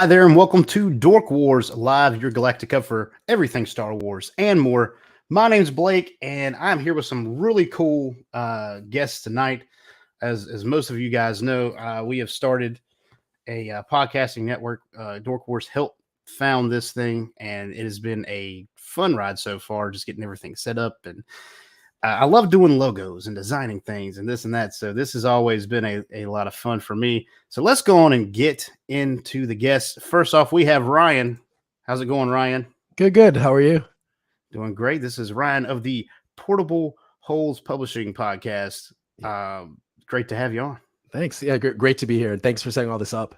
Hi there, and welcome to Dork Wars Live, your galactic hub for everything Star Wars and more. My name's Blake, and I'm here with some really cool guests tonight. As most of you guys know, we have started a podcasting network. Dork Wars helped found this thing, and it has been a fun ride so far, just getting everything set up. And I love doing logos and designing things and this and that. So this has always been a lot of fun for me. So let's go on and get into the guests. First off, we have Ryan. How's it going, Ryan? Good. How are you? Doing great. This is Ryan of the Portable Holes Publishing Podcast. Great to have you on. Thanks. Yeah, great to be here. And thanks for setting all this up.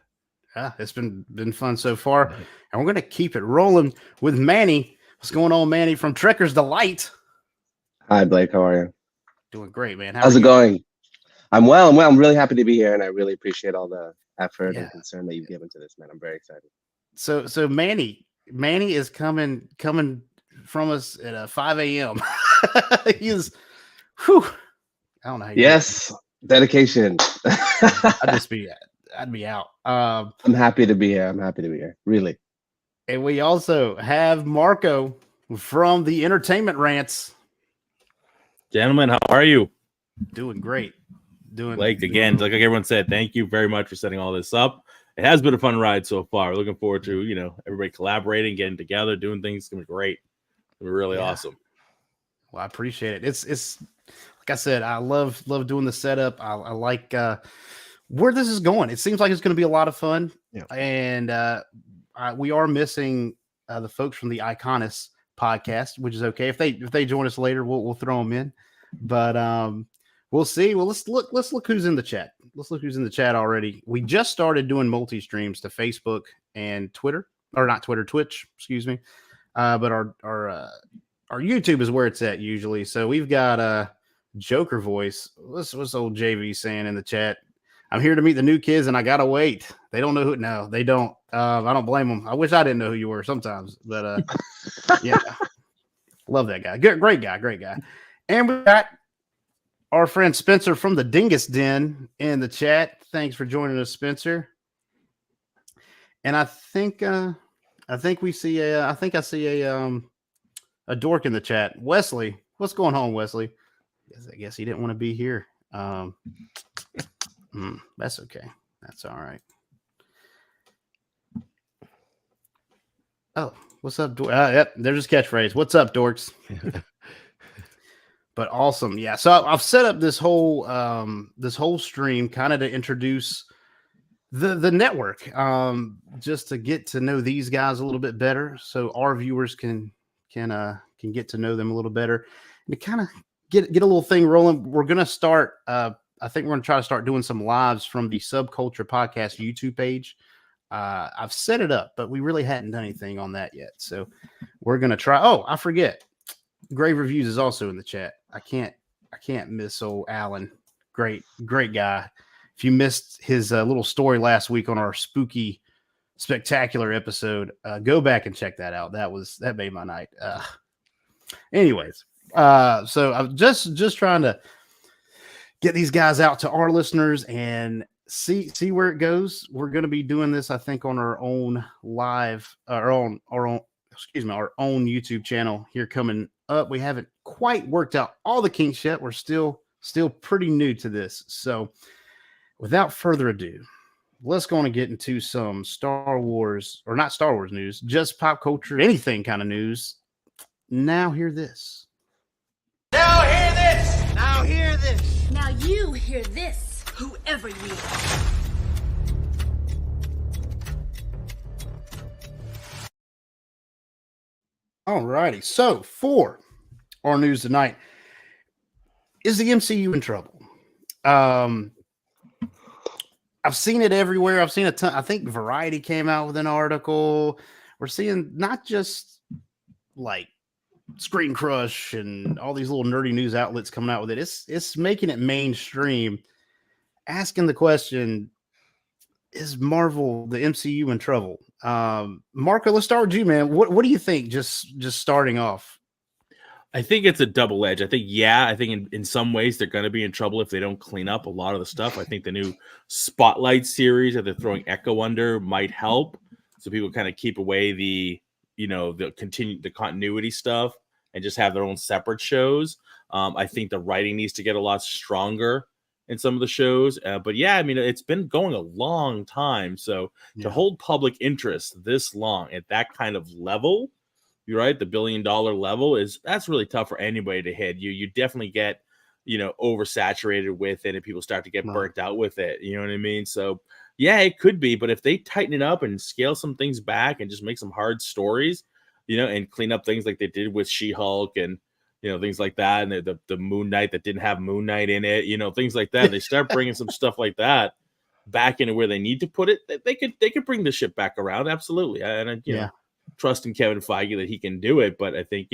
Yeah, it's been fun so far. Right. And we're going to keep it rolling with Manny. What's going on, Manny, from Trekker's Delight? Hi, Blake. How are you? Doing great, man. How's it going? I'm well. I'm really happy to be here, and I really appreciate all the effort and concern that you've given to this, man. I'm very excited. So Manny is coming from us at 5 a.m. He is, whew, I don't know how you dedication. I'd be out. I'm happy to be here. Really. And we also have Marco from the Entertainment Rants. Gentlemen, how are you? Doing great. Like like everyone said, thank you very much for setting all this up. It has been a fun ride so far. We're looking forward to, everybody collaborating, getting together, doing things. It's gonna be great. It's gonna be really awesome. Well, I appreciate it. It's like I said, I love doing the setup. I like where this is going. It seems like it's gonna be a lot of fun. Yeah. And we are missing the folks from the Iconis podcast, which is okay. If they join us later, we'll throw them in. But we'll see. Well, let's look who's in the chat. Let's look who's in the chat already. We just started doing multi-streams to Facebook and Twitter, or not Twitter, Twitch, excuse me. But our YouTube is where it's at usually. So we've got Joker voice. What's old JV saying in the chat? I'm here to meet the new kids, and I gotta wait. They don't know who. No, they don't. I don't blame them. I wish I didn't know who you were sometimes, but yeah, love that guy. Great guy. And we got our friend Spencer from the Dingus Den in the chat. Thanks for joining us, Spencer. And I think we see I see a dork in the chat. Wesley, what's going on, Wesley? I guess he didn't want to be here. That's okay. That's all right. Oh, what's up, Dork? Yep, there's his catchphrase. What's up, Dorks? But awesome, yeah. So I've set up this whole stream kind of to introduce the network, just to get to know these guys a little bit better, so our viewers can get to know them a little better, and to kind of get a little thing rolling. We're gonna start. I think we're going to try to start doing some lives from the Subculture Podcast YouTube page. I've set it up, but we really hadn't done anything on that yet. So we're going to try. Oh, I forget. Grave Reviews is also in the chat. I can't miss old Alan. Great guy. If you missed his little story last week on our spooky, spectacular episode, go back and check that out. That made my night. Anyways, so I'm just trying to get these guys out to our listeners and see where it goes. We're going to be doing this, I think, on our own our own YouTube channel here coming up. We haven't quite worked out all the kinks yet. We're still pretty new to this. So without further ado, let's go on and get into some Star Wars, or not Star Wars news, just pop culture, anything kind of news. Now hear this. Now hear this. Now hear this. Now you hear this, whoever you are. All righty. So for our news tonight, is the MCU in trouble? I've seen it everywhere. I've seen a ton. I think Variety came out with an article. We're seeing not just like Screen Crush and all these little nerdy news outlets coming out with it. It's making it mainstream, asking the question, is Marvel, the MCU, in trouble? Marco, let's start with you, man. What do you think, just starting off? I think it's a double edge. I think in some ways they're going to be in trouble if they don't clean up a lot of the stuff. I think the new Spotlight series that they're throwing Echo under might help. so people kind of keep away the continuity stuff and just have their own separate shows. I think the writing needs to get a lot stronger in some of the shows, but yeah, I mean, it's been going a long time, so to hold public interest this long at that kind of level, you're right, the $1 billion level, that's really tough for anybody to hit. You definitely get oversaturated with it, and people start to get burnt out with it, you know what I mean? So yeah, it could be, but if they tighten it up and scale some things back and just make some hard stories, and clean up things like they did with She-Hulk and things like that, and the Moon Knight that didn't have Moon Knight in it, things like that. They start bringing some stuff like that back into where they need to put it. They could bring the ship back around, absolutely. And trust in Kevin Feige that he can do it. But I think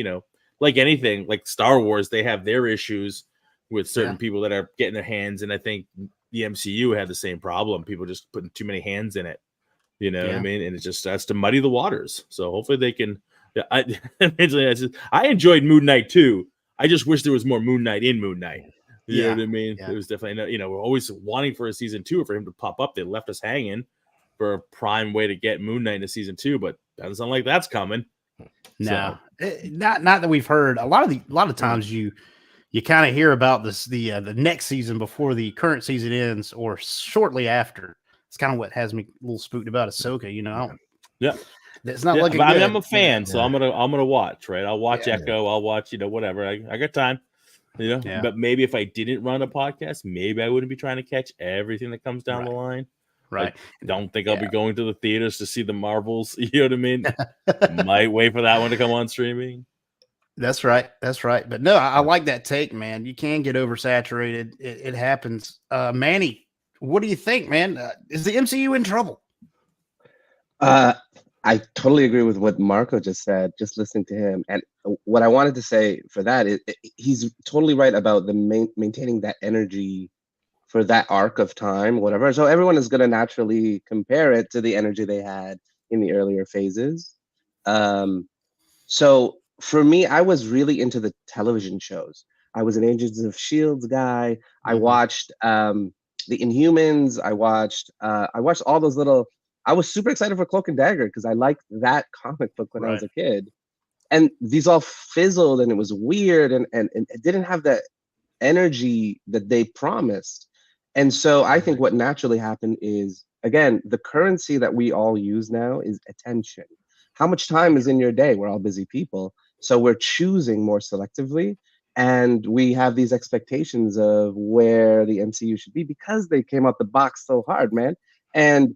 like anything, like Star Wars, they have their issues with certain people that are getting their hands, and I think the MCU had the same problem. People just putting too many hands in it. You know what I mean? And it just starts to muddy the waters. So hopefully they can. I enjoyed Moon Knight too. I just wish there was more Moon Knight in Moon Knight. You know what I mean? It was definitely, we're always wanting for a season 2 or for him to pop up. They left us hanging for a prime way to get Moon Knight in a season 2, but doesn't sound like that's coming. No, not that we've heard. A lot of times you kind of hear about this the next season before the current season ends or shortly after. It's kind of what has me a little spooked about Ahsoka. It's not looking good. I'm a fan, so I'm gonna watch. Right, I'll watch Echo. I'll watch whatever. I got time. But maybe if I didn't run a podcast, maybe I wouldn't be trying to catch everything that comes down the line. Right. I don't think I'll be going to the theaters to see the Marvels. You know what I mean? Might wait for that one to come on streaming. That's right. But no, I like that take, man. You can get oversaturated. It happens. Manny, what do you think, man? Is the MCU in trouble? I totally agree with what Marco just said, just listening to him. And what I wanted to say for that is he's totally right about maintaining that energy for that arc of time, whatever. So everyone is going to naturally compare it to the energy they had in the earlier phases. So for me, I was really into the television shows. I was an Agents of S.H.I.E.L.D. guy. I watched the Inhumans. I watched all those little... I was super excited for Cloak and Dagger because I liked that comic book when I was a kid. And these all fizzled and it was weird and it didn't have that energy that they promised. And so I think what naturally happened is, again, the currency that we all use now is attention. How much time is in your day? We're all busy people. So we're choosing more selectively. And we have these expectations of where the MCU should be because they came out the box so hard, man. And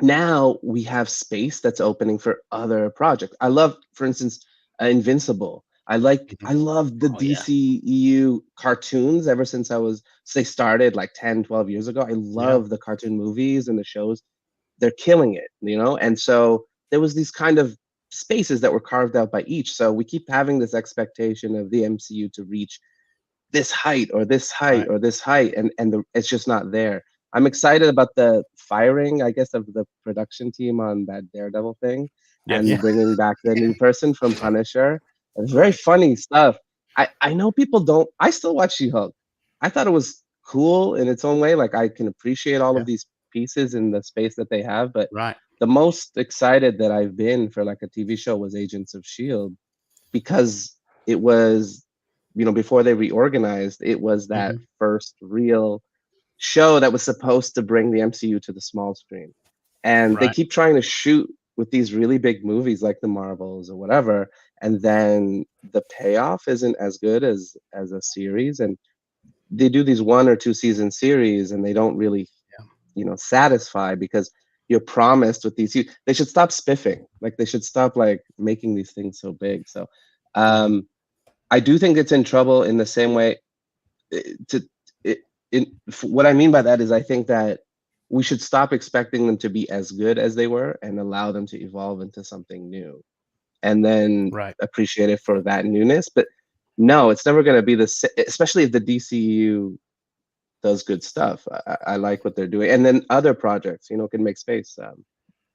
now we have space that's opening for other projects. I love, for instance, Invincible. I love the DCEU cartoons ever since they started like 10, 12 years ago. I love the cartoon movies and the shows. They're killing it, And so there was these kind of spaces that were carved out by each. So we keep having this expectation of the MCU to reach this height or this height or this height, and it's just not there. I'm excited about the firing, I guess, of the production team on that Daredevil thing and bringing back the new person from Punisher. It's very funny stuff. I know people don't. I still watch She-Hulk. I thought it was cool in its own way. Like I can appreciate all of these pieces in the space that they have. But the most excited that I've been for like a TV show was Agents of S.H.I.E.L.D. because it was, before they reorganized, it was that first real show that was supposed to bring the MCU to the small screen. And they keep trying to shoot with these really big movies like the Marvels or whatever, and then the payoff isn't as good as a series. And they do these 1 or 2 season series and they don't really satisfy because you're promised with these. They should stop spiffing. Like they should stop like making these things so big. So I do think it's in trouble in the same way. What I mean by that is I think that we should stop expecting them to be as good as they were and allow them to evolve into something new and then appreciate it for that newness. But no, it's never going to be especially if the DCU does good stuff. I like what they're doing. And then other projects, can make space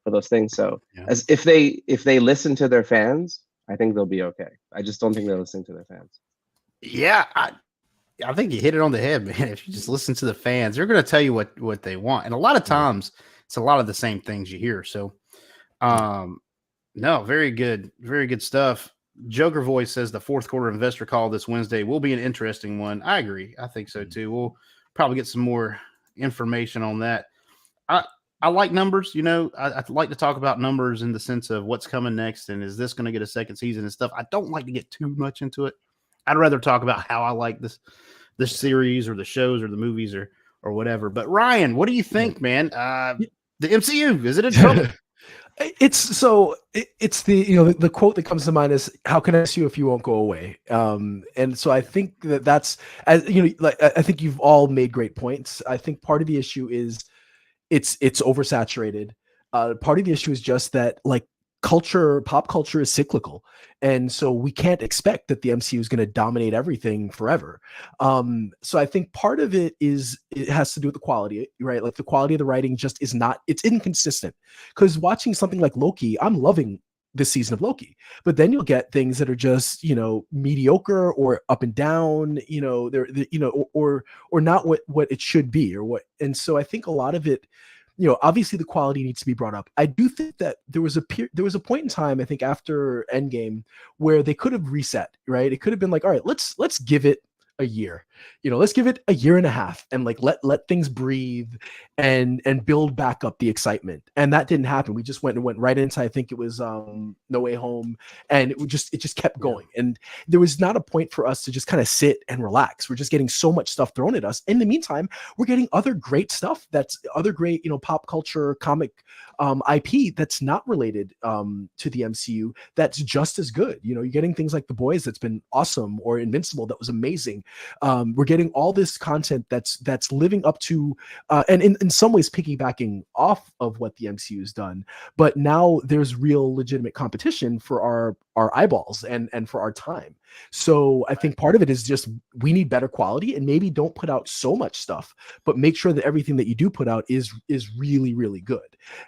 for those things. So as if they listen to their fans, I think they'll be okay. I just don't think they're listening to their fans. Yeah, I think you hit it on the head, man. If you just listen to the fans, they're going to tell you what they want. And a lot of times it's a lot of the same things you hear. So No, very good stuff. Joker Voice says the fourth quarter investor call this Wednesday will be an interesting one. I agree. I think so too. We'll probably get some more information on that. I like numbers. You know, I like to talk about numbers in the sense of what's coming next and is this going to get a second season and stuff. I don't like to get too much into it. I'd rather talk about how I like this series or the shows or the movies or whatever. But Ryan, what do you think, man? The MCU, is it in trouble? It's the the quote that comes to mind is, how can I see you if you won't go away? And so I think that's, as you know, like, I think you've all made great points. I think part of the issue is it's oversaturated. Part of the issue is just that, like, pop culture is cyclical, and so we can't expect that the MCU is going to dominate everything forever. So I think part of it has to do with the quality, right? Like, the quality of the writing just is not, it's inconsistent. Because watching something like Loki, I'm loving this season of Loki, but then you'll get things that are just, you know, mediocre or up and down, you know, they're you know, or not what it should be, or what. And so I think a lot of it, you know, obviously the quality needs to be brought up. I do think that there was a point in time, I think after Endgame, where they could have reset, right? It could have been like, all right, let's give it a year, you know, let's give it a year and a half, and like let things breathe and build back up the excitement. And that didn't happen. We just went right into, I think it was No Way Home, and it just kept going. And there was not a point for us to just kind of sit and relax. We're just getting so much stuff thrown at us. In the meantime, we're getting other great stuff, that's other great, you know, pop culture comic IP that's not related to the MCU, that's just as good. You know, you're getting things like The Boys, that's been awesome, or Invincible, that was amazing. We're getting all this content that's living up to and in some ways piggybacking off of what the MCU has done, but now there's real legitimate competition for our eyeballs and for our time. So I think part of it is just, we need better quality, and maybe don't put out so much stuff, but make sure that everything that you do put out is really, really good.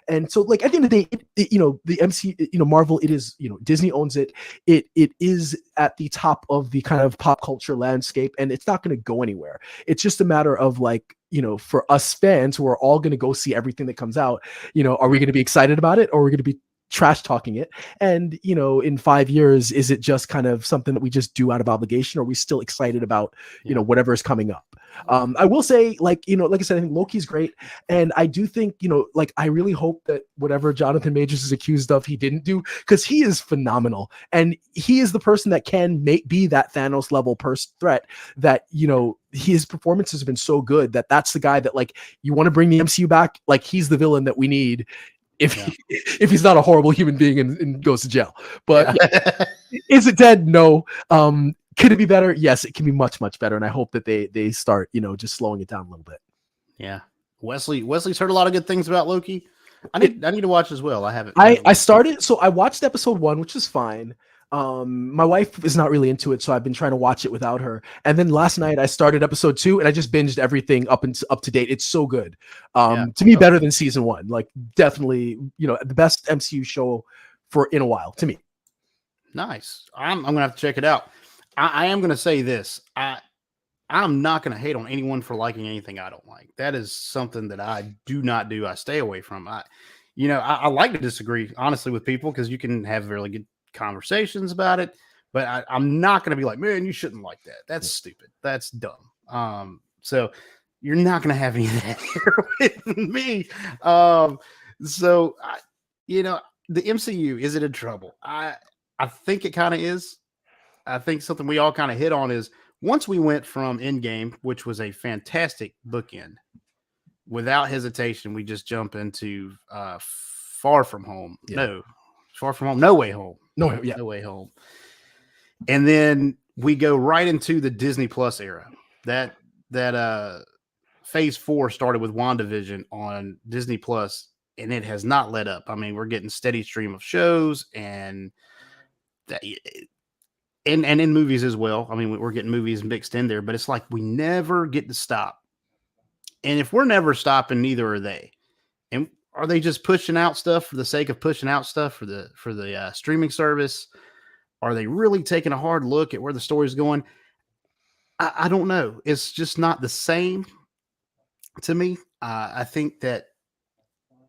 And so, like, at the end of the day, you know, the MCU, you know, Marvel, it is, you know, Disney owns it. It is at the top of the kind of pop culture landscape, and it's not going to go anywhere. It's just a matter of, like, you know, for us fans who are all going to go see everything that comes out, you know, are we going to be excited about it, or are we going to be trash talking it? And, you know, in 5 years, is it just kind of something that we just do out of obligation, or are we still excited about, you know, whatever is coming up? I will say, like, you know, like I said, I think Loki's great. And I do think, you know, like, I really hope that whatever Jonathan Majors is accused of, he didn't do, because he is phenomenal. And he is the person that can be that Thanos level threat, that, you know, his performances have been so good that that's the guy that, like, you want to bring the MCU back. Like, he's the villain that we need, if he's not a horrible human being and goes to jail. But is it dead? No. Could it be better? Yes, it can be much, much better. And I hope that they start, you know, just slowing it down a little bit. Yeah. Wesley's heard a lot of good things about Loki. I need to watch as well. I haven't. I started, so I watched episode 1, which is fine. My wife is not really into it, so I've been trying to watch it without her. And then last night I started episode 2, and I just binged everything up to date. It's so good. To me, better than season 1. Like, definitely, you know, the best MCU show in a while to me. Nice. I'm gonna have to check it out. I am gonna say this. I'm not gonna hate on anyone for liking anything I don't like. That is something that I do not do. I stay away from. I like to disagree, honestly, with people, because you can have really good conversations about it, but I'm not going to be like, man, you shouldn't like that. That's stupid. That's dumb. So you're not going to have any of that here with me. So you know, the MCU, is it in trouble? I think it kind of is. I think something we all kind of hit on is, once we went from Endgame, which was a fantastic bookend, without hesitation, we just jump into Far From Home. Yeah. No, Far From Home, No Way Home. No Way Home. And then we go right into the Disney Plus era. That phase 4 started with WandaVision on Disney Plus, and it has not let up. I mean, we're getting steady stream of shows and in movies as well. I mean, we're getting movies mixed in there, but it's like we never get to stop. And if we're never stopping, neither are they. And are they just pushing out stuff for the sake of pushing out stuff for the streaming service? Are they really taking a hard look at where the story's going? I don't know. It's just not the same to me. I think that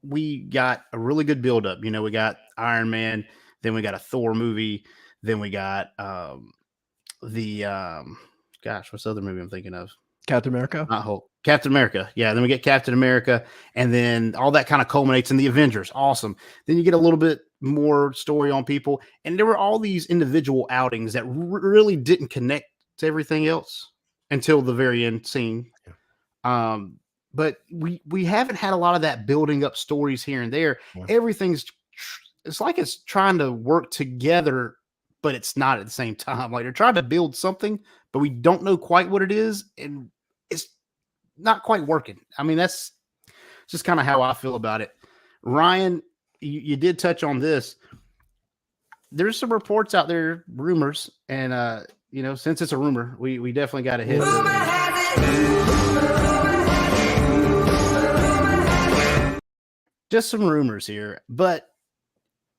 we got a really good buildup. You know, we got Iron Man, then we got a Thor movie, then we got what's the other movie I'm thinking of? Captain America? Not Hulk. Captain America. Yeah. Then we get Captain America, and then all that kind of culminates in the Avengers. Awesome. Then you get a little bit more story on people. And there were all these individual outings that really didn't connect to everything else until the very end scene. But we haven't had a lot of that building up stories here and there. Yeah. It's like it's trying to work together, but it's not at the same time. Like they're trying to build something, but we don't know quite what it is. And it's not quite working. I mean, that's just kind of how I feel about it. Ryan, you did touch on this. There's some reports out there, rumors, and you know, since it's a rumor, we definitely got to hit. Just some rumors here, but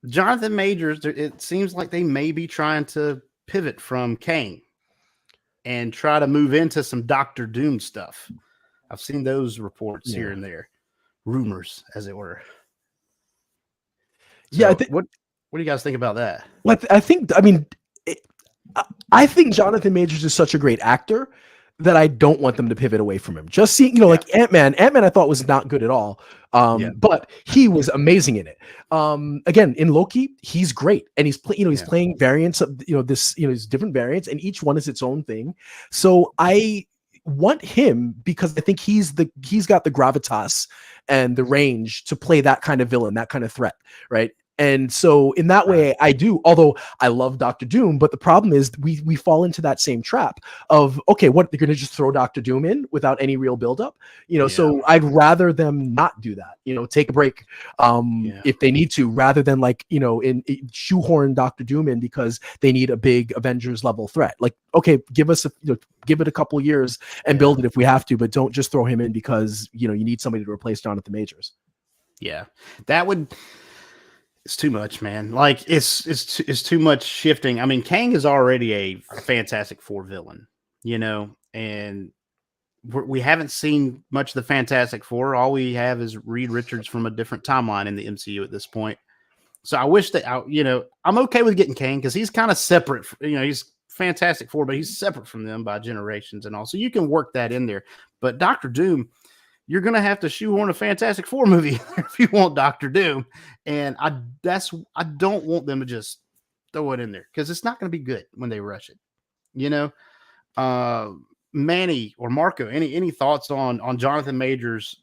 Jonathan Majors, it seems like they may be trying to pivot from Kang and try to move into some Doctor Doom stuff. I've seen those reports here and there, rumors, as it were. So yeah, what do you guys think about that? I think Jonathan Majors is such a great actor that I don't want them to pivot away from him. Just seeing, like Ant-Man I thought was not good at all. But he was amazing in it. Again, in Loki, he's great. And he's playing variants of, these different variants, and each one is its own thing. So I want him because I think he's got the gravitas and the range to play that kind of villain, that kind of threat. Right. And so in that way, I do, although I love Dr. Doom, but the problem is we fall into that same trap of, okay, what, they're going to just throw Dr. Doom in without any real buildup, so I'd rather them not do that, take a break if they need to, rather than shoehorn Dr. Doom in because they need a big Avengers level threat. Like, okay, give it a couple years and build it if we have to, but don't just throw him in because, you need somebody to replace Jonathan Majors. Yeah, it's too much, man. Like it's too much shifting. I mean, Kang is already a Fantastic Four villain, and we haven't seen much of the Fantastic Four. All we have is Reed Richards from a different timeline in the MCU at this point. So I wish that I'm okay with getting Kang because he's kind of separate. He's Fantastic Four, but he's separate from them by generations and all. So you can work that in there. But Dr. Doom, you're going to have to shoehorn a Fantastic Four movie if you want Dr. Doom. And I don't want them to just throw it in there because it's not going to be good when they rush it. Manny or Marco, any thoughts on Jonathan Majors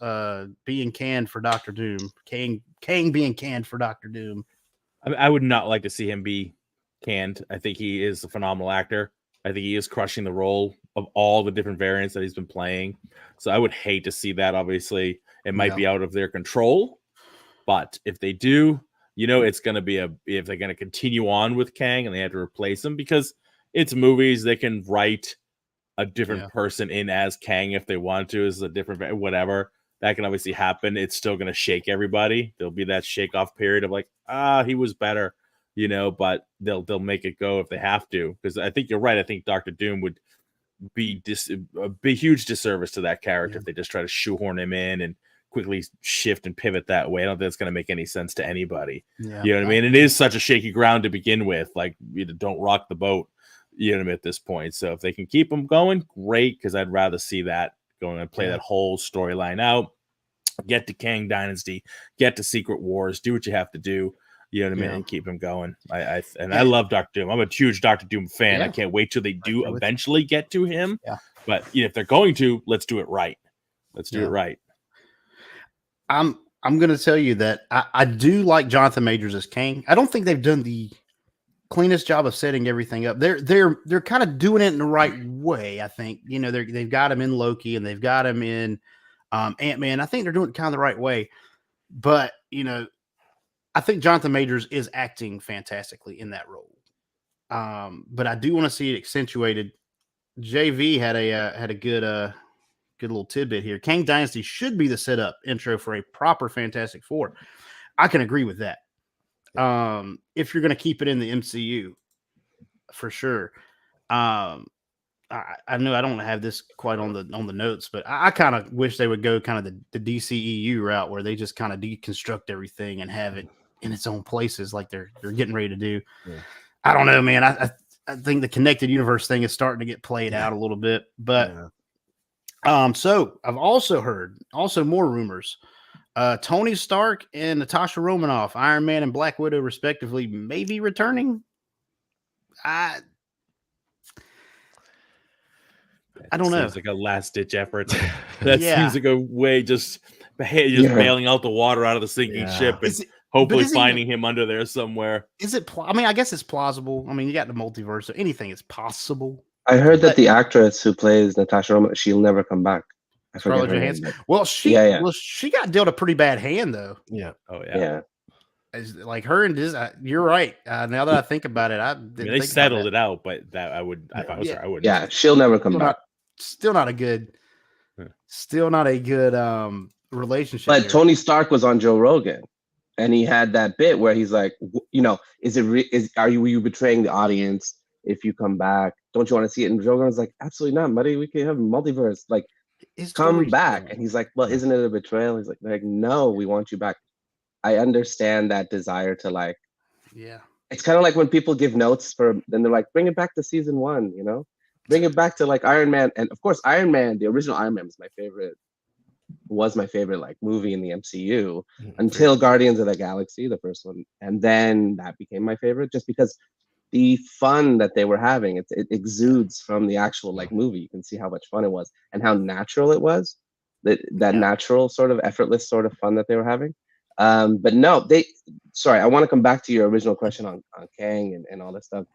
being canned for Dr. Doom? Kang being canned for Dr. Doom? I would not like to see him be canned. I think he is a phenomenal actor. I think he is crushing the role of all the different variants that he's been playing. So I would hate to see that. Obviously, it might be out of their control. But if they do, it's going to be if they're going to continue on with Kang and they have to replace him because it's movies, they can write a different person in as Kang if they want to, as a different whatever. That can obviously happen. It's still going to shake everybody. There'll be that shake off period of like, he was better, but they'll make it go if they have to. Because I think you're right. I think Dr. Doom would be a huge disservice to that character if they just try to shoehorn him in and quickly shift and pivot that way. I don't think it's going to make any sense to anybody. You know what I mean? It is such a shaky ground to begin with. Like, don't rock the boat, at this point. So if they can keep them going, great, because I'd rather see that going and play that whole storyline out. Get to Kang Dynasty, get to Secret Wars, do what you have to do. You know what I mean? And keep him going. I love Dr. Doom. I'm a huge Dr. Doom fan. I can't wait till they do eventually get to him. But if they're going to, let's do it right. Let's do it right. I'm going to tell you that I do like Jonathan Majors as Kang. I don't think they've done the cleanest job of setting everything up. They're kind of doing it in the right way. I think they've got him in Loki and they've got him in Ant-Man. I think they're doing it kind of the right way. But I think Jonathan Majors is acting fantastically in that role. But I do want to see it accentuated. JV had a good little tidbit here. Kang Dynasty should be the setup intro for a proper Fantastic Four. I can agree with that. If you're going to keep it in the MCU, for sure. I know I don't have this quite on the notes, but I kind of wish they would go kind of the DCEU route where they just kind of deconstruct everything and have it in its own places, like they're getting ready to do. Yeah. I don't know, man. I think the connected universe thing is starting to get played out a little bit, but so I've also heard more rumors. Tony Stark and Natasha Romanoff, Iron Man and Black Widow, respectively, may be returning. I don't know. Seems like a last ditch effort. That seems like a way just bailing out the water out of the sinking ship and hopefully finding him under there somewhere. Is it? I mean, I guess it's plausible. I mean, you got the multiverse, so anything is possible. I heard that the actress who plays Natasha Romanoff, she'll never come back. Scarlett Johansson. Well, she got dealt a pretty bad hand though. Yeah. Oh yeah. Like her and Disney. You're right. Now that I think about it, they settled it out, but that I would. If I was her, I wouldn't. Yeah, she'll never come back. Still not a good relationship. But Tony Stark was on Joe Rogan, and he had that bit where he's like, are you betraying the audience if you come back? Don't you want to see it? And Joe Rogan's like, absolutely not, buddy. We can have multiverse. Like, come back. And he's like, well, isn't it a betrayal? He's like, no, we want you back. I understand that desire to like, it's kind of like when people give notes then they're like, bring it back to season 1, bring it back to like Iron Man. And of course, Iron Man, the original Iron Man was my favorite like movie in the MCU until Guardians of the Galaxy, the first one. And then that became my favorite just because the fun that they were having, it exudes from the actual like movie. You can see how much fun it was and how natural it was, that natural sort of effortless sort of fun that they were having. But no, I want to come back to your original question on Kang and all that stuff.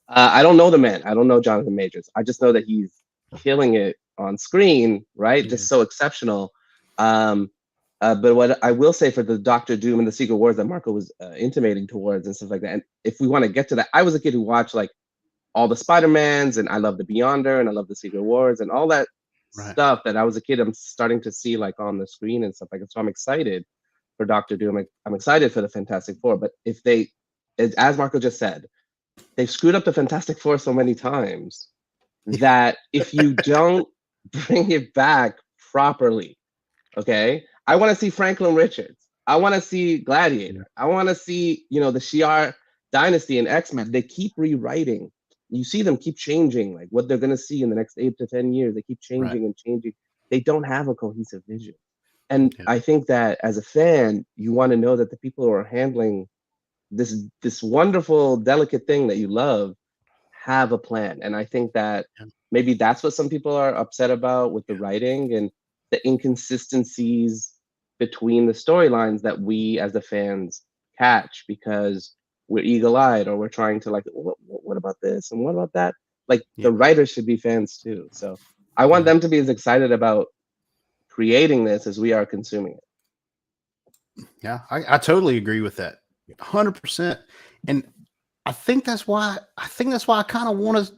I don't know the man. I don't know Jonathan Majors. I just know that he's killing it on screen, right? Just so exceptional. But what I will say for the Doctor Doom and the Secret Wars that Marco was intimating towards and stuff like that, and if we want to get to that, I was a kid who watched like all the Spider-Mans, and I love the Beyonder, and I love the Secret Wars, and all that stuff that I was a kid, I'm starting to see like on the screen and stuff like that. So I'm excited for Doctor Doom. I'm excited for the Fantastic Four. But if they, as Marco just said, they've screwed up the Fantastic Four so many times that if you don't bring it back properly, okay? I want to see Franklin Richards. I want to see Gladiator. I want to see, the Shi'ar dynasty and X-Men. They keep rewriting. You see them keep changing, like what they're going to see in the next 8 to 10 years. They keep changing and changing. They don't have a cohesive vision. And I think that as a fan, you want to know that the people who are handling this wonderful, delicate thing that you love have a plan. And I think that maybe that's what some people are upset about with the writing and the inconsistencies between the storylines that we as the fans catch because we're eagle-eyed or we're trying to like, what about this and what about that? Like the writers should be fans too. So I want them to be as excited about creating this as we are consuming it. Yeah, I totally agree with that. 100%. And I think that's why I kind of want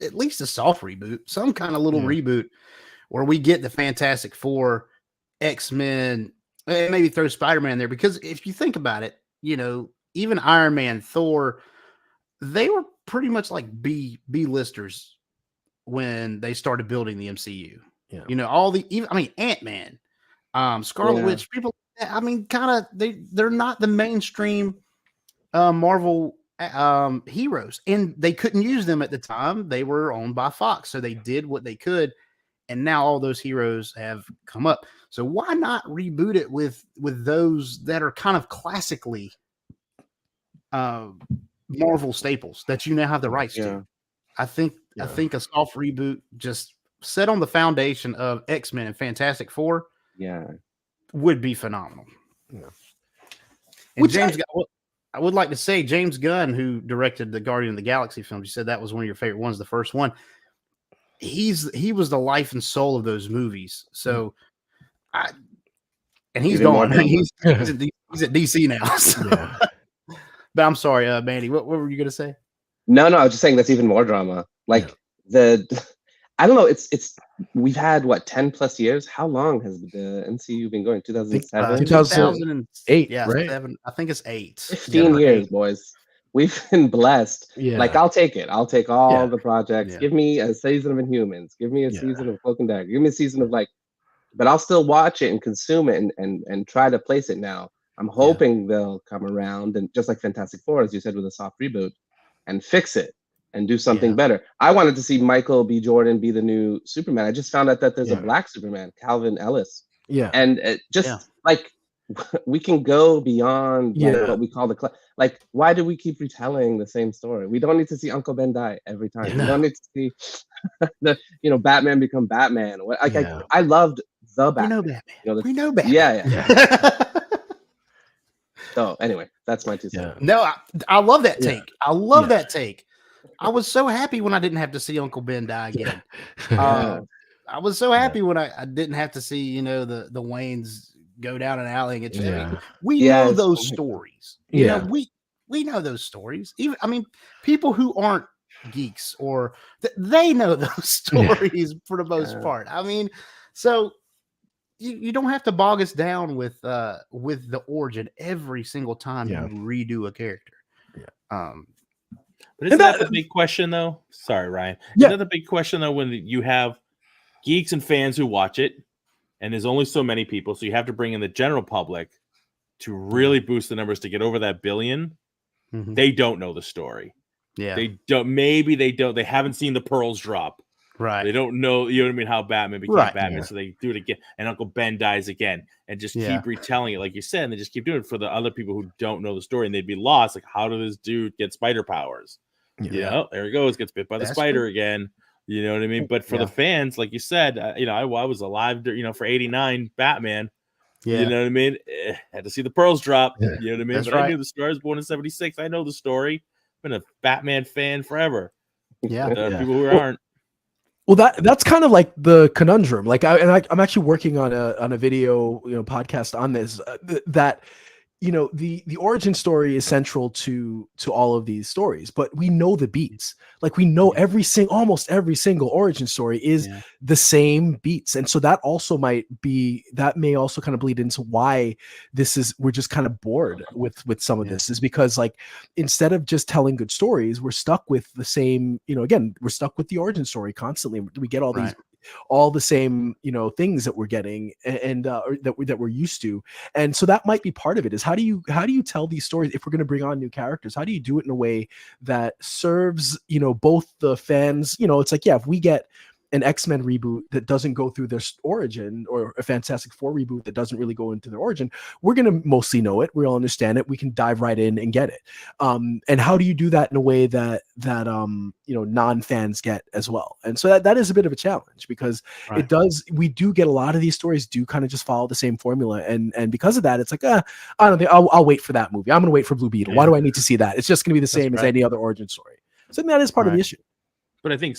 at least a soft reboot, some kind of little reboot where we get the Fantastic Four, X-Men, and maybe throw Spider-Man there. Because if you think about it, even Iron Man, Thor, they were pretty much like B-listers when they started building the MCU. Yeah. Ant-Man, Scarlet Witch, people, they're not the mainstream Marvel heroes, and they couldn't use them at the time. They were owned by Fox, so they did what they could, and now all those heroes have come up. So why not reboot it with those that are kind of classically Marvel staples that you now have the rights to? I think a soft reboot just set on the foundation of X-Men and Fantastic Four would be phenomenal. Yeah. And I would like to say James Gunn, who directed the Guardian of the Galaxy films, you said that was one of your favorite ones, the first one. He was the life and soul of those movies. So he's gone. He's at DC now. So. But I'm sorry, Mandy, what were you going to say? No, I was just saying that's even more drama. Like I don't know. It's we've had 10 plus years. How long has the MCU been going? 2007, 2008. Yeah, right? 7, I think it's 8. 15 years, boys. we've been blessed. Yeah. Like, I'll take it. I'll take all the projects. Yeah. Give me a season of Inhumans. Give me a Yeah. season of Cloak and Dagger. Give me a season of like, but I'll still watch it and consume it and try to place it now. I'm hoping they'll come around and just like Fantastic Four, as you said, with a soft reboot, and fix it and do something better. I wanted to see Michael B. Jordan be the new Superman. I just found out that there's a black Superman, Calvin Ellis. Yeah. And like, we can go beyond like, what we call like, why do we keep retelling the same story? We don't need to see Uncle Ben die every time. We don't need to see the Batman become Batman. I loved the Batman. We know Batman. Yeah. So anyway, that's my 2 cents. No, I love that take. I love that take. I was so happy when I didn't have to see Uncle Ben die again. I was so happy when I didn't have to see, the Waynes go down an alley and get you. I mean, we know those stories. You know, we know those stories. Even people who aren't geeks or they know those stories for the most part. So you don't have to bog us down with the origin every single time you redo a character. But isn't that the big question, though? Sorry, Ryan. Isn't that the big question, though, when you have geeks and fans who watch it, and there's only so many people, so you have to bring in the general public to really boost the numbers to get over that billion. Mm-hmm. They don't know the story. Yeah. They don't. Maybe they don't. They haven't seen the pearls drop. Right. They don't know, how Batman became Batman. So they do it again. And Uncle Ben dies again. And just keep retelling it, like you said. And they just keep doing it for the other people who don't know the story. And they'd be lost. Like, how did this dude get spider powers? There he goes. Gets bit by the spider again. You know what I mean? But for the fans, like you said, I was alive, for 89 Batman. Yeah. You know what I mean? Had to see the pearls drop. Yeah. You know what I mean? That's but I knew the story. I was born in 76. I know the story. Been a Batman fan forever. Yeah. People who aren't. Well, that's kind of like the conundrum. Like, I'm actually working on a video, podcast on this. That the origin story is central to all of these stories, but we know the beats. Like, we know almost every single origin story is the same beats, and so that may also kind of bleed into why we're just kind of bored with some of this, is because, like, instead of just telling good stories, we're stuck with the same. Again, we're stuck with the origin story constantly. We get all the same things that we're getting and that we're used to, and so that might be part of it. Is how do you tell these stories if we're going to bring on new characters? How do you do it in a way that serves both the fans? It's like, if we get an X-Men reboot that doesn't go through their origin, or a Fantastic Four reboot that doesn't really go into their origin, we're going to mostly know it. We'll understand it. We can dive right in and get it. And how do you do that in a way that non-fans get as well? And so that is a bit of a challenge, because we do get a lot of these stories do kind of just follow the same formula. And because of that, it's like, I don't think I'll wait for that movie. I'm going to wait for Blue Beetle. Why do I need to see that? It's just going to be the same as any other origin story. So that is part of the issue. But I think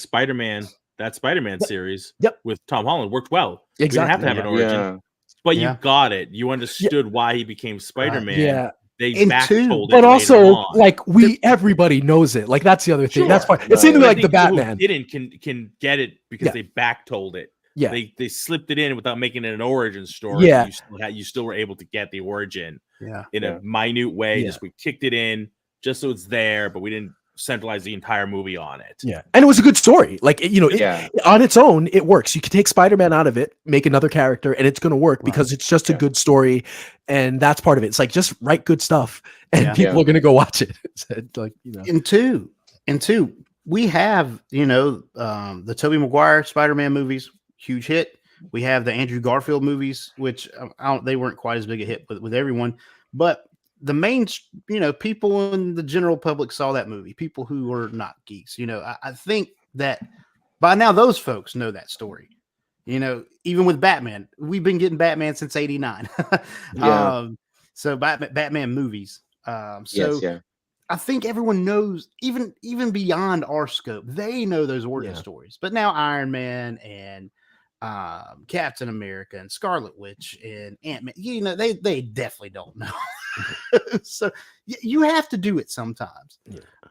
that Spider-Man series with Tom Holland worked well. Exactly. We didn't have to have an origin, but you got it. You understood why he became Spider-Man. They backtold it, but also, like, everybody knows it. Like, that's the other thing. Sure. That's why it's even like the Batman can get it because they backtold it. Yeah, they slipped it in without making it an origin story. Yeah, you still were able to get the origin. In a minute way. Just we kicked it in just so it's there, but we didn't centralize the entire movie on it. And it was a good story. Like, on its own, it works. You can take Spider-Man out of it, make another character, and it's going to work because it's just a good story, and that's part of it. It's like, just write good stuff, and people are going to go watch it. Like, In two, we have the Tobey Maguire Spider-Man movies, huge hit. We have the Andrew Garfield movies, which they weren't quite as big a hit with everyone, but the main, people in the general public saw that movie. People who were not geeks, I think that by now those folks know that story. Even with Batman, we've been getting Batman since '89. So Batman movies. I think everyone knows, even beyond our scope, they know those origin stories. But now Iron Man and Captain America and Scarlet Witch and Ant-Man, they definitely don't know. So you have to do it sometimes.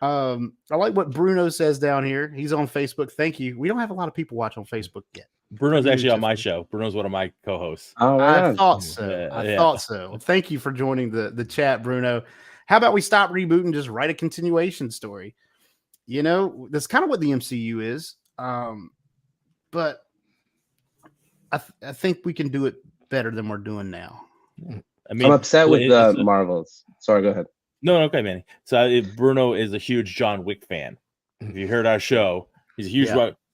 I like what Bruno says down here. He's on Facebook. Thank you. We don't have a lot of people watch on Facebook yet. Bruno's actually on my show. Bruno's one of my co-hosts. I thought so. I thought so. Thank you for joining the chat, Bruno. How about we stop rebooting and just write a continuation story? You know, that's kind of what the MCU is. But I think we can do it better than we're doing now. I mean, I'm upset with the Marvels. Sorry, go ahead. No, okay, Manny. So Bruno is a huge John Wick fan. If you heard our show, he's a huge.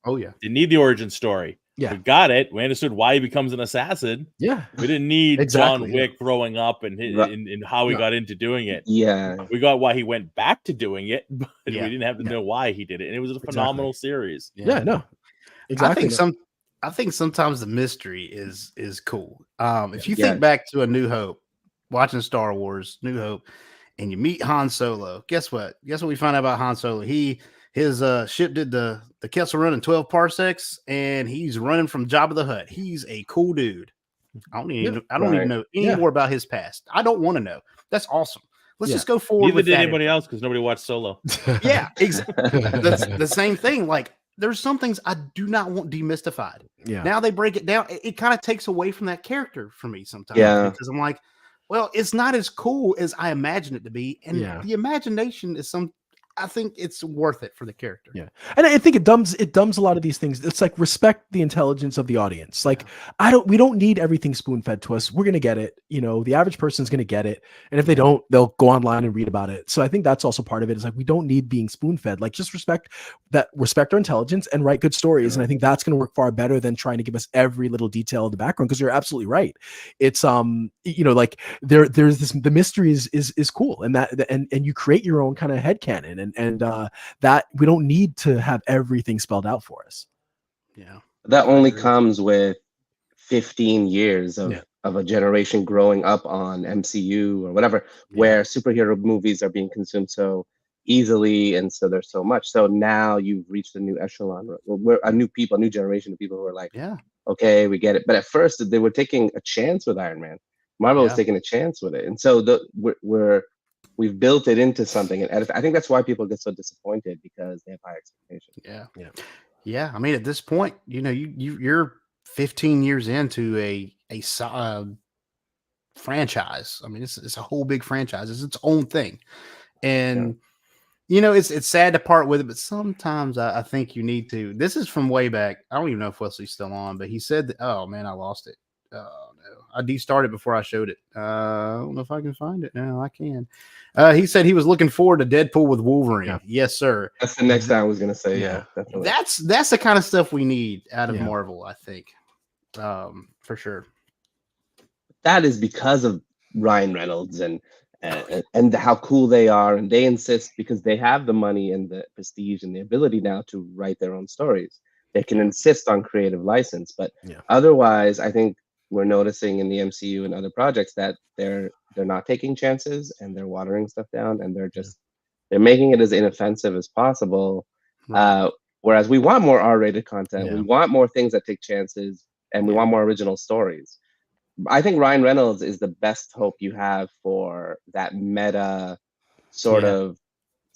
Oh yeah. Didn't need the origin story. Yeah. We got it. We understood why he becomes an assassin. Yeah. We didn't need Exactly, John Wick growing up and how he got into doing it. Yeah. We got why he went back to doing it, but we didn't have to know why he did it. And it was a phenomenal series. Yeah, no. Exactly. I think sometimes the mystery is cool. If you think back to A New Hope, watching Star Wars, New Hope, and you meet Han Solo, guess what? Guess what we find out about Han Solo? His ship did the Kessel Run in 12 parsecs, and he's running from Jabba the Hutt. He's a cool dude. I don't even know any more about his past. I don't want to know. That's awesome. Let's just go forward. Neither did anybody else because nobody watched Solo. Yeah, exactly. That's the same thing. Like, there's some things I do not want demystified. Yeah. Now they break it down. It kind of takes away from that character for me sometimes. Yeah. Because I'm like, well, it's not as cool as I imagine it to be. And the imagination is I think it's worth it for the character. Yeah. And I think it dumbs a lot of these things. It's like, respect the intelligence of the audience. Like, we don't need everything spoon fed to us. We're going to get it. You know, the average person's going to get it. And if they don't, they'll go online and read about it. So I think that's also part of it. Is like, we don't need being spoon fed. Like, just respect our intelligence and write good stories. And I think that's going to work far better than trying to give us every little detail in the background. Cause you're absolutely right. It's, you know, like there's this, the mystery is cool. And and you create your own kind of headcanon. And that we don't need to have everything spelled out for us. Yeah. That only comes with 15 years of a generation growing up on MCU or whatever, where superhero movies are being consumed so easily. And so there's so much. So now you've reached a new echelon, a new generation of people who are like, okay, we get it. But at first they were taking a chance with Iron Man. Marvel was taking a chance with it. And so we've built it into something, and I think that's why people get so disappointed, because they have high expectations. Yeah. I mean, at this point, you know, you're 15 years into a franchise. I mean, it's a whole big franchise. It's its own thing, and you know, it's sad to part with it. But sometimes I think you need to. This is from way back. I don't even know if Wesley's still on, but he said that, oh man, I lost it. Oh no, I destarted before I showed it. I don't know if I can find it now. I can. He said he was looking forward to Deadpool with Wolverine. Yeah. Yes, sir. That's the next thing I was gonna say. Yeah, definitely. That's the kind of stuff we need out of Marvel, I think, for sure. That is because of Ryan Reynolds and how cool they are, and they insist because they have the money and the prestige and the ability now to write their own stories. They can insist on creative license, but otherwise, I think we're noticing in the MCU and other projects that they're not taking chances, and they're watering stuff down, and they're making it as inoffensive as possible. Whereas we want more R-rated content, we want more things that take chances, and we want more original stories. I think Ryan Reynolds is the best hope you have for that meta sort of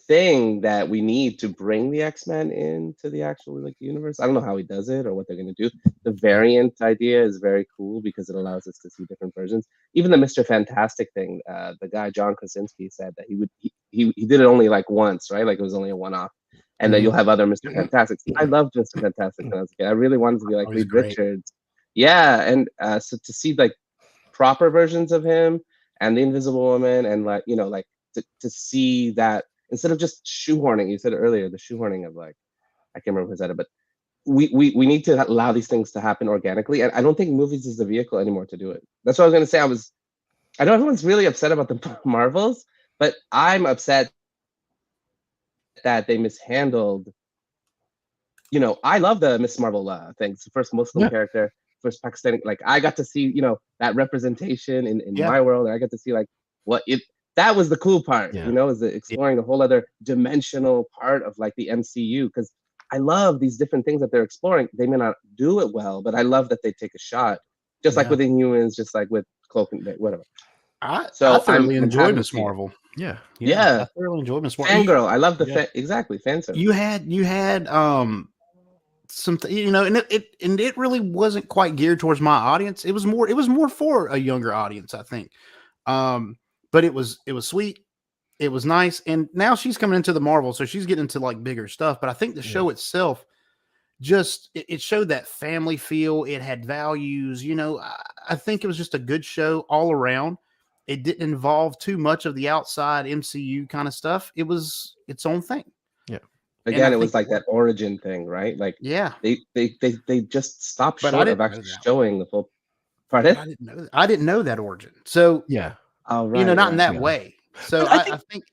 thing that we need to bring the X-Men into the actual universe. I don't know how he does it or what they're going to do. The variant idea is very cool because it allows us to see different versions. Even the Mr. Fantastic thing, the guy John Krasinski said that he did it only like once, right? Like it was only a one-off, and then you'll have other Mr. Fantastics. I loved Mr. Fantastic when I was a kid. I really wanted to be like Reed Richards. Yeah, and so to see like proper versions of him and the Invisible Woman, and like, you know, like to see that instead of just shoehorning. You said it earlier, the shoehorning of like, I can't remember who said it, but we need to allow these things to happen organically, and I don't think movies is the vehicle anymore to do it. That's what I was going to say. I know everyone's really upset about the Marvels, but I'm upset that they mishandled. You know, I love the Miss Marvel things. The first Muslim character, first Pakistani. Like I got to see, you know, that representation in my world, and I got to see like what it. That was the cool part, you know, is exploring a whole other dimensional part of like the MCU. Because I love these different things that they're exploring. They may not do it well, but I love that they take a shot, just like with Inhumans, just like with Cloak and whatever. I thoroughly enjoyed Miss Marvel. Yeah. I thoroughly enjoyed Miss Marvel. Fangirl, I love the exactly fan service. You had something, you know, and it really wasn't quite geared towards my audience. It was more for a younger audience, I think. But it was sweet. It was nice. And now she's coming into the Marvel, so she's getting into like bigger stuff. But I think the show itself just it showed that family feel. It had values. You know, I think it was just a good show all around. It didn't involve too much of the outside MCU kind of stuff. It was its own thing. Yeah. Again, it was like that origin thing, right? Like, yeah, they just stopped But I short didn't of know actually that. showing the full. But Pardon? I didn't know that. I didn't know that origin. So Yeah. Oh, right. you know, not in that yeah. way. So But I think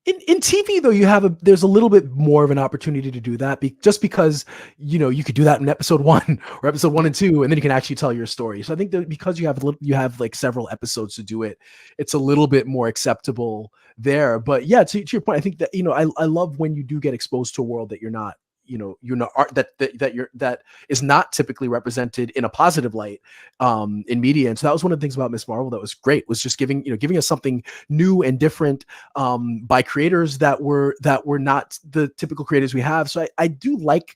in TV though, there's a little bit more of an opportunity to do that just because, you know, you could do that in episode 1 or episode 1 and 2, and then you can actually tell your story. So I think that because you have like several episodes to do it, it's a little bit more acceptable there. But yeah, to your point, I think that, you know, I love when you do get exposed to a world that you're not that is not typically represented in a positive light in media. And so that was one of the things about Miss Marvel that was great, was just giving us something new and different by creators that were not the typical creators we have. So I do like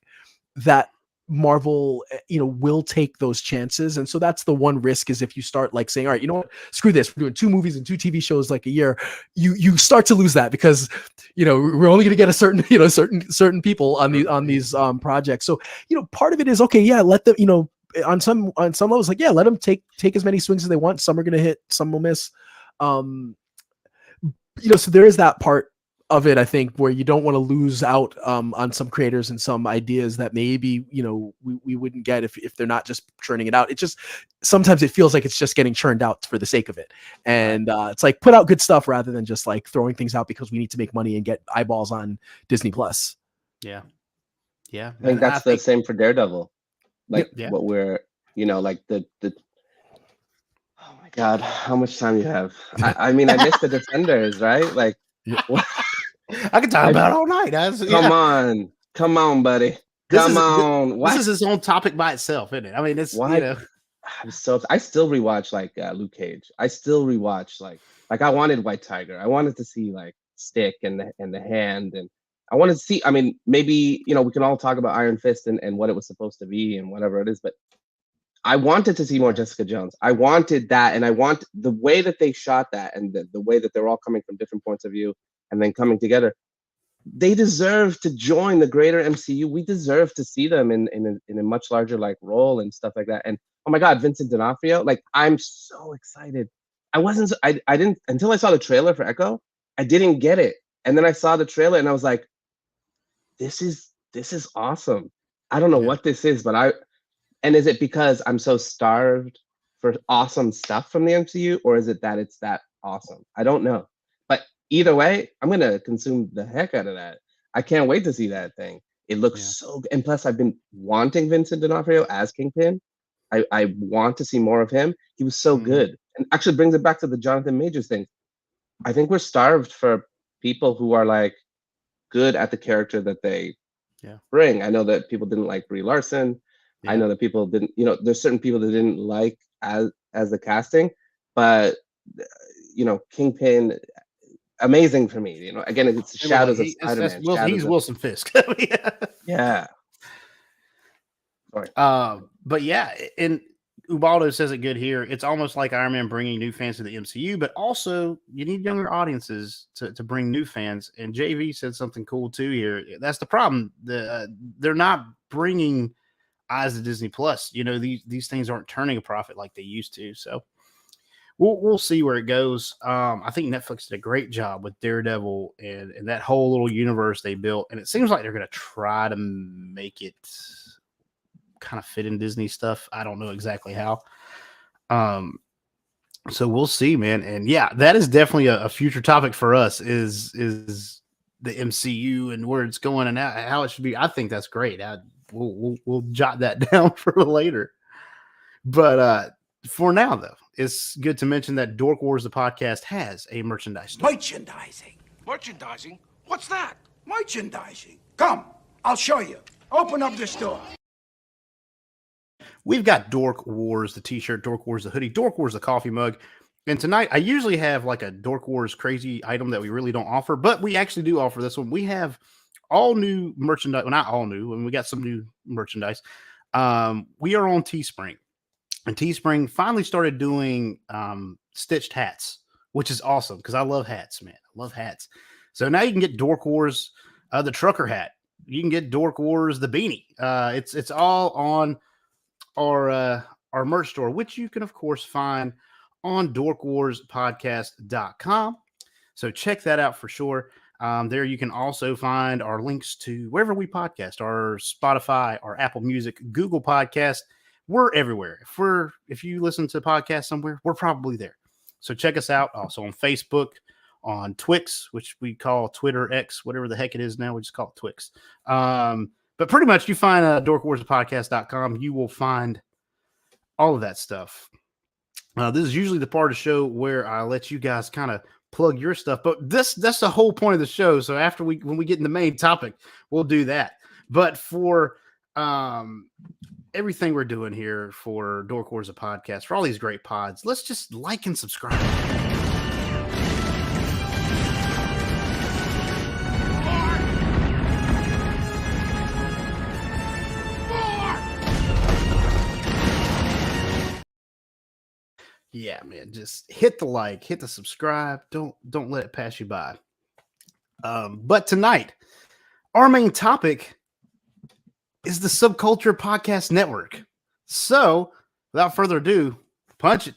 that Marvel, you know, will take those chances. And so that's the one risk, is if you start like saying, all right, you know what, screw this, we're doing 2 movies and 2 TV shows like a year, you start to lose that, because, you know, we're only going to get a certain, you know, certain people on these projects. So, you know, part of it is, okay, yeah, let them, you know, on some levels, like, yeah, let them take as many swings as they want. Some are going to hit, some will miss. You know, so there is that part of it, I think, where you don't want to lose out on some creators and some ideas that maybe, you know, we wouldn't get if they're not just churning it out. It just, sometimes it feels like it's just getting churned out for the sake of it. And it's like, put out good stuff rather than just like throwing things out because we need to make money and get eyeballs on Disney Plus. yeah. I think that's the same for Daredevil. Like what we're, you know, like the oh my God, how much time you have? I mean, I missed the Defenders, right? Like, I could talk about it all night. Come on, buddy. This is its own topic by itself, isn't it? I mean, it's what? You know. I still rewatch like Luke Cage. I still rewatch like I wanted White Tiger. I wanted to see like Stick and the Hand, and I wanted to see. I mean, maybe, you know, we can all talk about Iron Fist and what it was supposed to be and whatever it is, but I wanted to see more Jessica Jones. I wanted that, and I want the way that they shot that, and the way that they're all coming from different points of view and then coming together. They deserve to join the greater MCU. We deserve to see them in a much larger like role and stuff like that. And oh my God, Vincent D'Onofrio! Like, I'm so excited. I didn't, until I saw the trailer for Echo, I didn't get it, and then I saw the trailer and I was like, this is awesome. I don't know what this is, but and is it because I'm so starved for awesome stuff from the MCU, or is it that it's that awesome? I don't know. But either way, I'm going to consume the heck out of that. I can't wait to see that thing. It looks so good. And plus, I've been wanting Vincent D'Onofrio as Kingpin. I want to see more of him. He was so good. And actually brings it back to the Jonathan Majors thing. I think we're starved for people who are like good at the character that they bring. I know that people didn't like Brie Larson. I know that people didn't, you know, there's certain people that didn't like as the casting, but you know, Kingpin, amazing for me. You know, again, it's the shadows of Spider-Man. He's Wilson Fisk. Yeah. Sorry. But yeah, and Ubaldo says it good here. It's almost like Iron Man bringing new fans to the MCU, but also you need younger audiences to bring new fans. And JV said something cool too here. That's the problem. They're not bringing eyes to Disney Plus. You know, these things aren't turning a profit like they used to. So we'll see where it goes. I think Netflix did a great job with Daredevil and that whole little universe they built. And it seems like they're going to try to make it kind of fit in Disney stuff. I don't know exactly how. So we'll see, man. And yeah, that is definitely a future topic for us is the MCU and where it's going and how it should be. I think that's great. We'll jot that down for later. But for now, though, it's good to mention that Dork Wars, the podcast, has a merchandise store. Merchandising? What's that? Merchandising. Come, I'll show you. Open up the store. We've got Dork Wars, the t-shirt, Dork Wars, the hoodie, Dork Wars, the coffee mug. And tonight, I usually have like a Dork Wars crazy item that we really don't offer, but we actually do offer this one. We have all new merchandise. Well, not all new. And we got some new merchandise. We are on Teespring. And Teespring finally started doing stitched hats, which is awesome because I love hats, man. I love hats. So now you can get Dork Wars, the trucker hat. You can get Dork Wars, the beanie. It's all on our merch store, which you can of course find on dorkwarspodcast.com. So check that out for sure. There you can also find our links to wherever we podcast, our Spotify, our Apple Music, Google Podcast. We're everywhere. If you listen to podcasts somewhere, we're probably there. So check us out. Also on Facebook, on Twix, which we call Twitter, X, whatever the heck it is now. We just call it Twix. But pretty much you find dorkwarspodcast.com. You will find all of that stuff. This is usually the part of the show where I let you guys kind of plug your stuff, but that's the whole point of the show. So after when we get in the main topic, we'll do that. But for everything we're doing here for Dork Wars, a podcast, for all these great pods, let's just like and subscribe. Yeah, man, just hit the like, hit the subscribe. Don't let it pass you by. But tonight, our main topic is the Subculture Podcast Network. So, without further ado, punch it.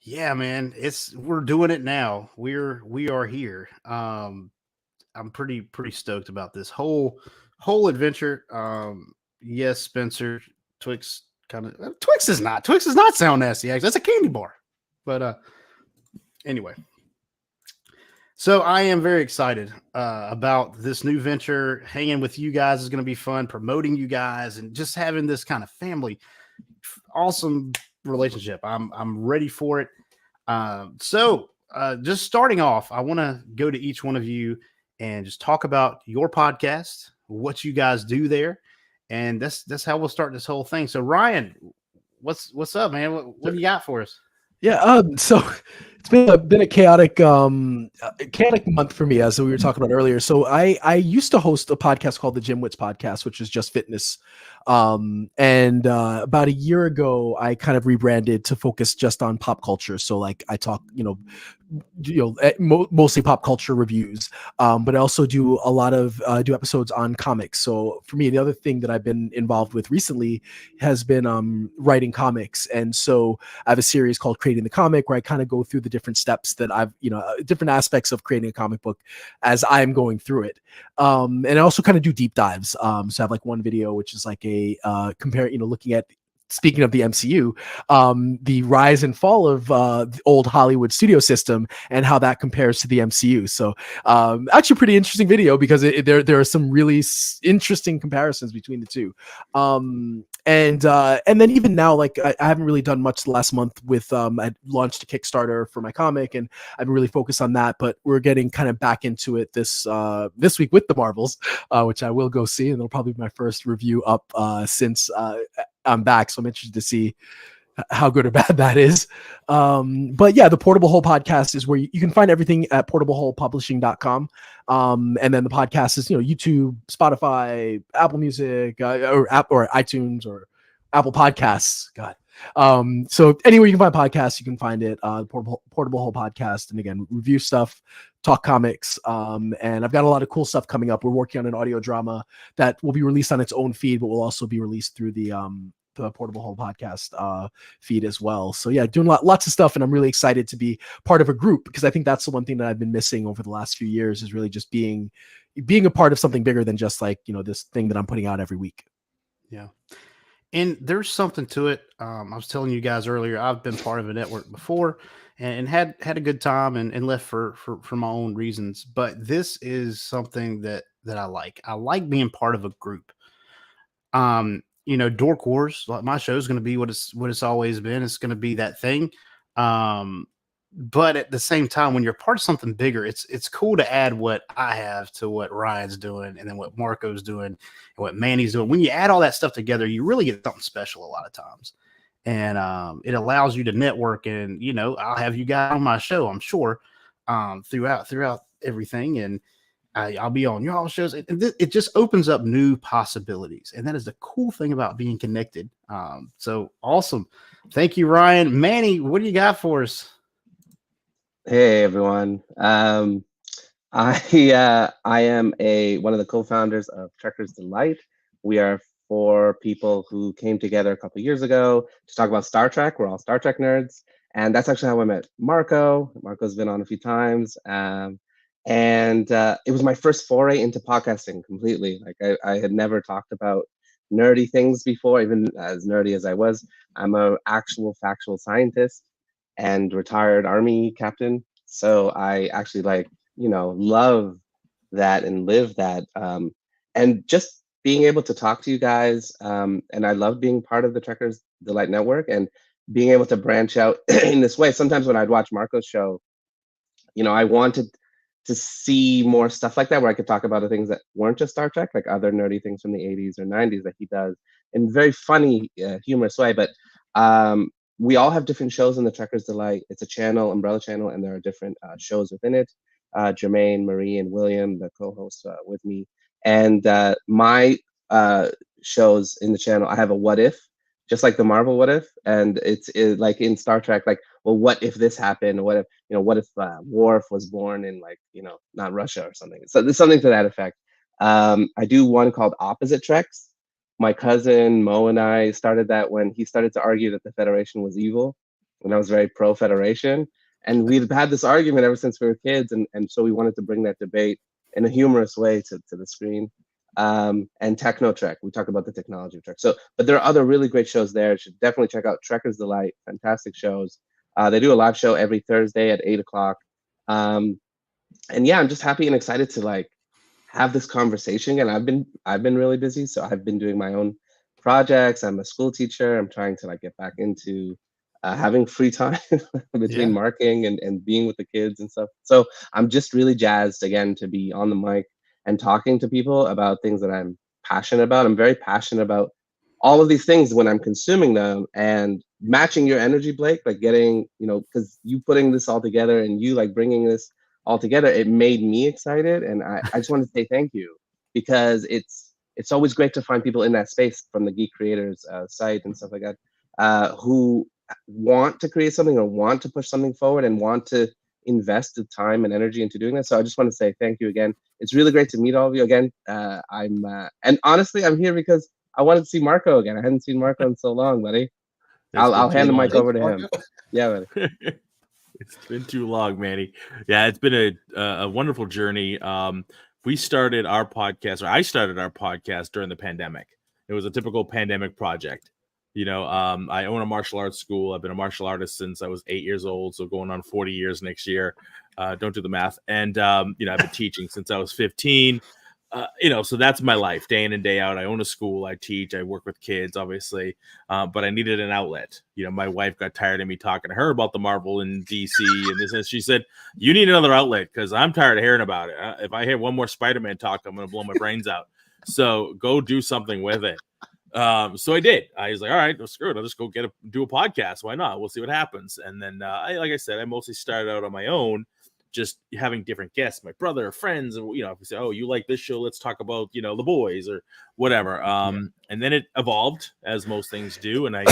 Yeah, man, we're doing it now. We are here. I'm pretty stoked about this whole adventure. Yes, Spencer, Twix is not sound nasty. Actually, that's a candy bar. But anyway, so I am very excited about this new venture. Hanging with you guys is going to be fun. Promoting you guys and just having this kind of family, awesome relationship. I'm ready for it. So just starting off, I want to go to each one of you and just talk about your podcast, what you guys do there, and that's how we'll start this whole thing. So Ryan, what's up, man? What do you got for us? Yeah, so it's been a chaotic month for me, as we were talking about earlier. So I used to host a podcast called the Jim Wits Podcast, which is just fitness. And about a year ago, I kind of rebranded to focus just on pop culture. So like I talk, mostly pop culture reviews, but I also do a lot of do episodes on comics. So for me, the other thing that I've been involved with recently has been writing comics. And so I have a series called Creating the Comic, where I kind of go through the different steps that I've, different aspects of creating a comic book as I'm going through it. And I also kind of do deep dives. So I have like one video, which is like a looking at, speaking of the MCU, the rise and fall of the old Hollywood studio system and how that compares to the MCU. So actually pretty interesting video, because there are some really interesting comparisons between the two. And then even now, like I haven't really done much the last month with I launched a Kickstarter for my comic, and I've been really focused on that, but we're getting kind of back into it this week with the Marvels, which I will go see, and it'll probably be my first review up since I'm back. So I'm interested to see how good or bad that is. But yeah, the Portable Hole Podcast is where you can find everything at portableholepublishing.com. And then the podcast is, YouTube, Spotify, Apple Music, or iTunes, or Apple Podcasts. God. So anywhere you can find podcasts, you can find it, Portable Hole Podcast. And again, review stuff, talk comics. And I've got a lot of cool stuff coming up. We're working on an audio drama that will be released on its own feed, but will also be released through the Portable Hole Podcast feed as well. So yeah, doing lots of stuff, and I'm really excited to be part of a group, because I think that's the one thing that I've been missing over the last few years, is really just being a part of something bigger than just like, this thing that I'm putting out every week. Yeah. And there's something to it. I was telling you guys earlier, I've been part of a network before and had a good time and left for my own reasons. But this is something that I like. I like being part of a group. Dork Wars, like my show is going to be what it's always been. It's going to be that thing. But at the same time, when you're part of something bigger, it's cool to add what I have to what Ryan's doing, and then what Marco's doing, and what Manny's doing. When you add all that stuff together, you really get something special a lot of times, and it allows you to network. And I'll have you guys on my show, I'm sure, throughout everything, and I'll be on your all shows. It just opens up new possibilities, and that is the cool thing about being connected. So awesome! Thank you, Ryan. Manny, what do you got for us? Hey everyone. I am one of the co-founders of Trekkers Delight. We are 4 people who came together a couple years ago to talk about Star Trek. We're all Star Trek nerds, and that's actually how I met Marco. Marco's been on a few times, and it was my first foray into podcasting completely. Like I had never talked about nerdy things before, even as nerdy as I was. I'm a actual factual scientist and retired Army captain. So I actually love that and live that. And just being able to talk to you guys. And I love being part of the Trekkers Delight Network and being able to branch out in this way. Sometimes when I'd watch Marco's show, I wanted to see more stuff like that, where I could talk about the things that weren't just Star Trek, like other nerdy things from the 80s or 90s that he does in a very funny, humorous way. But we all have different shows in the Trekkers Delight. It's a channel, umbrella channel, and there are different shows within it. Jermaine, Marie, and William, the co-hosts with me. And my shows in the channel, I have a what if, just like the Marvel what if. And it's like in Star Trek, like, well, what if this happened? What if Worf was born in not Russia or something? So there's something to that effect. I do one called Opposite Treks. My cousin Mo and I started that when he started to argue that the Federation was evil, and I was very pro-Federation. And we've had this argument ever since we were kids, and so we wanted to bring that debate in a humorous way to the screen. And Techno Trek, we talk about the technology of Trek. But there are other really great shows there. You should definitely check out Trekkers Delight, fantastic shows. They do a live show every Thursday at 8:00. And yeah, I'm just happy and excited to have this conversation. And I've been really busy, so I've been doing my own projects. I'm a school teacher. I'm trying to get back into having free time between marking and being with the kids and stuff. So I'm just really jazzed again to be on the mic and talking to people about things that I'm passionate about. I'm very passionate about all of these things when I'm consuming them, and matching your energy, Blake, like getting, because you putting this all together and you bringing this all together, it made me excited. And I just want to say thank you, because it's always great to find people in that space from the Geek Creators site and stuff like that, who want to create something or want to push something forward and want to invest the time and energy into doing that. So I just want to say thank you again. It's really great to meet all of you again. And honestly, I'm here because I wanted to see Marco again. I hadn't seen Marco in so long, buddy. I'll hand the mic over to him. Yeah, buddy. It's been too long, Manny. Yeah, it's been a wonderful journey. We started our podcast, or I started our podcast during the pandemic. It was a typical pandemic project. I own a martial arts school. I've been a martial artist since I was 8 years old, so going on 40 years next year. Don't do the math. And I've been teaching since I was 15. So that's my life, day in and day out. I own a school, I teach, I work with kids, obviously, but I needed an outlet. My wife got tired of me talking to her about the Marvel and DC and this, and she said, "You need another outlet, because I'm tired of hearing about it. If I hear one more Spider-Man talk, I'm going to blow my brains out. So go do something with it." So I did. I was like, all right, well, screw it. I'll just go do a podcast. Why not? We'll see what happens. And then, like I said, I mostly started out on my own, just having different guests, my brother, friends, and if we say, "Oh, you like this show? Let's talk about the boys," or whatever. And then it evolved, as most things do, and I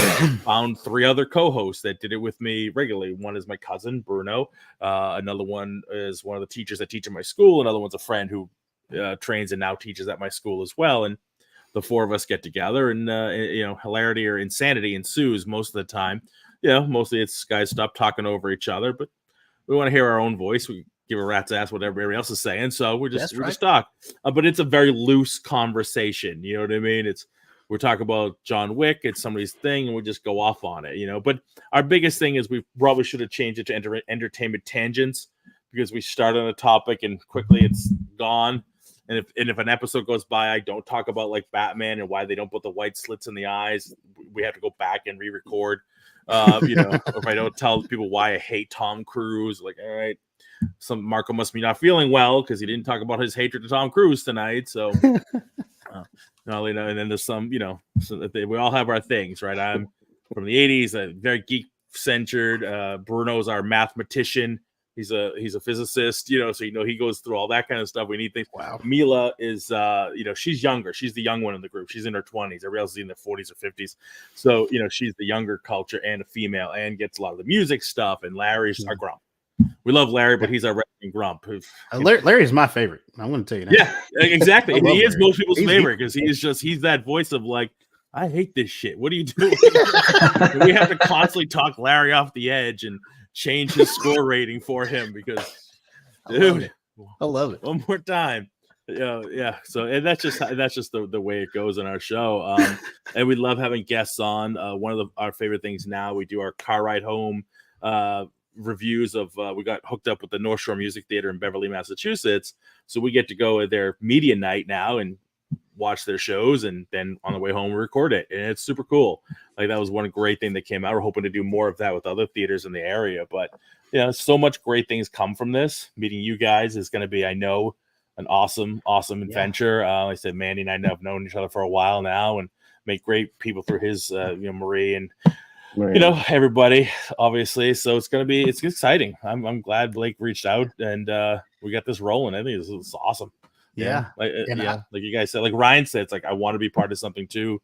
found 3 other co-hosts that did it with me regularly. One is my cousin Bruno. Another one is one of the teachers that teach at my school. Another one's a friend who trains and now teaches at my school as well. And the 4 of us get together, and hilarity or insanity ensues most of the time. Mostly it's guys stop talking over each other, but we want to hear our own voice. We give a rat's ass what everybody else is saying, so we just talk. But it's a very loose conversation. You know what I mean? We're talking about John Wick. It's somebody's thing, and we just go off on it. But our biggest thing is we probably should have changed it to entertainment tangents, because we start on a topic and quickly it's gone. And if an episode goes by, I don't talk about like Batman and why they don't put the white slits in the eyes. We have to go back and re-record. You know, if I don't tell people why I hate Tom Cruise, like, all right, Marco must be not feeling well because he didn't talk about his hatred to Tom Cruise tonight. So, no, you know, and then there's some, you know, so we all have our things, right? I'm from the '80s, very geek-centered. Bruno's our mathematician. He's a physicist, you know, so, you know, he goes through all that kind of stuff. We need things. Wow. Mila is, you know, she's younger. She's the young one in the group. She's in her 20s. Everybody else is in their 40s or 50s. So, you know, she's the younger culture and a female and gets a lot of the music stuff. And Larry's our grump. We love Larry, but he's our wrestling grump. Larry's my favorite. I'm going to tell you that. Yeah, exactly. He is Larry. most people's favorite because he's that voice of like, I hate this shit. What are you doing? We have to constantly talk Larry off the edge and change his score rating for him because, dude, I love it. One more time. Yeah. So, and that's just the way it goes in our show. And we love having guests on. One of our favorite things now, we do our car ride home reviews of. We got hooked up with the North Shore Music Theater in Beverly, Massachusetts, so we get to go to their media night now and watch their shows, and then on the way home we record it, and it's super cool. Like, that was one great thing that came out. We're hoping to do more of that with other theaters in the area, but yeah, so much great things come from this. Meeting you guys is going to be, I know, an awesome adventure. Like I said, Mandy and I have known each other for a while now and make great people through his Marie and you know, everybody, obviously. So it's exciting. I'm glad Blake reached out and we got this rolling. I think it's awesome. Yeah. Like you guys said, like Ryan said, it's like, I want to be part of something too,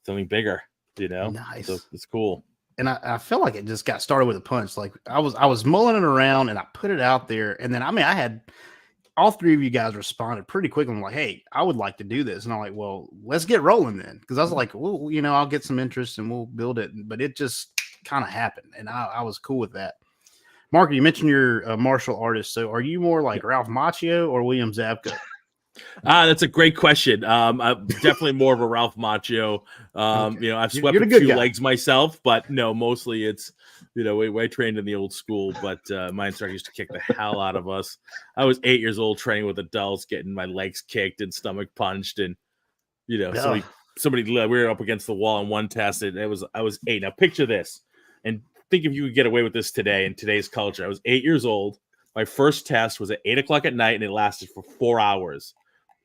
something bigger, you know? Nice. So it's cool. And I feel like it just got started with a punch. Like I was mulling it around and I put it out there. And then, I mean, I had all three of you guys responded pretty quickly. I'm like, hey, I would like to do this. And I'm like, well, let's get rolling then. Because I was like, well, you know, I'll get some interest and we'll build it. But it just kind of happened. And I was cool with that. Mark, you mentioned you're a martial artist. So are you more like Ralph Macchio or William Zabka? That's a great question. I'm definitely more of a Ralph Macchio. Okay. You know, I've swept a few legs myself, but no, mostly it's, you know, I trained in the old school, but my instructor used to kick the hell out of us. I was 8 years old training with adults, getting my legs kicked and stomach punched, and you know, somebody we were up against the wall in one test, and I was 8. Now picture this, and think if you could get away with this today in today's culture. I was 8 years old. My first test was at 8:00 at night, and it lasted for 4 hours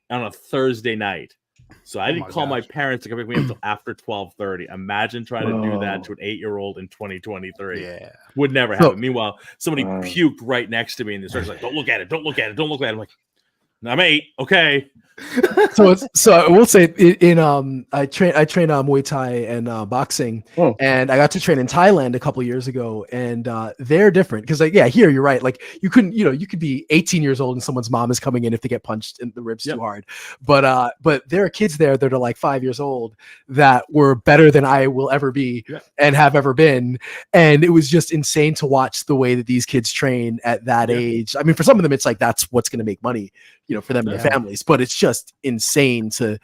on a Thursday night. So I didn't call my parents to come pick me up until after 12:30. Imagine trying to do that to an 8-year-old in 2023. Yeah, would never happen. Meanwhile, somebody puked right next to me, and the instructor's like, "Don't look at it! Don't look at it! Don't look at it!" I'm like, "I'm 8, okay." So I will say I train Muay Thai and boxing, and I got to train in Thailand a couple years ago, and they're different because here you're right, like you could be 18 years old and someone's mom is coming in if they get punched in the ribs too hard, but there are kids there that are like 5 years old that were better than I will ever be and have ever been, and it was just insane to watch the way that these kids train at that age. I mean, for some of them it's like that's what's going to make money, you know, for them and their families, but it's just insane to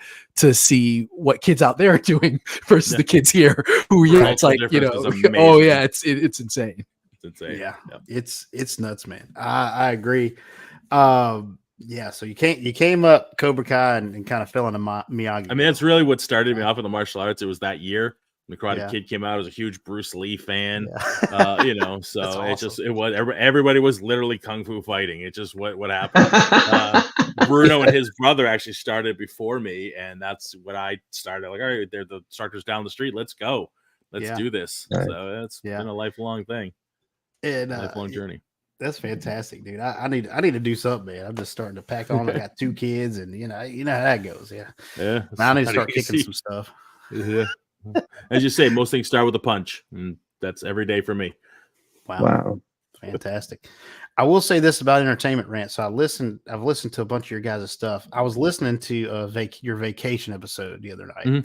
see what kids out there are doing versus the kids here who it's like, you know, it's insane. It's insane. Yeah. It's nuts, man. I agree. So you came up Cobra Kai and kind of fell into Miyagi. I mean, that's really what started me off in the martial arts. It was that year. The Karate Kid came out. I was a huge Bruce Lee fan, you know, so awesome. It was everybody was literally kung fu fighting. It's just what happened. Bruno and his brother actually started before me, and that's what I started. Like, all right, they're the instructors down the street. Let's go. Let's do this. Right. So it's been a lifelong thing. And lifelong journey. That's fantastic, dude. I need to do something, man. I'm just starting to pack on. I got 2 kids, and you know how that goes. Yeah. I need to start kicking some stuff. Yeah. As you say, most things start with a punch, and that's every day for me. Wow. Fantastic. I will say this about Entertainment Rant. So I've listened to a bunch of your guys' stuff. I was listening to your vacation episode the other night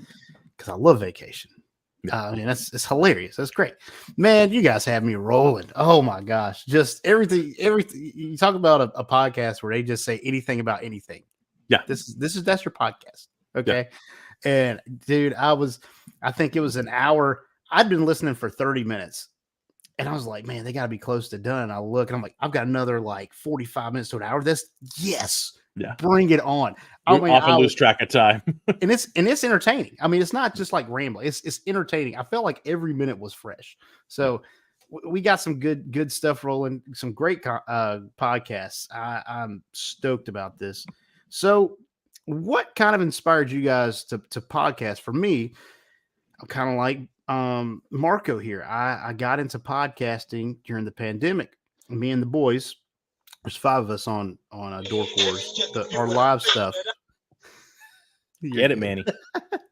because I love vacation. I mean, it's hilarious. That's great, man. You guys have me rolling. Oh my gosh, just everything. You talk about a podcast where they just say anything about anything. Yeah, that's your podcast. Okay. Yeah. And dude, I think it was an hour. I'd been listening for 30 minutes And I was like, man, they got to be close to done. I look and I'm like, I've got another like 45 minutes to an hour. Bring it on. We're often lose track of time. and it's entertaining. I mean, it's not just like rambling. It's entertaining. I felt like every minute was fresh. So we got some good stuff rolling. Some great podcasts. I'm stoked about this. So, what kind of inspired you guys to podcast? For me, I'm kind of like Marco here. I got into podcasting during the pandemic. Me and the boys. There's 5 of us on Dork Wars, our live stuff. Get it, Manny.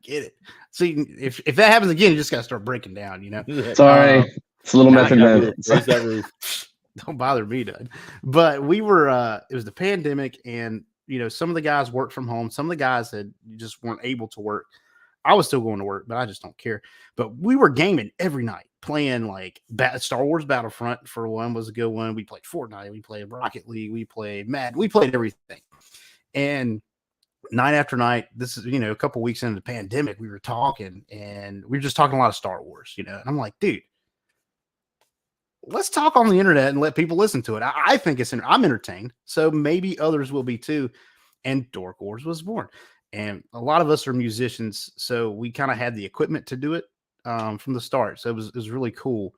Get it. See, if that happens again, you just got to start breaking down, you know? Sorry. It's a little method man. Raise that roof. Don't bother me, Doug. But we were, it was the pandemic, and, you know, some of the guys worked from home. Some of the guys that just weren't able to work. I was still going to work, but I just don't care. But we were gaming every night, playing like Star Wars Battlefront for one was a good one. We played Fortnite, we played Rocket League, we played Madden, we played everything. And night after night, this is, you know, a couple weeks into the pandemic, we were talking, and we were just talking a lot of Star Wars, you know. And I'm like, dude, let's talk on the internet and let people listen to it. I think I'm entertained, so maybe others will be too. And Dork Wars was born. And a lot of us are musicians, so we kind of had the equipment to do it from the start. So it was really cool.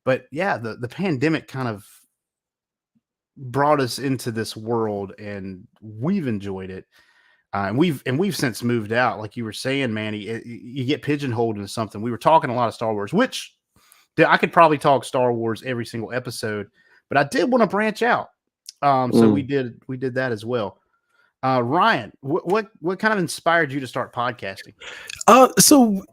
But yeah, the pandemic kind of brought us into this world, and we've enjoyed it. And we've since moved out, like you were saying, Manny. You get pigeonholed into something. We were talking a lot of Star Wars, which I could probably talk Star Wars every single episode, but I did want to branch out. So we did that as well. Ryan, what kind of inspired you to start podcasting? So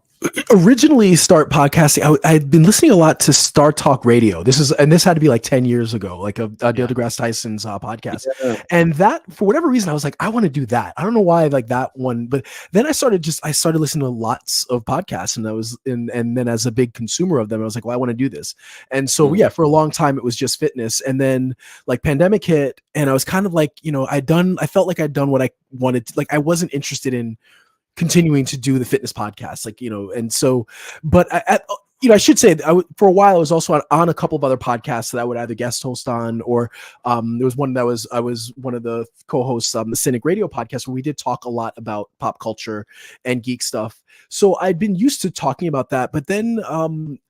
originally start podcasting, I had been listening a lot to Star Talk Radio. This had to be like 10 years ago, like Neil deGrasse Tyson's podcast. Yeah. And that, for whatever reason, I was like, I want to do that. I don't know why, like that one, but then I started listening to lots of podcasts, and and then as a big consumer of them, I was like, well, I want to do this. And so for a long time it was just fitness. And then like pandemic hit, and I was kind of like, you know, I felt like I'd done what I wanted to, like I wasn't interested in continuing to do the fitness podcast, like, you know, and so, but I should say for a while I was also on a couple of other podcasts that I would either guest host on, or there was one that I was one of the co-hosts on the Cynic Radio podcast, where we did talk a lot about pop culture and geek stuff. So I'd been used to talking about that, but then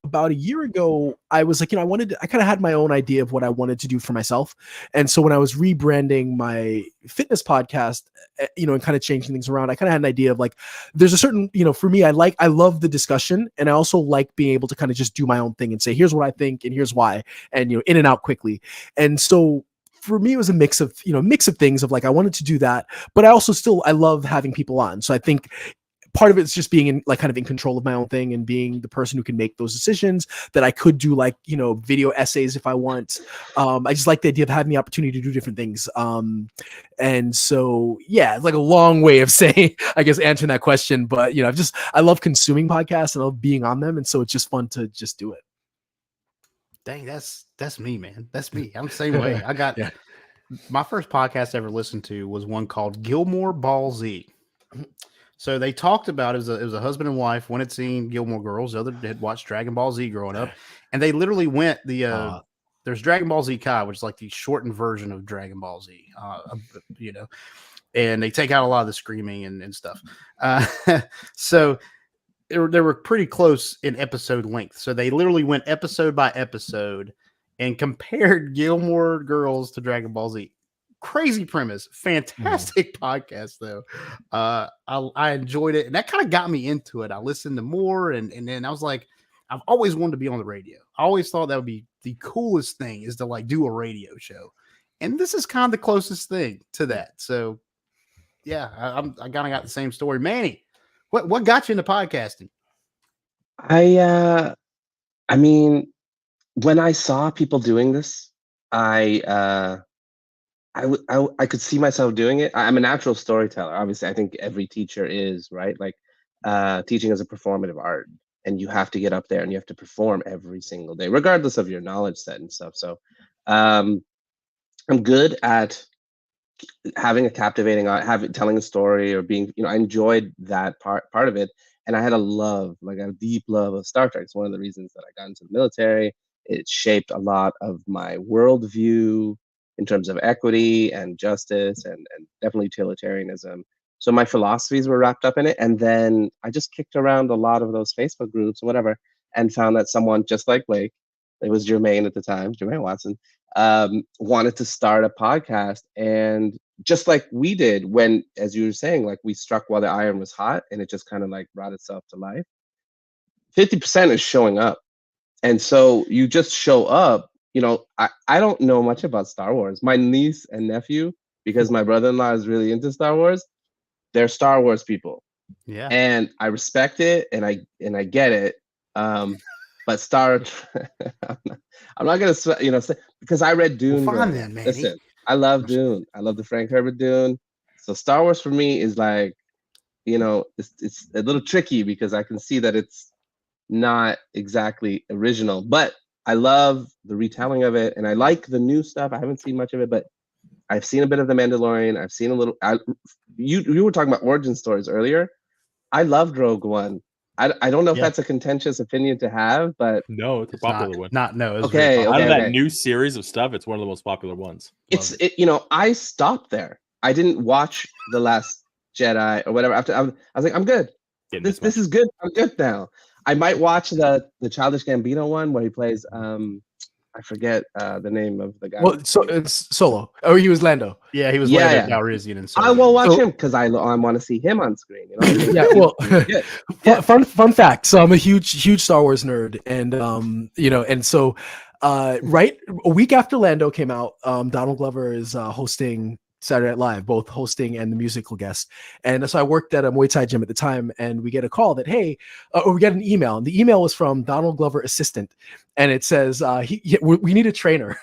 about a year ago, I was like, you know, I kind of had my own idea of what I wanted to do for myself. And so when I was rebranding my fitness podcast, you know, and kind of changing things around, I kind of had an idea of like, there's a certain, you know, for me, I love the discussion, and I also like being able to kind of just do my own thing and say, here's what I think and here's why, and, you know, in and out quickly. And so for me, it was a mix of things of like, I wanted to do that, but I love having people on. So I think part of it's just being kind of in control of my own thing, and being the person who can make those decisions, that I could do, like, you know, video essays if I want. I just like the idea of having the opportunity to do different things. And so, yeah, it's like a long way of saying, I guess, answering that question, but, you know, I love consuming podcasts, and I love being on them. And so it's just fun to just do it. Dang, that's me, man. That's me. I'm the same way. I got my first podcast I ever listened to was one called Gilmore Ball Z. So they talked about it was a husband and wife. One had seen Gilmore Girls, the other had watched Dragon Ball Z growing up, and they literally went there's Dragon Ball Z Kai, which is like the shortened version of Dragon Ball Z, you know, and they take out a lot of the screaming and stuff. So they were pretty close in episode length. So they literally went episode by episode and compared Gilmore Girls to Dragon Ball Z. Crazy premise, fantastic podcast though. I enjoyed it, and that kind of got me into it. I listened to more, and then I was like, I've always wanted to be on the radio. I always thought that would be the coolest thing, is to like do a radio show, and this is kind of the closest thing to that. So yeah, I kind of got the same story. Manny, what got you into podcasting? I mean, when I saw people doing this, I could see myself doing it. I'm a natural storyteller. Obviously, I think every teacher is, right? Like, teaching is a performative art, and you have to get up there and you have to perform every single day, regardless of your knowledge set and stuff. So, I'm good at having a captivating, telling a story, or being, you know, I enjoyed that part of it. And I had a deep love of Star Trek. It's one of the reasons that I got into the military. It shaped a lot of my worldview in terms of equity and justice and definitely utilitarianism. So my philosophies were wrapped up in it. And then I just kicked around a lot of those Facebook groups or whatever and found that someone just like Blake, it was Jermaine at the time, Jermaine Watson, wanted to start a podcast. And just like we did when, as you were saying, like we struck while the iron was hot and it just kind of like brought itself to life. 50% is showing up. And so you just show up. You know, I don't know much about Star Wars. My niece and nephew, because my brother-in-law is really into Star Wars, they're Star Wars people. Yeah. And I respect it and I get it. But I'm not gonna say, because I read Dune. Well, fine then, man. Listen, I love Dune. I love the Frank Herbert Dune. So Star Wars for me is like, it's a little tricky because I can see that it's not exactly original, but I love the retelling of it, and I like the new stuff. I haven't seen much of it, but I've seen a bit of The Mandalorian. I've seen a little. You were talking about origin stories earlier. I loved Rogue One. I don't know if that's a contentious opinion to have, but no, it's a popular one. Okay. Out of that new series of stuff, it's one of the most popular ones. I stopped there. I didn't watch The Last Jedi or whatever. After I was like, I'm good. This is good. I'm good now. I might watch the Childish Gambino one where he plays I forget the name of the guy. Well, so it's Solo. Oh, he was Lando. Yeah, he was Lando Calrissian and so. I will watch him because I want to see him on screen. Yeah, well, fun fact. So I'm a huge Star Wars nerd, and and so right a week after Lando came out, Donald Glover is hosting Saturday Night Live, both hosting and the musical guest. And so I worked at a Muay Thai gym at the time, and we get a call that, hey, or we get an email, and the email was from Donald Glover assistant, and it says, we need a trainer.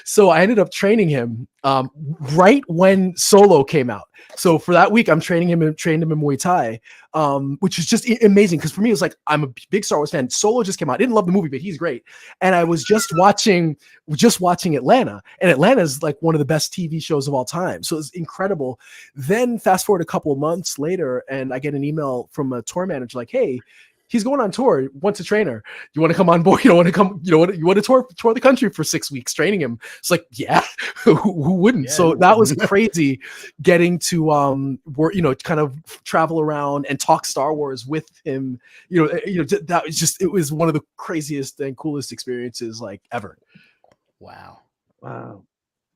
So I ended up training him right when Solo came out. So for that week, I'm trained him in Muay Thai, which is just amazing. Because for me, it was like, I'm a big Star Wars fan. Solo just came out. I didn't love the movie, but he's great. And I was just watching Atlanta. And Atlanta is like one of the best TV shows of all time. So it's incredible. Then fast forward a couple of months later, and I get an email from a tour manager like, hey, he's going on tour, wants a trainer. You want to come on board? You want to tour the country for 6 weeks training him? It's like, yeah, who wouldn't? Yeah. So that was crazy getting to kind of travel around and talk Star Wars with him. That was just, it was one of the craziest and coolest experiences like ever. Wow.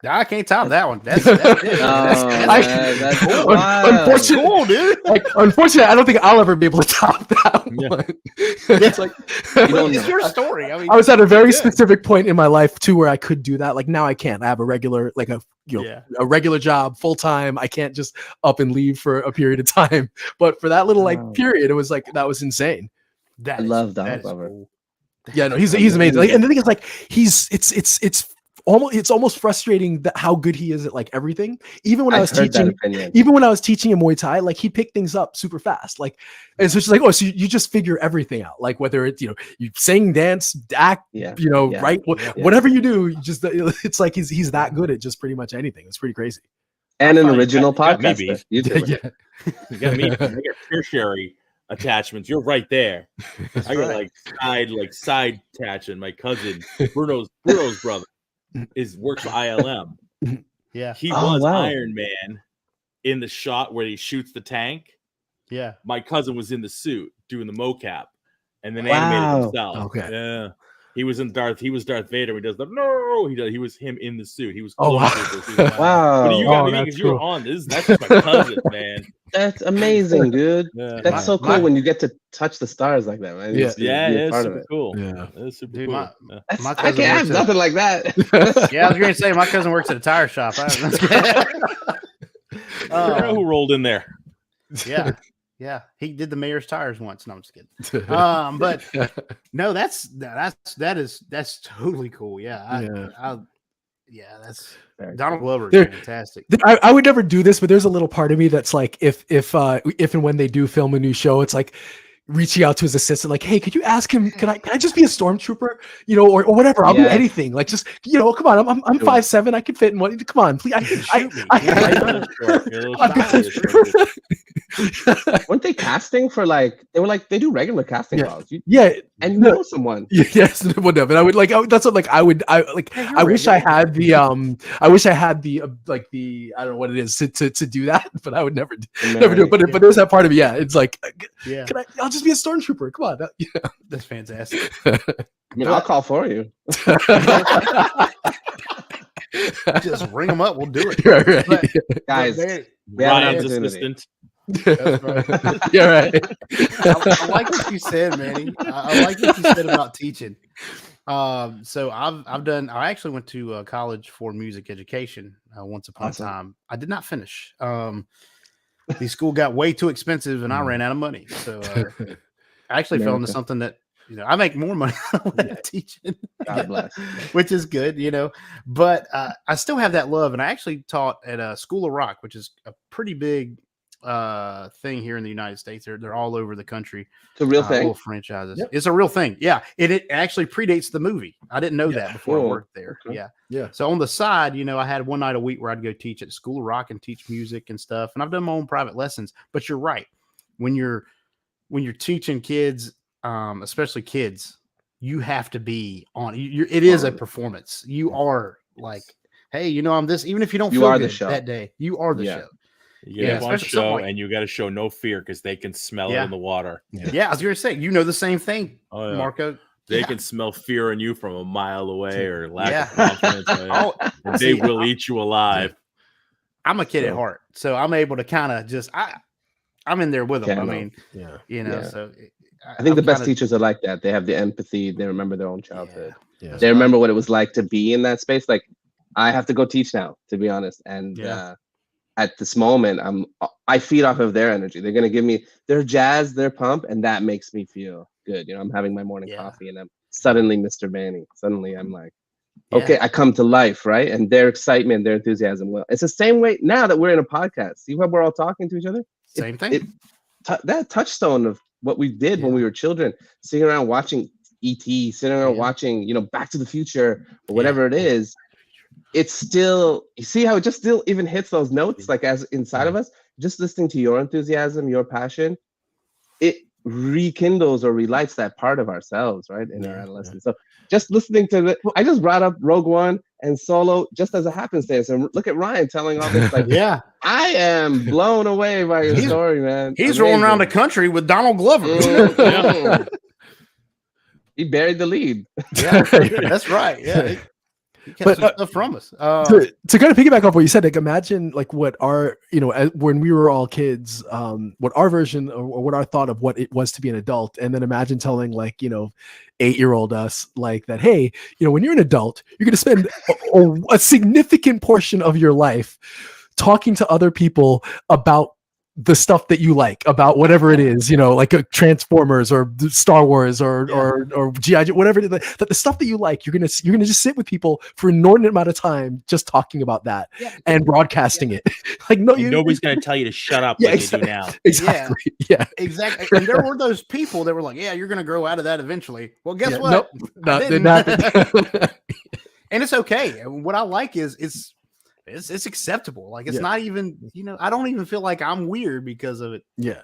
I can't top that one. That's it. That's unfortunately, cool, dude. Unfortunately, I don't think I'll ever be able to top that one. It's like it's your story. I mean, I was at a very specific point in my life too where I could do that. Like now, I can't. I have a regular, a regular job, full time. I can't just up and leave for a period of time. But for that little period, it was like that was insane. I love Donald Glover. Cool. Yeah, no, he's amazing. Like, and the thing is, like, it's almost frustrating how good he is at like everything. Even when I was teaching him Muay Thai, like he picked things up super fast. Like, and so it's like, oh, so you just figure everything out. Like whether it's you sing, dance, act, write, whatever you do, it's like he's that good at just pretty much anything. It's pretty crazy. And an original podcast. You got me. I got tertiary attachments. You're right there. I got like side attachment. My cousin Bruno's brother works for ILM. Yeah, he was Iron Man in the shot where he shoots the tank. Yeah, my cousin was in the suit doing the mocap, and then animated himself. Okay, yeah, he was Darth Vader. He does the no. He was him in the suit. He was wow. But you got me because you were on this. That's just my cousin, man. That's amazing, dude. Yeah. That's so cool when you get to touch the stars like that, man. It's super cool. Yeah, it's super dude, cool. My I can't have nothing like that. Yeah, I was going to say my cousin works at a tire shop. Who rolled in there? Yeah, he did the mayor's tires once. No, I'm just kidding. But no, that's totally cool. That's Donald Glover is fantastic. I would never do this, but there's a little part of me that's like, if and when they do film a new show, it's like, reaching out to his assistant, like, hey, could you ask him, can I just be a stormtrooper, or whatever, I'll do anything, like, just, come on, I'm 5'7", I can fit in one, come on, please, weren't they casting for they do regular casting calls? And you know someone. Yes, whatever. And I would that's what I wish I had the I don't know what it is to do that, but I would never do it. But there's that part of me. Yeah, it's like, I'll just be a stormtrooper. Come on, that's fantastic. I mean, I'll call for you. Just ring them up. We'll do it, right. Guys. Ryan's assistant. That's right. Yeah, right. I like what you said, Manny. I like what you said about teaching. So I actually went to college for music education once upon a time. I did not finish. The school got way too expensive and I ran out of money. So I actually fell into something that, I make more money teaching. God bless. Which is good, but I still have that love. And I actually taught at a School of Rock, which is a pretty big thing here in the United States. They're all over the country. It's a real thing. Little franchises. Yep. It's a real thing. Yeah. It actually predates the movie. I didn't know that before I worked there. Okay. Yeah. So on the side, I had one night a week where I'd go teach at School of Rock and teach music and stuff. And I've done my own private lessons. But you're right. When you're teaching kids, especially kids, you have to be on. It is a performance. You are like, hey, I'm this. Even if you don't feel good that day, you are the show. You get on show and you got to show no fear because they can smell it in the water. Yeah, I was going to say, the same thing, Marco. They can smell fear in you from a mile away or lack of confidence. They will eat you alive. I'm a kid at heart, so I'm able to kind of just I'm in there with them. So I think the best teachers are like that. They have the empathy. They remember their own childhood. Yeah. They remember what it was like to be in that space. Like, I have to go teach now, to be honest. And at this moment, I feed off of their energy. They're gonna give me their jazz, their pump, and that makes me feel good. I'm having my morning coffee, and I'm suddenly Mr. Manny. Suddenly, I'm like, okay, I come to life, right? And their excitement, their enthusiasm. Well, it's the same way now that we're in a podcast. See how we're all talking to each other? Same thing. That touchstone of what we did when we were children, sitting around watching E.T., sitting around watching, Back to the Future or whatever it is. It's still, you see how it just still even hits those notes, like as inside of us, just listening to your enthusiasm, your passion, it rekindles or relights that part of ourselves, right? In our adolescence. So just listening to I just brought up Rogue One and Solo just as a happenstance. And look at Ryan telling all this, like, I am blown away by your story, man. He's rolling around the country with Donald Glover. He buried the lead. Yeah, that's right. Yeah. But stuff from us. To kind of piggyback off what you said, like, imagine like what our, when we were all kids, what our version or what our thought of what it was to be an adult, and then imagine telling 8-year-old us like that, hey, when you're an adult, you're going to spend a significant portion of your life talking to other people about the stuff that you like, about whatever it is, like Transformers or Star Wars or G.I. Joe, whatever it is, the stuff that you like, you're gonna just sit with people for an inordinate amount of time just talking about that and broadcasting it. Like, nobody's gonna tell you to shut up like you do now. Exactly. Yeah. Exactly. And there were those people that were like, yeah, you're gonna grow out of that eventually. Well, guess what? Nope. Did not. And it's okay. And what I like is it's acceptable. Like, it's not even, I don't even feel like I'm weird because of it. Yeah.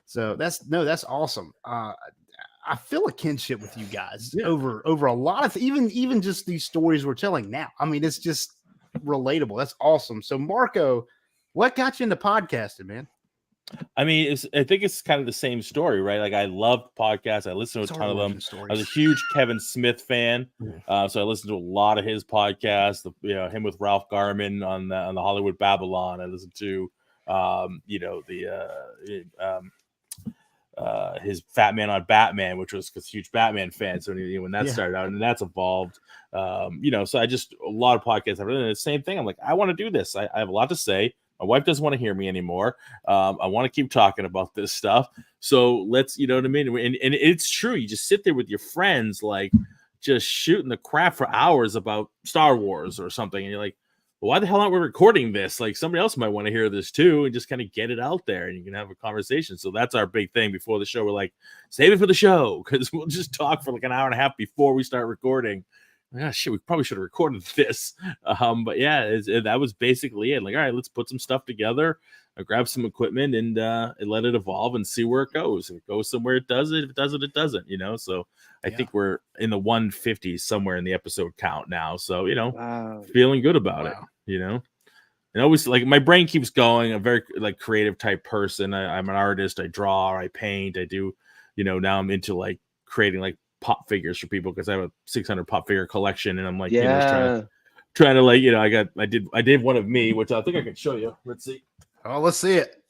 So that's awesome. I feel a kinship with you guys over a lot of even just these stories we're telling now. I mean, it's just relatable. That's awesome. So Marco, what got you into podcasting, man? I mean, I think it's kind of the same story, right? Like, I love podcasts. I listen to a ton of them. I was a huge Kevin Smith fan, so I listened to a lot of his podcasts. Him with Ralph Garman on the Hollywood Babylon. I listened to, his Fat Man on Batman, which was a huge Batman fan. So when that started out, and that's evolved, so I just a lot of podcasts. I've done the same thing. I'm like, I want to do this. I have a lot to say. My wife doesn't want to hear me anymore. I want to keep talking about this stuff. So let's, you know what I mean? And it's true. You just sit there with your friends, like, just shooting the crap for hours about Star Wars or something. And you're like, well, why the hell aren't we recording this? Like somebody else might want to hear this too, and just kind of get it out there, and you can have a conversation. So that's our big thing before the show. We're like, save it for the show, because we'll just talk for like an hour and a half before we start recording. Oh, shit, we probably should have recorded this. But yeah, that was basically it. Like, all right, let's put some stuff together, grab some equipment, and let it evolve and see where it goes. If it goes somewhere, it does it. If it doesn't, it doesn't. So I think we're in the 150s somewhere in the episode count now. So feeling good about it. And always, like, my brain keeps going. I'm a very like creative type person. I'm an artist. I draw, I paint, I do. Now I'm into like creating like pop figures for people, because I have a 600 pop figure collection, and I'm like, trying to like, I did one of me, which I think I can show you. Let's see. Oh, let's see it.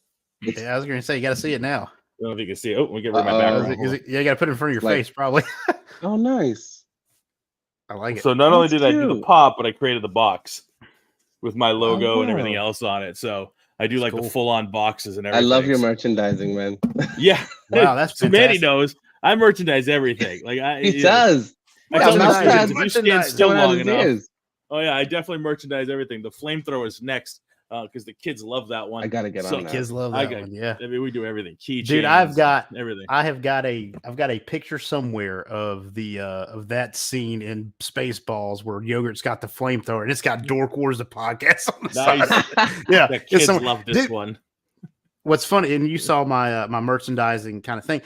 Yeah, I was gonna say you got to see it now. I don't know if you can see it. Oh, we get rid of my background. You got to put it in front of your face, probably. Oh, nice. I like it. So not only did I do the pop, but I created the box with my logo and everything else on it. So I do like the full-on boxes and everything. I love your merchandising, man. Yeah. Wow, that's so Manny knows I merchandise everything. Like he does. I tell my students, if you stand still long enough. Oh yeah, I definitely merchandise everything. The flamethrower is next, because the kids love that one. I gotta get on that. Kids love that one. Yeah, I mean, we do everything. Keychains, dude. I've got everything. I've got a picture somewhere of the of that scene in Spaceballs where Yogurt's got the flamethrower, and it's got Dork Wars the podcast on the side. Yeah, the kids love this one. What's funny, and you saw my my merchandising kind of thing.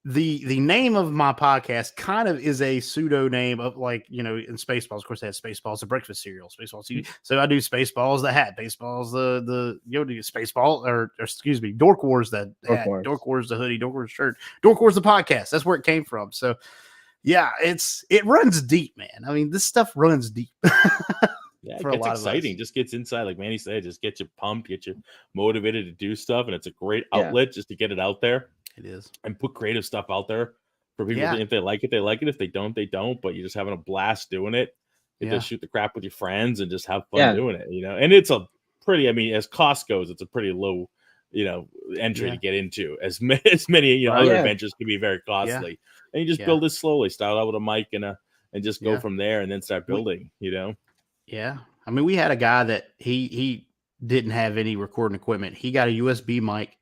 The name of my podcast kind of is a pseudo name of, like, in Spaceballs. Of course, they had Spaceballs, the breakfast cereal, Spaceballs. So I do Spaceballs, the hat, Baseballs, the Spaceball, or excuse me, Dork Wars, the hat, Dork Wars, the hoodie, Dork Wars shirt, Dork Wars, the podcast. That's where it came from. So yeah, it runs deep, man. I mean, this stuff runs deep. Yeah, it gets exciting. Just gets inside, like Manny said, just get you pumped, get you motivated to do stuff, and it's a great outlet just to get it out there. It is. And put creative stuff out there for people. If they like it, they like it. If they don't, they don't. But you're just having a blast doing it. You just shoot the crap with your friends and just have fun doing it. And it's a pretty, I mean, as cost goes, it's a pretty low, entry to get into. As many, other adventures can be very costly. And you just build it slowly. Start out with a mic and just go from there, and then start building. Yeah. I mean, we had a guy that he didn't have any recording equipment. He got a USB mic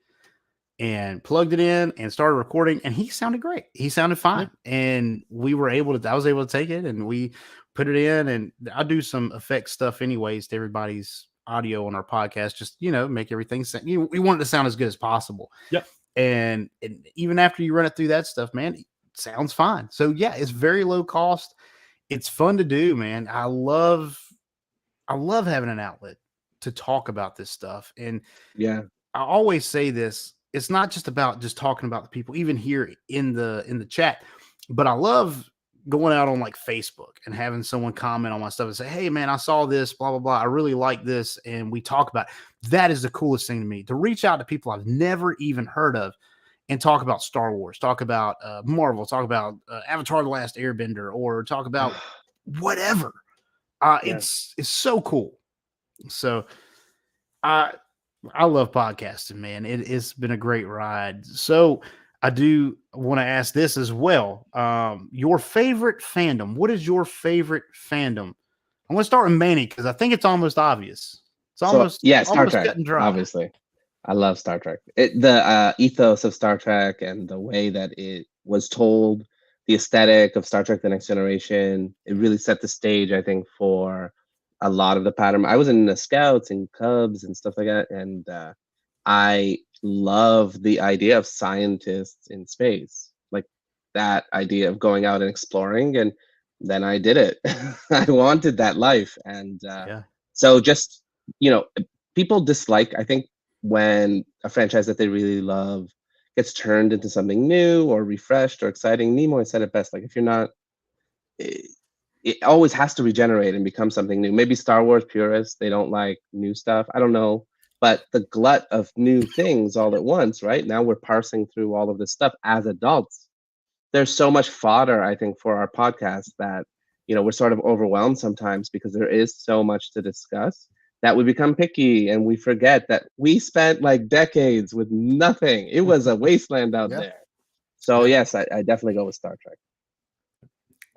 and plugged it in and started recording, and he sounded great. He sounded fine. And I was able to take it, and we put it in, and I do some effect stuff anyways to everybody's audio on our podcast, just, make everything sound, we want it to sound as good as possible. Yep. And even after you run it through that stuff, man, it sounds fine. So yeah, it's very low cost. It's fun to do, man. I love having an outlet to talk about this stuff. And I always say this, it's not just about just talking about the people, even here in the chat, but I love going out on like Facebook and having someone comment on my stuff and say, hey man, I saw this, blah, blah, blah. I really like this. And we talk about it. That is the coolest thing to me, to reach out to people I've never even heard of and talk about Star Wars, talk about Marvel, talk about Avatar: The Last Airbender, or talk about whatever. It's so cool. So I love podcasting, man. It's been a great ride. So I do want to ask this as well. Your favorite fandom. What is your favorite fandom? I'm going to start with Manny, because I think it's almost obvious. It's almost Star Trek, obviously. I love Star Trek. The ethos of Star Trek and the way that it was told, the aesthetic of Star Trek: The Next Generation, it really set the stage, I think, for a lot of the pattern. I was in the Scouts and Cubs and stuff like that, and I love the idea of scientists in space, like that idea of going out and exploring. And then I did it. I wanted that life, and so just people dislike, I think, when a franchise that they really love gets turned into something new or refreshed or exciting. Nimoy said it best, like, if you're not, it always has to regenerate and become something new. Maybe Star Wars purists, they don't like new stuff. I don't know. But the glut of new things all at once, right? Now we're parsing through all of this stuff as adults. There's so much fodder, I think, for our podcast that, we're sort of overwhelmed sometimes because there is so much to discuss that we become picky and we forget that we spent like decades with nothing. It was a wasteland out there. So yes, I definitely go with Star Trek.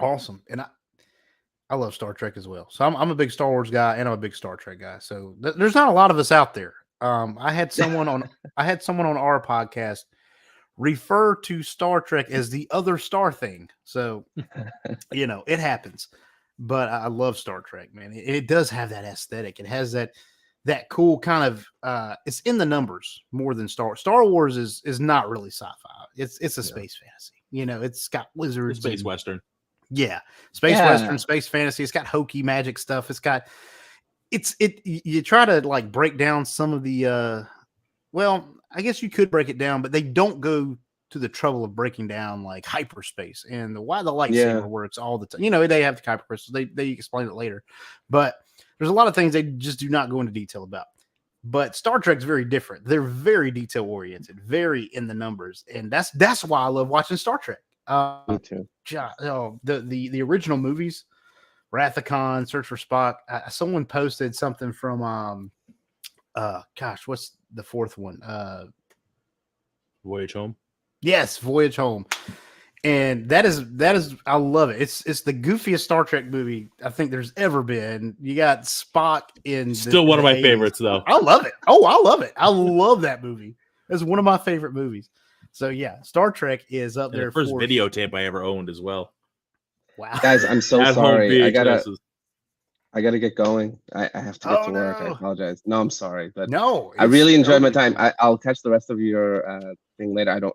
Awesome. And I love Star Trek as well. So I'm a big Star Wars guy and I'm a big Star Trek guy. So there's not a lot of us out there. I had someone on our podcast refer to Star Trek as the other star thing. So, it happens. But I love Star Trek, man. It does have that aesthetic. It has that cool kind of it's in the numbers more than Star Wars is not really sci-fi. It's a space fantasy. It's got lizards, Space Western. Yeah, Western, space fantasy. It's got hokey magic stuff. You try to like break down some of the well, I guess you could break it down, but they don't go to the trouble of breaking down like hyperspace and why the lightsaber works all the time. They have the kyber crystals. They explain it later, but there's a lot of things they just do not go into detail about. But Star Trek's very different. They're very detail oriented, very in the numbers, and that's why I love watching Star Trek. Me too. The original movies, Wrath of Khan, Search for Spock. Someone posted something from what's the fourth one? Voyage Home. Yes, Voyage Home. And that is I love it. It's the goofiest Star Trek movie I think there's ever been. You got Spock in still one of my favorites though. I love it. Oh, I love it. I love that movie. It's one of my favorite movies. So yeah, Star Trek is up there. The first videotape I ever owned as well. Wow, guys, I'm so sorry. I gotta get going. I have to get to work. I apologize. No, I'm sorry, but no, I really enjoyed my time. I'll catch the rest of your thing later.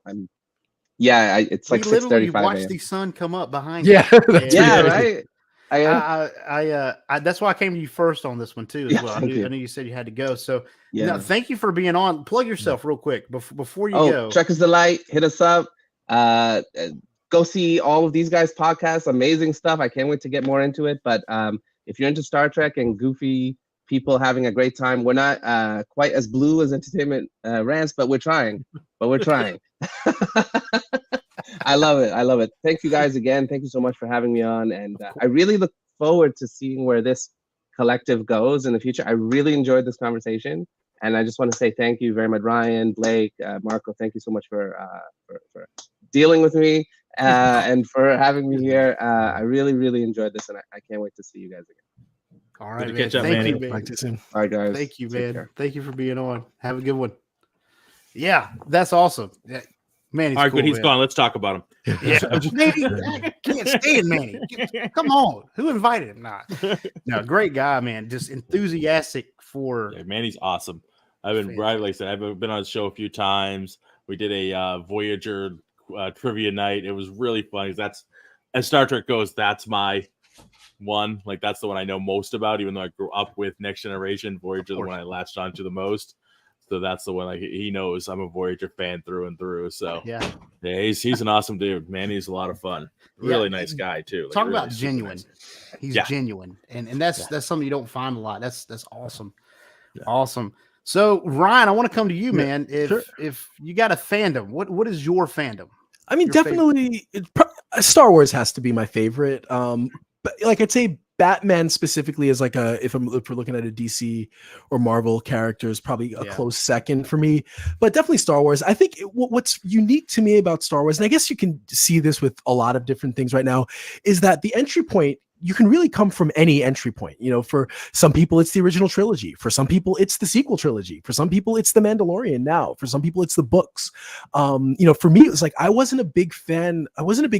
It's like 6:35. Watch the sun come up behind you. Yeah, right. I that's why I came to you first on this one too as well. I knew you said you had to go. So thank you for being on. Plug yourself real quick before you go. Trek is the light. Hit us up. Go see all of these guys' podcasts. Amazing stuff. I can't wait to get more into it. But if you're into Star Trek and goofy people having a great time, we're not quite as blue as Entertainment Rants, but we're trying. I love it. Thank you guys again. Thank you so much for having me on. And I really look forward to seeing where this collective goes in the future. I really enjoyed this conversation. And I just want to say thank you very much, Ryan, Blake, Marco. Thank you so much for dealing with me and for having me here. I really, really enjoyed this. And I can't wait to see you guys again. All right, man. Catch up, Thank Manny. you, man. Talk to you soon. All right, guys. Thank you, Take man. care. Thank you for being on. Have a good one. Yeah, that's awesome. Manny's All right, cool, good. He's man. gone. Let's talk about him. Yeah, Manny, I can't stand Manny. Come on, who invited him? No, great guy, man. Just enthusiastic for. Yeah, Manny's awesome. I've been like I said, I've been on the show a few times. We did a Voyager trivia night. It was really fun. That's as Star Trek goes. That's my one. Like that's the one I know most about. Even though I grew up with Next Generation, Voyager the one I latched onto the most. So that's the one like he knows I'm a Voyager fan through and through. So yeah, he's an awesome dude. Man, he's a lot of fun. Really nice guy too. Like, talk really about genuine. Nice. He's genuine, and that's something you don't find a lot. That's awesome. Yeah. Awesome. So Ryan, I want to come to you, man. If you got a fandom, what is your fandom? I mean, definitely Star Wars has to be my favorite. But like I'd say Batman specifically is like if we're looking at a DC or Marvel character is probably a close second for me, but definitely Star Wars. I think what's unique to me about Star Wars, and I guess you can see this with a lot of different things right now, is that the entry point, you can really come from any entry point. For some people, it's the original trilogy. For some people, it's the sequel trilogy. For some people, it's The Mandalorian now. For some people, it's the books. For me, it was like I wasn't a big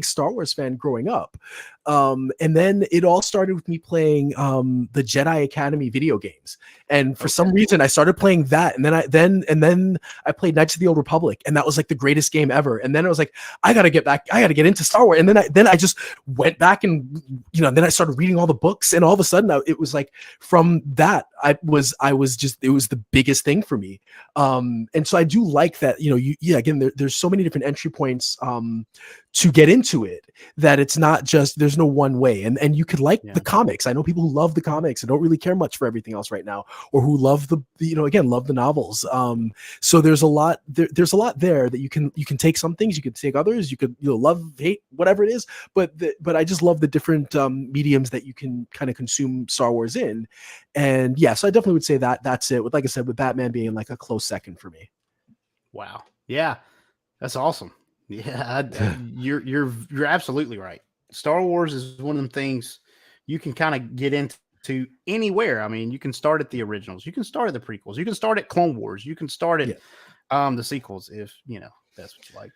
Star Wars fan growing up. And then it all started with me playing the Jedi Academy video games. And for some reason, I started playing that. And then I played Knights of the Old Republic, and that was like the greatest game ever. And then I was like, I gotta get into Star Wars. And then I just went back and then I started reading all the books, and all of a sudden it was like from that it was the biggest thing for me. And so I do like that, again, there's so many different entry points to get into it that it's not just there's no one way, and you could like the comics. I know people who love the comics and don't really care much for everything else right now, or who love love the novels. So there's a lot there that you can take some things, you could take others, you could love, hate, whatever it is, but I just love the different mediums that you can kind of consume Star Wars in. And so I definitely would say that's it, with, like I said, with Batman being like a close second for me. Wow. Yeah, that's awesome. Yeah, you're absolutely right. Star Wars is one of them things you can kind of get into anywhere. I mean, you can start at the originals, you can start at the prequels, you can start at Clone Wars, you can start at the sequels if that's what you like.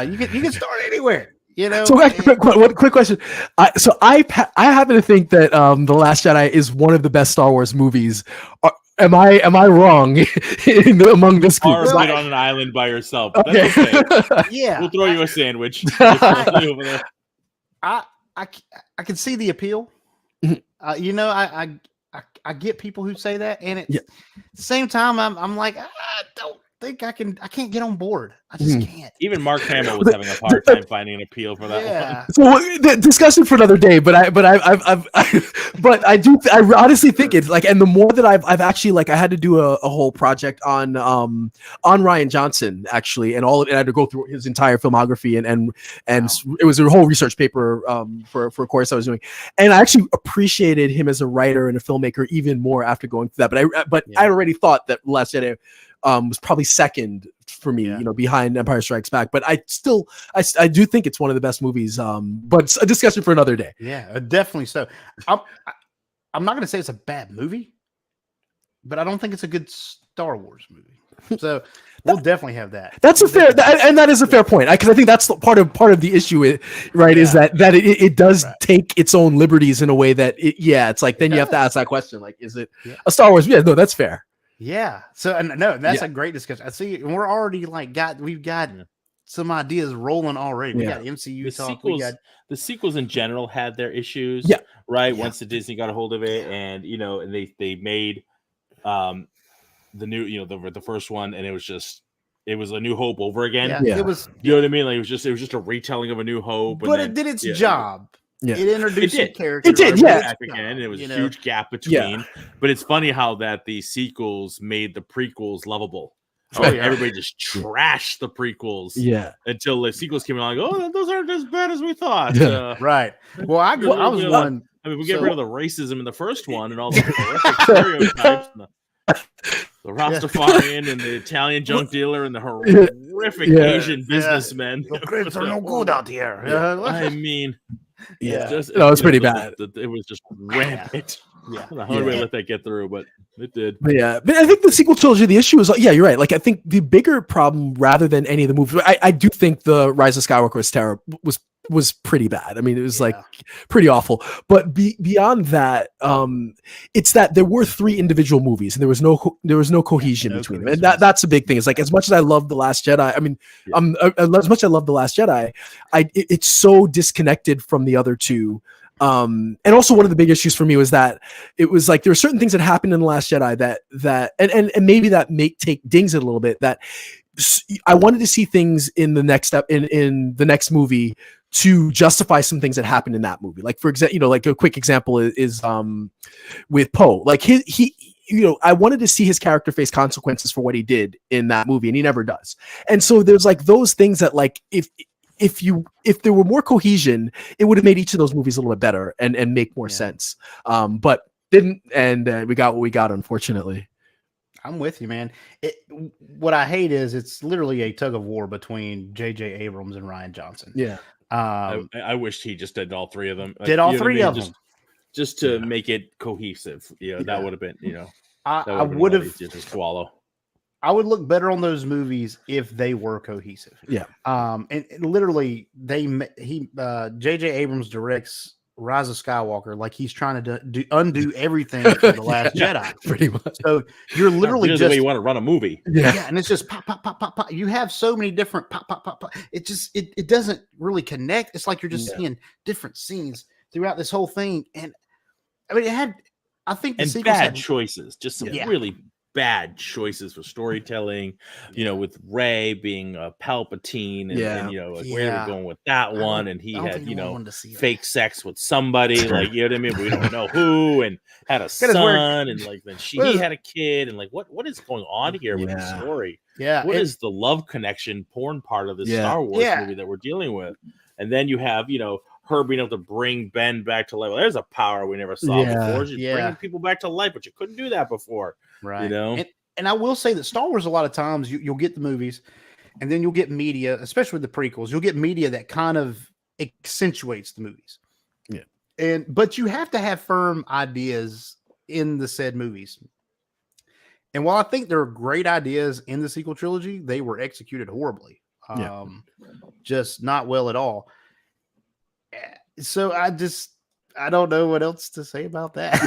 You can start anywhere. So one quick question. I happen to think that The Last Jedi is one of the best Star Wars movies. Am I wrong among this group? Or on an island by yourself. That's okay. Yeah, we'll throw you a sandwich. I can see the appeal. I get people who say that, and at the same time, I'm like, I don't think I can't get on board. I just can't. Even Mark Hamill was having a hard time finding an appeal for that one. So the discussion for another day, but I honestly think it's like, and the more that I've actually like, I had to do a whole project on Rian Johnson actually, and I had to go through his entire filmography and it was a whole research paper for a course I was doing, and I actually appreciated him as a writer and a filmmaker even more after going through that. But I already thought that Last Jedi was probably second for me, behind Empire Strikes Back. But I do think it's one of the best movies. But it's a discussion for another day. Yeah, definitely. So I'm not going to say it's a bad movie, but I don't think it's a good Star Wars movie. So we'll definitely have that. That's that is a fair point, because I think that's part of the issue, right? Is that it does take its own liberties in a way that it's like then you have to ask that question, like, is it a Star Wars? Yeah, no, that's fair. Yeah. So that's a great discussion. I see, and we're already like we've got some ideas rolling already. We got MCU talk. The sequels in general had their issues. Yeah. Right. Yeah. Once the Disney got a hold of it, and and they made the new the first one, and it was A New Hope over again. Yeah. It was. You know what I mean? Like it was just a retelling of A New Hope. But it did its job. Yeah. It introduced characters. It did, again, and it was a huge gap between. Yeah. But it's funny how that the sequels made the prequels lovable. Everybody just trashed the prequels. Yeah. Until the sequels came along, those aren't as bad as we thought. Right. Well, I was one. I mean, we get rid of the racism in the first one and all the horrific stereotypes. The Rastafarian and the Italian junk dealer and the horrific Asian businessmen. The grapes are no good out here. I mean. It was pretty bad. It was just rampant. I don't know how we let that get through, but it did. But I think the sequel trilogy, the issue is, you're right. Like, I think the bigger problem, rather than any of the movies, I do think the Rise of Skywalker was terrible. Was pretty bad. I mean, it was like pretty awful. But beyond that, it's that there were 3 individual movies, and there was no cohesion between them. And that's a big thing. It's like, as much as I love The Last Jedi, I mean, as much as I love The Last Jedi, it's so disconnected from the other two. And also one of the big issues for me was that it was like there were certain things that happened in The Last Jedi that and maybe that take dings it a little bit, that I wanted to see things in the next step in the next movie to justify some things that happened in that movie. Like, for example, like a quick example is with Poe. Like he I wanted to see his character face consequences for what he did in that movie, and he never does. And so there's like those things that, like, if there were more cohesion, it would have made each of those movies a little bit better and make more sense. But didn't, and we got what we got, unfortunately. I'm with you, man. What I hate is it's literally a tug of war between J.J. Abrams and Rian Johnson. Yeah. I wished he just did all 3 of them. Did all 3 of them. Just to make it cohesive. That would have been, I would have just swallow. I would look better on those movies if they were cohesive. Yeah. And literally J.J. Abrams directs Rise of Skywalker like he's trying to undo everything for The Last Jedi. Pretty much. So you're literally just the way you want to run a movie. Yeah, and it's just pop, pop, pop, pop, pop. You have so many different pop, pop, pop, pop. It just it doesn't really connect. It's like you're just seeing different scenes throughout this whole thing. And I mean, I think the sequels bad choices, just some really bad choices for storytelling, with Rey being a Palpatine and where they're going with that one, and he had fake sex with somebody, like, you know what I mean, we don't know who, and had a son, and like then he had a kid, and like what is going on here with the story? What is the love connection porn part of this Star Wars movie that we're dealing with? And then you have her being able to bring Ben back to life. Well, there's a power we never saw before. She's bringing people back to life, but you couldn't do that before. Right. And I will say that Star Wars, a lot of times you'll get the movies and then you'll get media, especially with the prequels, you'll get media that kind of accentuates the movies. Yeah. But you have to have firm ideas in the said movies. And while I think there are great ideas in the sequel trilogy, they were executed horribly. Just not well at all. So I don't know what else to say about that.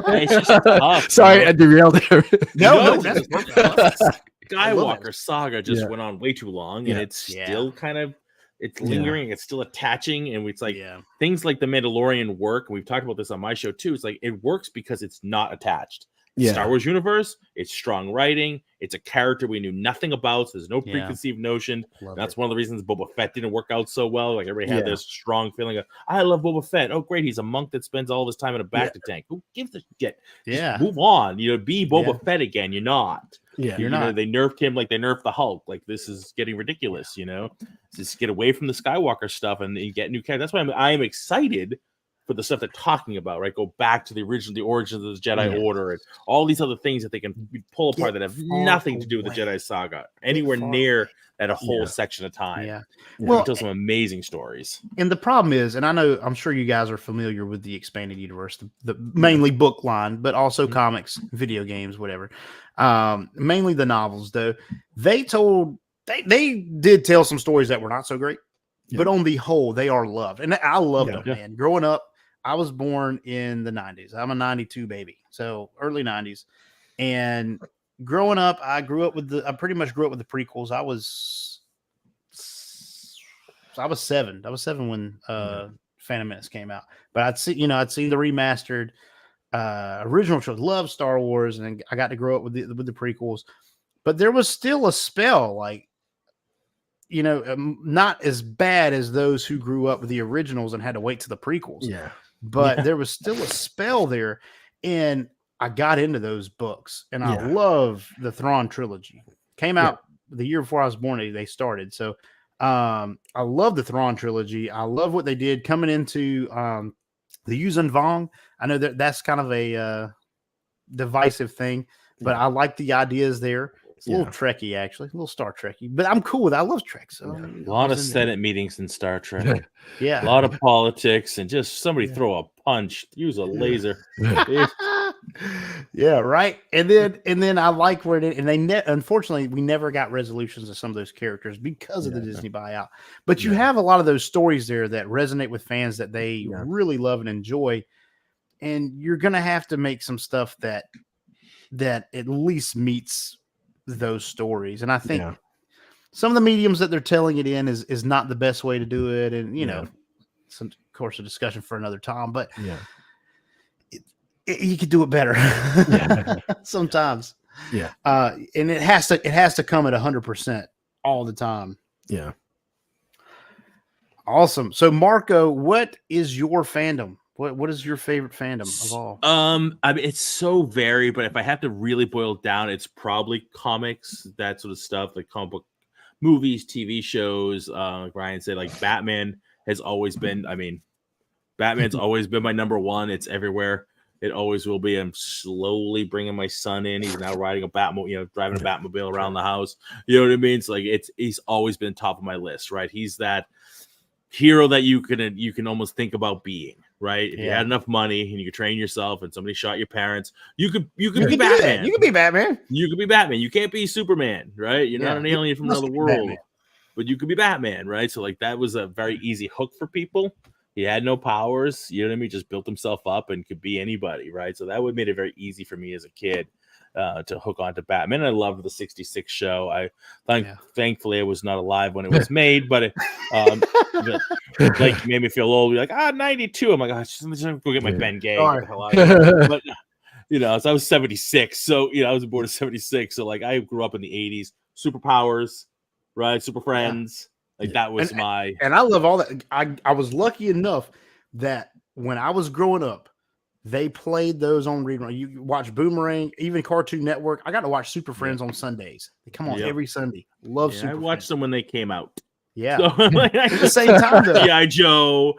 It's just tough. Sorry, I derailed there. No, that's perfect. Skywalker saga just went on way too long, and it's still kind of it's lingering. It's still attaching, and it's like things like the Mandalorian work. And we've talked about this on my show too. It's like it works because it's not attached. Star Wars universe, it's strong writing. It's a character we knew nothing about. So there's no preconceived notion. That's one of the reasons Boba Fett didn't work out so well. Like everybody had this strong feeling of, I love Boba Fett. Oh, great. He's a monk that spends all of his time in a bacta tank. Who gives a shit? Just move on. Be Boba Fett again. You're not. You're not. They nerfed him like they nerfed the Hulk. Like this is getting ridiculous, Just get away from the Skywalker stuff and get new characters. That's why I'm excited for the stuff they're talking about, right? Go back to the origins of the Jedi Order and all these other things that they can pull apart that have nothing to do with the Jedi saga anywhere near that a whole section of time. Well, tell some amazing stories. And the problem is, and I'm sure you guys are familiar with the expanded universe, the mainly book line, but also comics, video games, whatever. Mainly the novels, though. They did tell some stories that were not so great, but on the whole, they are loved. And I loved them, man. Growing up, I was born in the 90s. I'm a 92 baby, so early 90s. And growing up, I pretty much grew up with the prequels. I was 7. I was 7 when Phantom Menace came out. But I'd seen the remastered original show. Love Star Wars, and I got to grow up with the prequels. But there was still a spell, like, not as bad as those who grew up with the originals and had to wait to the prequels. But there was still a spell there, and I got into those books, and I love the Thrawn trilogy. Came out the year before I was born. They started, so I love the Thrawn trilogy. I love what they did coming into the Yuuzhan Vong. I know that's kind of a divisive thing, but I like the ideas there. It's a little Trekky, actually, a little Star Trekky, but I'm cool with it. I love Trek. So a lot of Senate meetings in Star Trek. A lot of politics, and just somebody throw a punch, use a laser. Right. And then I like where it, and they unfortunately we never got resolutions of some of those characters because of the Disney buyout. But you have a lot of those stories there that resonate with fans that they really love and enjoy, and you're gonna have to make some stuff that at least meets those stories. And I think some of the mediums that they're telling it in is not the best way to do it. And, some, of course, a discussion for another time, but you could do it better sometimes. And it has to come at 100% all the time. Awesome. So Marco, what is your fandom? What is your favorite fandom of all? I mean, it's so varied, but if I have to really boil it down, it's probably comics, that sort of stuff, like comic book movies, TV shows. Like Ryan said, like Batman has always been. I mean, Batman's always been my number one. It's everywhere. It always will be. I'm slowly bringing my son in. He's now riding a Batmobile, driving a Batmobile around the house. You know what I mean? It's like he's always been top of my list, right? He's that hero that you can almost think about being. Right? If you had enough money and you could train yourself and somebody shot your parents, you could be Batman. You could be Batman. You could be Batman. You can't be Superman, right? You're not an alien from another world, but you could be Batman, right? So like that was a very easy hook for people. He had no powers, you know what I mean? Just built himself up and could be anybody, right? So that would made it very easy for me as a kid to hook onto Batman. I loved the 66 show. Thankfully I was not alive when it was made, but like made me feel old. Like 92. I'm like, just go get my Ben Gay. But so I was 76. So I was born in 76. So like I grew up in the 80s. Superpowers, right? Super Friends. Like that was and I love all that. I was lucky enough that when I was growing up, they played those on rerun. You watch Boomerang, even Cartoon Network. I got to watch Super Friends on Sundays. They come on every Sunday. Love Super Friends. I watched them when they came out. Yeah. So, at the same time, though. G.I. Joe,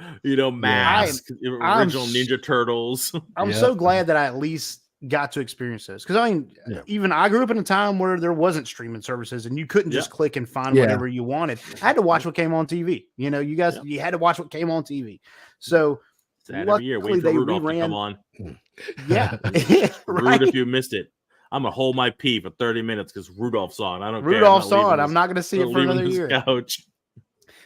Mask, original Ninja Turtles. I'm so glad that I at least got to experience those. Because I mean, even I grew up in a time where there wasn't streaming services and you couldn't just click and find whatever you wanted. I had to watch what came on TV. You had to watch what came on TV. So That every year, wait for Rudolph to come on. Yeah, Rude if you missed it. I'm gonna hold my pee for 30 minutes because Rudolph's on. I don't care. Rudolph's on. I'm not gonna see it for another year. Couch.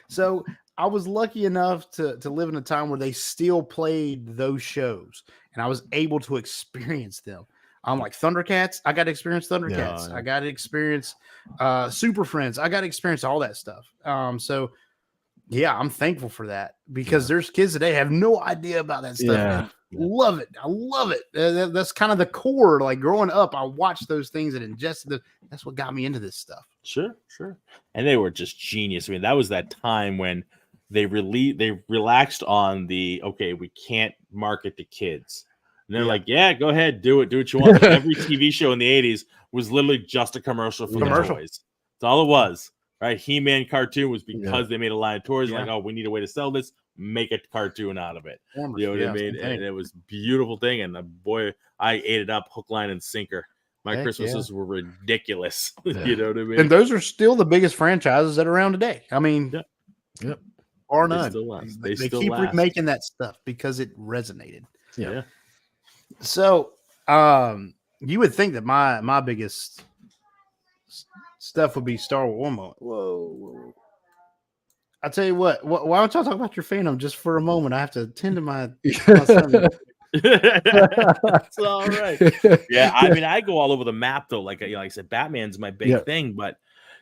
So I was lucky enough to live in a time where they still played those shows, and I was able to experience them. I'm like Thundercats. I got to experience Thundercats. Yeah. I got to experience Super Friends. I got to experience all that stuff. So yeah, I'm thankful for that because there's kids today have no idea about that stuff. Yeah. Love it. I love it. That's kind of the core. Like growing up, I watched those things and ingested them. That's what got me into this stuff. Sure. And they were just genius. I mean, that was that time when they relaxed on the we can't market to kids. And they're like, yeah, go ahead, do what you want. Like every TV show in the 80s was literally just a commercial for the toys. That's all it was. Right? He-Man cartoon was because they made a line of toys. Like, oh, we need a way to sell this. Make a cartoon out of it. You know what I mean? And it was a beautiful thing. And boy, I ate it up hook, line, and sinker. My Christmases were ridiculous. You know what I mean? And those are still the biggest franchises that are around today. I mean, or none. They keep remaking that stuff because it resonated. Yeah. So, you would think that my biggest stuff would be Star Wars. Whoa. I'll tell you what. Why don't y'all talk about your fandom just for a moment? I have to attend to my son. That's all right. Yeah, I mean, I go all over the map though. Like I said, Batman's my big thing, but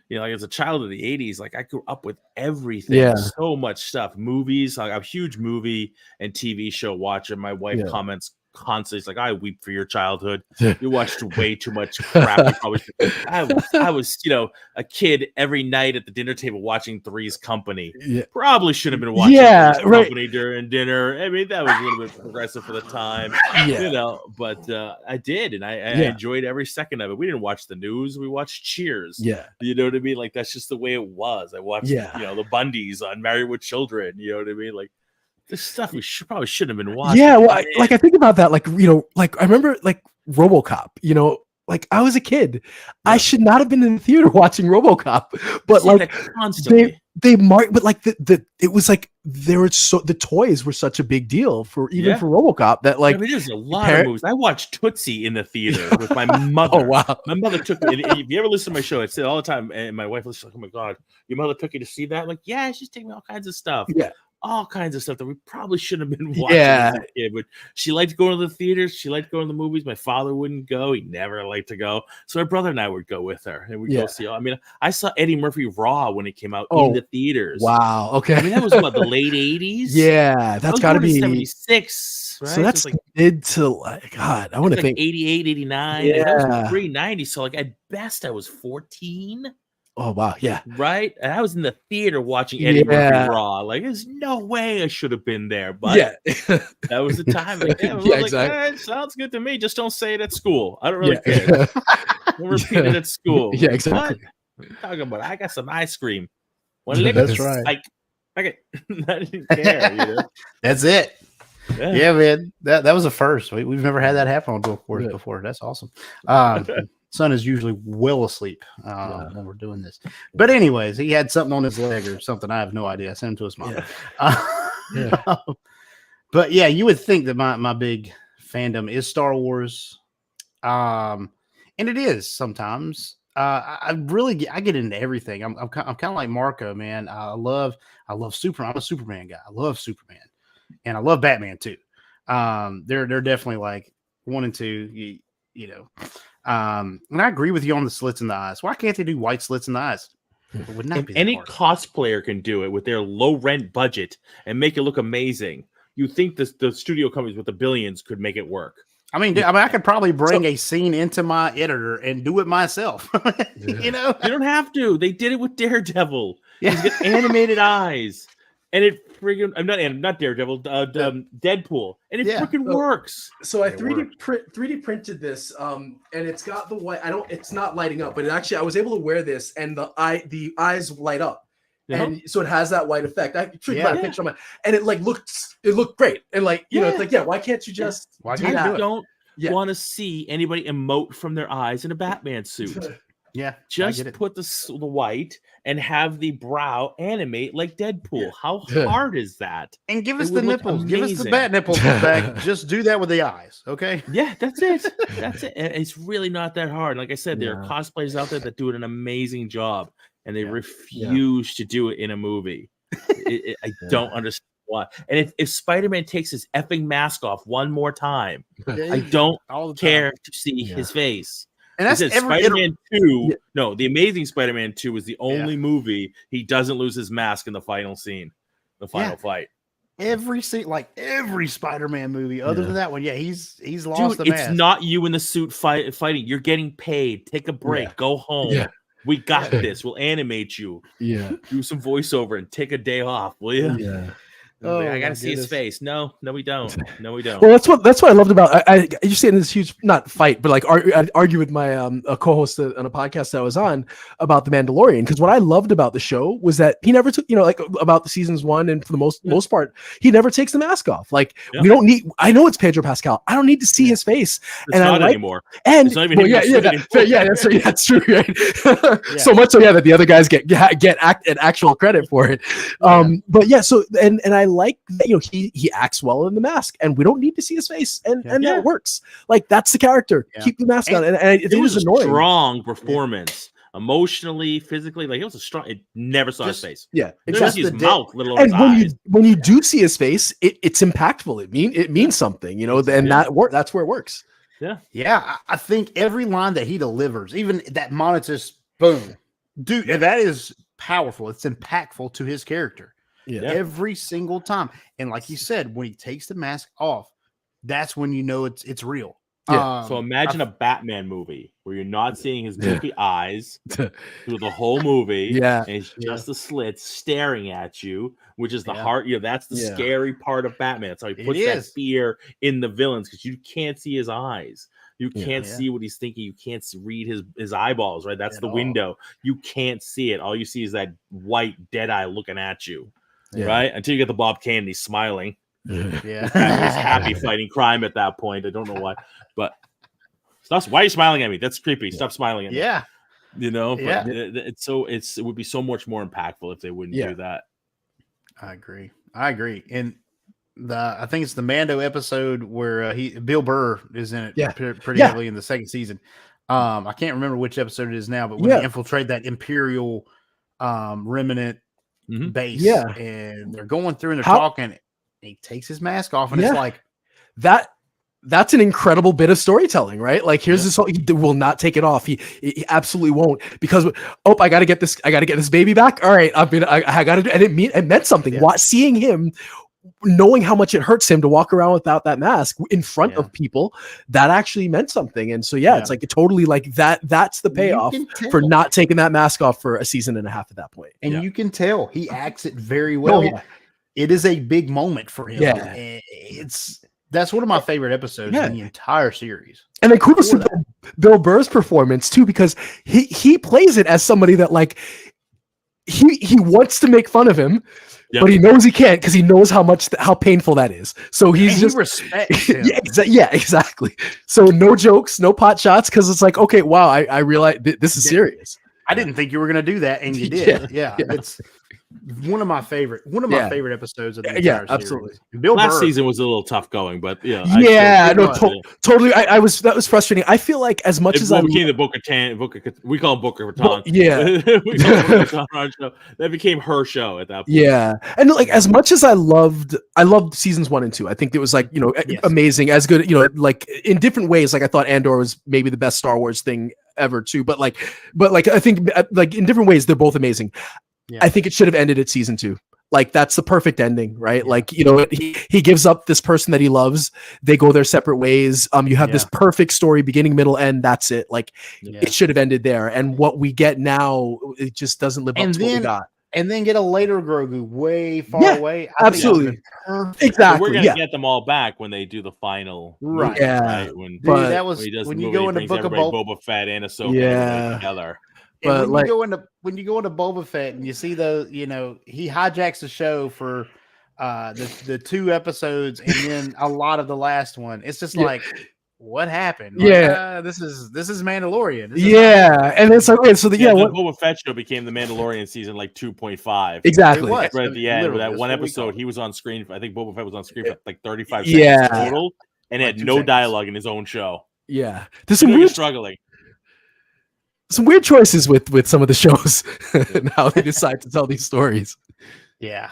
like as a child of the 80s, like I grew up with everything. Yeah. So much stuff. Movies. Like, I'm a huge movie and TV show watcher. My wife comments constantly. It's like, I weep for your childhood. You watched way too much crap. I was a kid every night at the dinner table watching Three's Company. Probably should have been watching Three's Company during dinner. I mean, that was a little bit progressive for the time. But I did, and I enjoyed every second of it. We didn't watch the news. We watched Cheers. You know what I mean? Like, that's just the way it was. I watched the Bundys on Married with Children. You know what I mean? Like, this stuff we probably shouldn't have been watching. Yeah, well, I think about that. Like, like I remember like RoboCop. Like I was a kid, I should not have been in the theater watching RoboCop. But like constantly, they marked. But like it was like the toys were such a big deal for RoboCop that like there's a lot of movies. I watched Tootsie in the theater with my mother. Oh wow, my mother took me. If you ever listen to my show, I say all the time, and my wife was like, "Oh my god, your mother took you to see that?" I'm like, yeah, she's taking me all kinds of stuff. All kinds of stuff that we probably shouldn't have been watching as a kid. But she liked going to the theaters. She liked going to the movies. My father wouldn't go. He never liked to go. So my brother and I would go with her. And we'd go see. I mean, I saw Eddie Murphy Raw when it came out in the theaters. Wow. Okay. I mean, that was what, the late 80s? Yeah. That's got to be 76. Right? So that's like mid to like, God, I want to think 88, 89. Yeah. That was pre-90. So like at best I was 14. Oh wow, yeah, right. And I was in the theater watching Eddie Murphy Raw. Like, there's no way I should have been there, but that was the time. Like, exactly. Sounds good to me. Just don't say it at school. I don't really care. Don't repeat it at school. Yeah, exactly. What are you talking about? I got some ice cream. That's right. Like, I didn't care. That's it. Yeah, man. That was a first. We've never had that happen on Dork Wars before. That's awesome. Son is usually well asleep when we're doing this. But anyways, he had something on his leg or something. I have no idea. I sent him to his mom. But yeah, you would think that my big fandom is Star Wars. And it is sometimes. I get into everything. I'm kind of like Marco, man. I love Superman. I'm a Superman guy. I love Superman. And I love Batman too. They're definitely like 1 and 2, and I agree with you on the slits in the eyes. Why can't they do white slits in the eyes? It would not be any cosplayer can do it with their low rent budget and make it look amazing. You think the studio companies with the billions could make it work? I mean, I could probably bring a scene into my editor and do it myself. You don't have to. They did it with Daredevil. He's got animated eyes. And it friggin' I'm not Daredevil, Deadpool, and it freaking works. So I 3D printed this, and it's got the white. It's not lighting up, but I was able to wear this, and the eyes light up, and so it has that white effect. I took a picture of it, and it looked great, and it's like why can't you just do that? I don't want to see anybody emote from their eyes in a Batman suit. Yeah, Just put the white and have the brow animate like Deadpool. How hard is that? And give us the nipples. Give us the bat nipples back. Just do that with the eyes, okay? Yeah, that's it. That's it. And it's really not that hard. Like I said, there are cosplayers out there that do an amazing job, and they refuse to do it in a movie. I don't understand why. And if Spider-Man takes his effing mask off one more time, I don't care to see his face. And that's Spider-Man 2. No, the Amazing Spider-Man 2 is the only movie he doesn't lose his mask in the final scene, the final fight. Every Spider-Man movie, other than that one, he's lost the mask. It's not you in the suit fighting. You're getting paid. Take a break. Go home. Yeah. We got this. We'll animate you. Yeah. Do some voiceover and take a day off, will you? Yeah. I gotta see his face. No, we don't. No, we don't. Well, that's what I loved about. I just saying this huge not fight, but like argue with my a co-host on a podcast that I was on about the Mandalorian, because what I loved about the show was that he never took, like about the seasons 1 and for the most part, he never takes the mask off. Like we don't need. I know it's Pedro Pascal. I don't need to see his face. It's not anymore. And it's not even that's true. Right? So much so that the other guys get actual credit for it. But so and I like that, he acts well in the mask, and we don't need to see his face, and that works. Like that's the character. Keep the mask on, and it was annoying. Strong performance, emotionally, physically. Like it was a strong. It never saw his face. Yeah, exactly. His mouth, let alone his eyes. When you do see his face, it's impactful. It means something. And that's where it works. Yeah. I think every line that he delivers, even that Monetus boom, dude, that is powerful. It's impactful to his character. Every single time. And like you said, when he takes the mask off, that's when you know it's real. So imagine a Batman movie where you're not seeing his goofy eyes through the whole movie. And it's just the slits staring at you, which is the heart. That's the scary part of Batman. That's how he puts that fear in the villains, because you can't see his eyes. You can't see what he's thinking. You can't read his eyeballs, right? That's the window. You can't see it. All you see is that white dead eye looking at you. Right? Until you get the Bob Kane, he's smiling. He's happy fighting crime at that point. I don't know why, but stop. Why are you smiling at me? That's creepy. Stop smiling at me. But it would be so much more impactful if they wouldn't do that. I agree. And I think it's the Mando episode where Bill Burr is in it pretty heavily in the second season. I can't remember which episode it is now, but when they infiltrate that Imperial remnant base, and they're going through and they're talking, and he takes his mask off, and it's like that's an incredible bit of storytelling, right? Like here's this, he will not take it off. He absolutely won't, because I gotta get this baby back. All right, I gotta do, and it meant something. Seeing him, knowing how much it hurts him to walk around without that mask in front of people, that actually meant something. And so it's like totally like that's the payoff for not taking that mask off for a season and a half at that point. And you can tell he acts it very well. It is a big moment for him. That's one of my favorite episodes in the entire series. And then kudos to Bill Burr's performance too, because he plays it as somebody that like he wants to make fun of him, but he knows he can't, because he knows how painful that is. So he respects him. Exactly. So no jokes, no pot shots, because it's like, okay, wow, I realize this is serious. I didn't think you were going to do that, and you did. It's one of my favorite episodes of the entire series. Absolutely. Last season was a little tough going, but totally. That was frustrating. I feel like as much as I became the we call him Booker Raton. We call him Booker Raton show. That became her show at that point. Yeah, and like as much as I loved seasons 1 and 2. I think it was like amazing, as good. Like in different ways. Like I thought Andor was maybe the best Star Wars thing ever too. But like I think like in different ways they're both amazing. I think it should have ended at season 2. Like that's the perfect ending, right? Like, he gives up this person that he loves. They go their separate ways. You have this perfect story, beginning, middle, end. That's it. Like it should have ended there. And what we get now, it just doesn't live up to what we got. And then get a later Grogu way far away. Absolutely. Exactly. So we're going to get them all back when they do the final. Right. Yeah. Right? When you go into Book of Boba Fett and Ahsoka together. But when you go into Boba Fett and you see he hijacks the show for the 2 episodes and then a lot of the last one, it's just like, what happened? This is Mandalorian. And it's like, wait, so the Boba Fett show became the Mandalorian season like 2.5. Exactly. Right at the end, with that one episode, he was on screen. I think Boba Fett was on screen for like 35 seconds total, and had no dialogue in his own show. Yeah, there's some weird struggling. Some weird choices with some of the shows and how they decide to tell these stories. Yeah.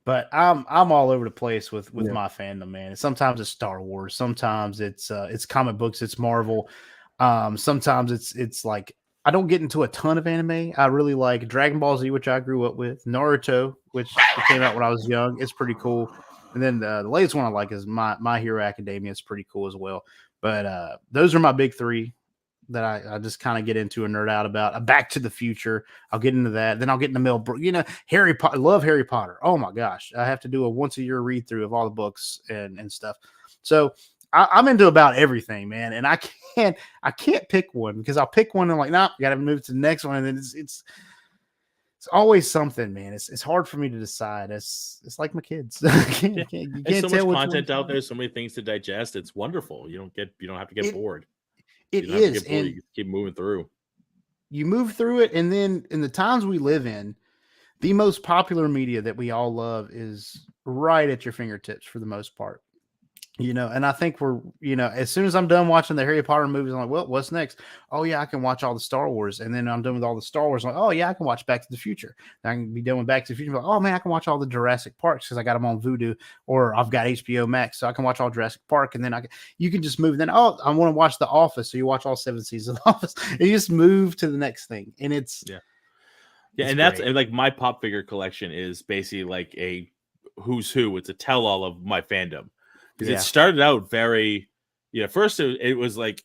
But I'm all over the place with my fandom, man. Sometimes it's Star Wars, sometimes it's comic books, it's Marvel. Sometimes it's like I don't get into a ton of anime. I really like Dragon Ball Z, which I grew up with, Naruto, which came out when I was young. It's pretty cool. And then the latest one I like is My Hero Academia. It's pretty cool as well. But those are my big three that I just kind of get into and nerd out about. Back to the Future, I'll get into that. Then I'll get into Mel Brooks. Harry Potter. Love Harry Potter. Oh my gosh, I have to do a once a year read through of all the books and stuff. So I'm into about everything, man. And I can't pick one because I'll pick one and like, nah, got to move to the next one. And then it's always something, man. It's hard for me to decide. It's like my kids. You can't There's so tell much content out there, so many things to digest. It's wonderful. You don't have to get bored. It is, and you keep moving through. You move through it, and then in the times we live in, the most popular media that we all love is right at your fingertips for the most part. And I think we're, as soon as I'm done watching the Harry Potter movies, I'm like, well, what's next? Oh yeah, I can watch all the Star Wars. And then I'm done with all the Star Wars. I'm like, oh yeah, I can watch Back to the Future. I can be done with Back to the Future. Like, oh man, I can watch all the Jurassic Parks because I got them on Vudu, or I've got HBO Max, so I can watch all Jurassic Park. And then you can just move. Then, I want to watch The Office. So you watch all 7 seasons of The Office, and you just move to the next thing. And it's and that's like my pop figure collection is basically like a who's who. It's a tell all of my fandom. Because it started out very, first it was like,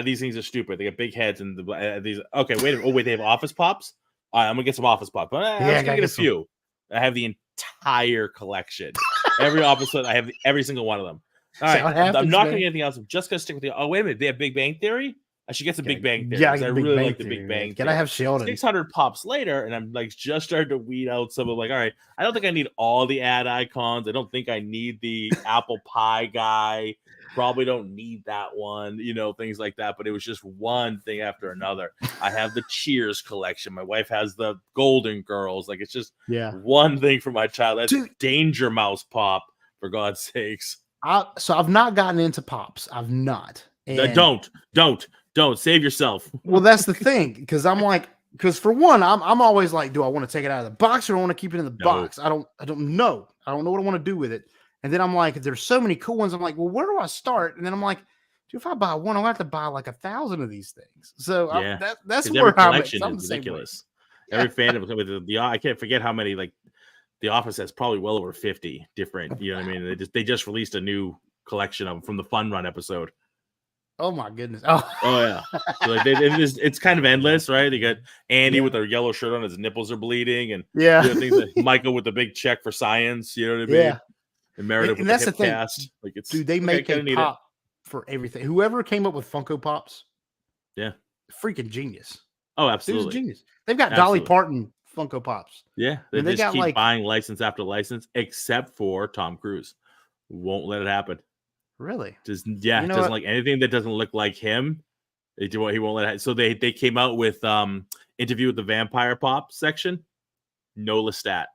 these things are stupid. They got big heads and these. Okay, wait a minute. Oh, wait, they have Office Pops? All right, I'm going to get some Office Pops. I'm going to get a few. I have the entire collection. Every Office Pop, I have every single one of them. All right, I'm not going to get anything else. I'm just going to stick with the. Oh, wait a minute. They have Big Bang Theory? I should get some Big Bang Theory. I really like the Big Bang Theory. Can I have Sheldon? 600 pops later, and I'm like just starting to weed out some of like, all right, I don't think I need all the ad icons. I don't think I need the apple pie guy. Probably don't need that one, things like that. But it was just one thing after another. I have the Cheers collection. My wife has the Golden Girls. Like it's just one thing for my child. That's Danger Mouse pop, for God's sakes. So I've not gotten into pops. I've not. And Don't save yourself. Well, that's the thing, because for one, I'm always like, do I want to take it out of the box or do I want to keep it in the box? I don't know. I don't know what I want to do with it. And then I'm like, there's so many cool ones. I'm like, well, where do I start? And then I'm like, dude, if I buy one, I'll have to buy like 1,000 of these things. So that's where I'm at. Is ridiculous. Every fandom with I can't forget how many, like The Office has probably well over 50 different. You know what I mean? They just released a new collection of them from the Fun Run episode. Oh my goodness! Oh yeah, so like it's kind of endless, right? You got Andy with a yellow shirt on, his nipples are bleeding, and things like Michael with the big check for science. You know what I mean? Yeah. And Meredith with the hip cast. Like it's they make a pop for everything. Whoever came up with Funko Pops, freaking genius. Oh, absolutely, genius. They've got Dolly Parton Funko Pops. Yeah, they just keep buying license after license, except for Tom Cruise. Won't let it happen. Really? Doesn't like anything that doesn't look like him. He won't let it. So they came out with Interview with the Vampire Pop section. No Lestat.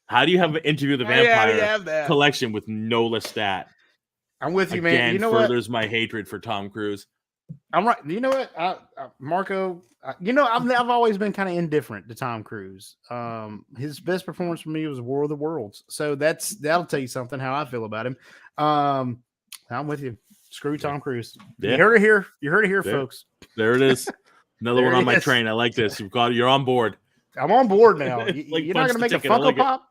How do you have an Interview with the Vampire collection with no Lestat? I'm with you, man. Furthers my hatred for Tom Cruise. I'm right. You know what, Marco? I've always been kind of indifferent to Tom Cruise. His best performance for me was War of the Worlds. So that'll tell you something how I feel about him. I'm with you. Screw Tom Cruise. Yeah. You heard it here, folks. There it is. Another one on my train. I like this. You're on board. I'm on board now. You're not gonna make a Funko Pop?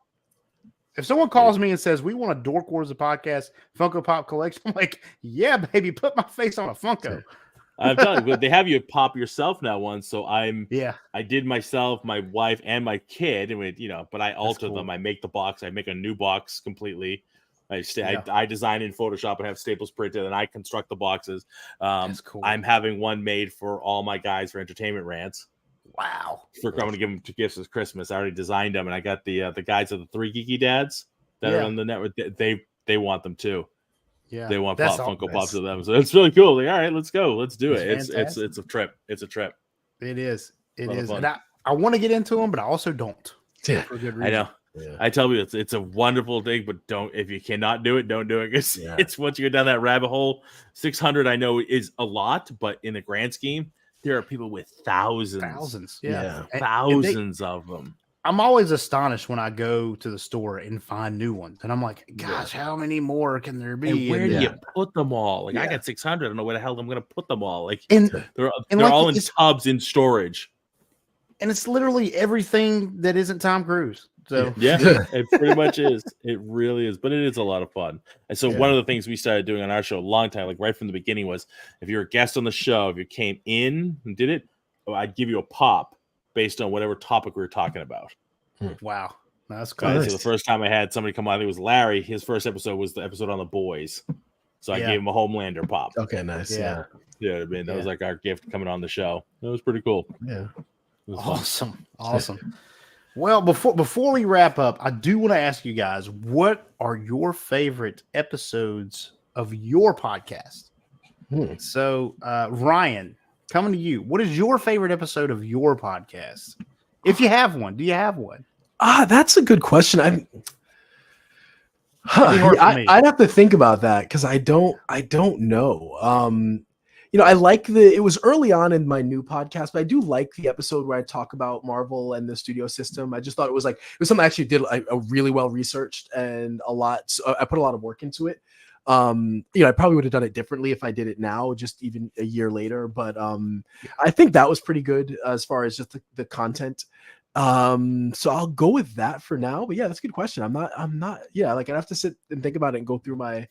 If someone calls me and says, we want a Dork Wars of podcast Funko Pop collection, I'm like, yeah, baby, put my face on a Funko. I'm telling you, they have you pop yourself now once. So I did myself, my wife, and my kid, and but I alter them. I make the box. I make a new box completely. I design in Photoshop and have staples printed, and I construct the boxes. That's cool. I'm having one made for all my guys for entertainment rants. Wow! I'm going to give them to gifts as Christmas. I already designed them, and I got the guys of the 3 Geeky Dads that are on the network. They want them too. Yeah, they want that's Funko all- Pops of them. So it's really cool. Like, all right, let's go. Let's do it. It's It's a trip. It's a trip. It is. It Lot of is. fun. And I want to get into them, but I also don't. Yeah. For good reason. I know. Yeah. I tell you, it's a wonderful thing, but if you cannot do it, don't do it. It's once you go down that rabbit hole. 600, I know, is a lot, but in the grand scheme, there are people with thousands. Yeah. Thousands of them. I'm always astonished when I go to the store and find new ones, and I'm like, gosh, how many more can there be? And where do Yeah. you put them all? Like, I Yeah. got 600. I don't know where the hell I'm going to put them all. Like, And they're like, all in it's- tubs in storage. and it's literally everything that isn't Tom Cruise. So Yeah, it pretty much is. It really is, but it is a lot of fun. And so one of the things we started doing on our show a long time, like right from the beginning, was if you're a guest on the show, if you came in and did it, I'd give you a pop based on whatever topic we were talking about. wow, that's Right? cool. So the first time I had somebody come on, I think it was Larry. His first episode was the episode on the boys. So I Yeah. gave him a Homelander pop. Okay, nice. Yeah. Yeah. Yeah, I mean, that was like our gift coming on the show. It was pretty cool. Yeah. It was fun. Awesome. Well, before we wrap up, I do want to ask you guys, what are your favorite episodes of your podcast? So, Ryan, coming to you, what is your favorite episode of your podcast? If you have one, do you have one? That's a good question. Be hard for me. I'd have to think about that because I don't know. I like it was early on in my new podcast, but I do like the episode where I talk about Marvel and the studio system. I just thought it was something I actually did a really well researched and I put a lot of work into it. I probably would have done it differently if I did it now, just even a year later. But I think that was pretty good as far as just the content. So I'll go with that for now. But yeah, that's a good question. I'm not. Yeah, like I'd have to sit and think about it and go through the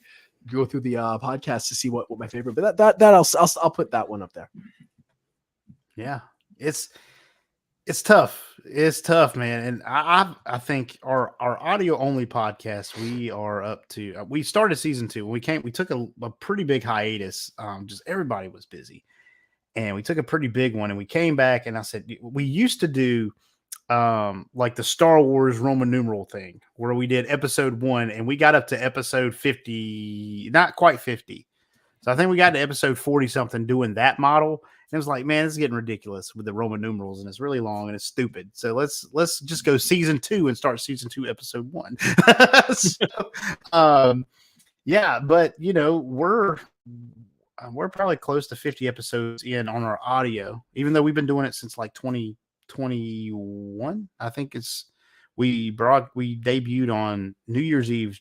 podcast to see what my favorite. But that I'll put that one up there. Yeah, it's tough. It's tough, man. And I think our audio only podcast, we are up to. We started season 2. We took a pretty big hiatus. Just everybody was busy, and we took a pretty big one. And we came back, and I said we used to do like the Star Wars Roman numeral thing where we did episode 1 and we got up to episode 50, not quite 50. So I think we got to episode 40 something doing that model. And it was like, man, this is getting ridiculous with the Roman numerals and it's really long and it's stupid. So let's just go season 2 and start season 2, episode 1. Yeah, but we're probably close to 50 episodes in on our audio, even though we've been doing it since like 2021. I think we debuted on New Year's Eve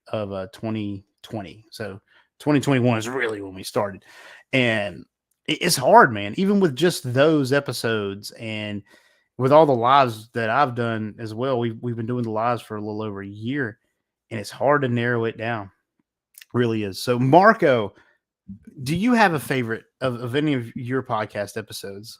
of 2020. So 2021 is really when we started. And it's hard, man, even with just those episodes and with all the lives that I've done as well. We've been doing the lives for a little over a year, and it's hard to narrow it down. It really is. So Marco, do you have a favorite of any of your podcast episodes?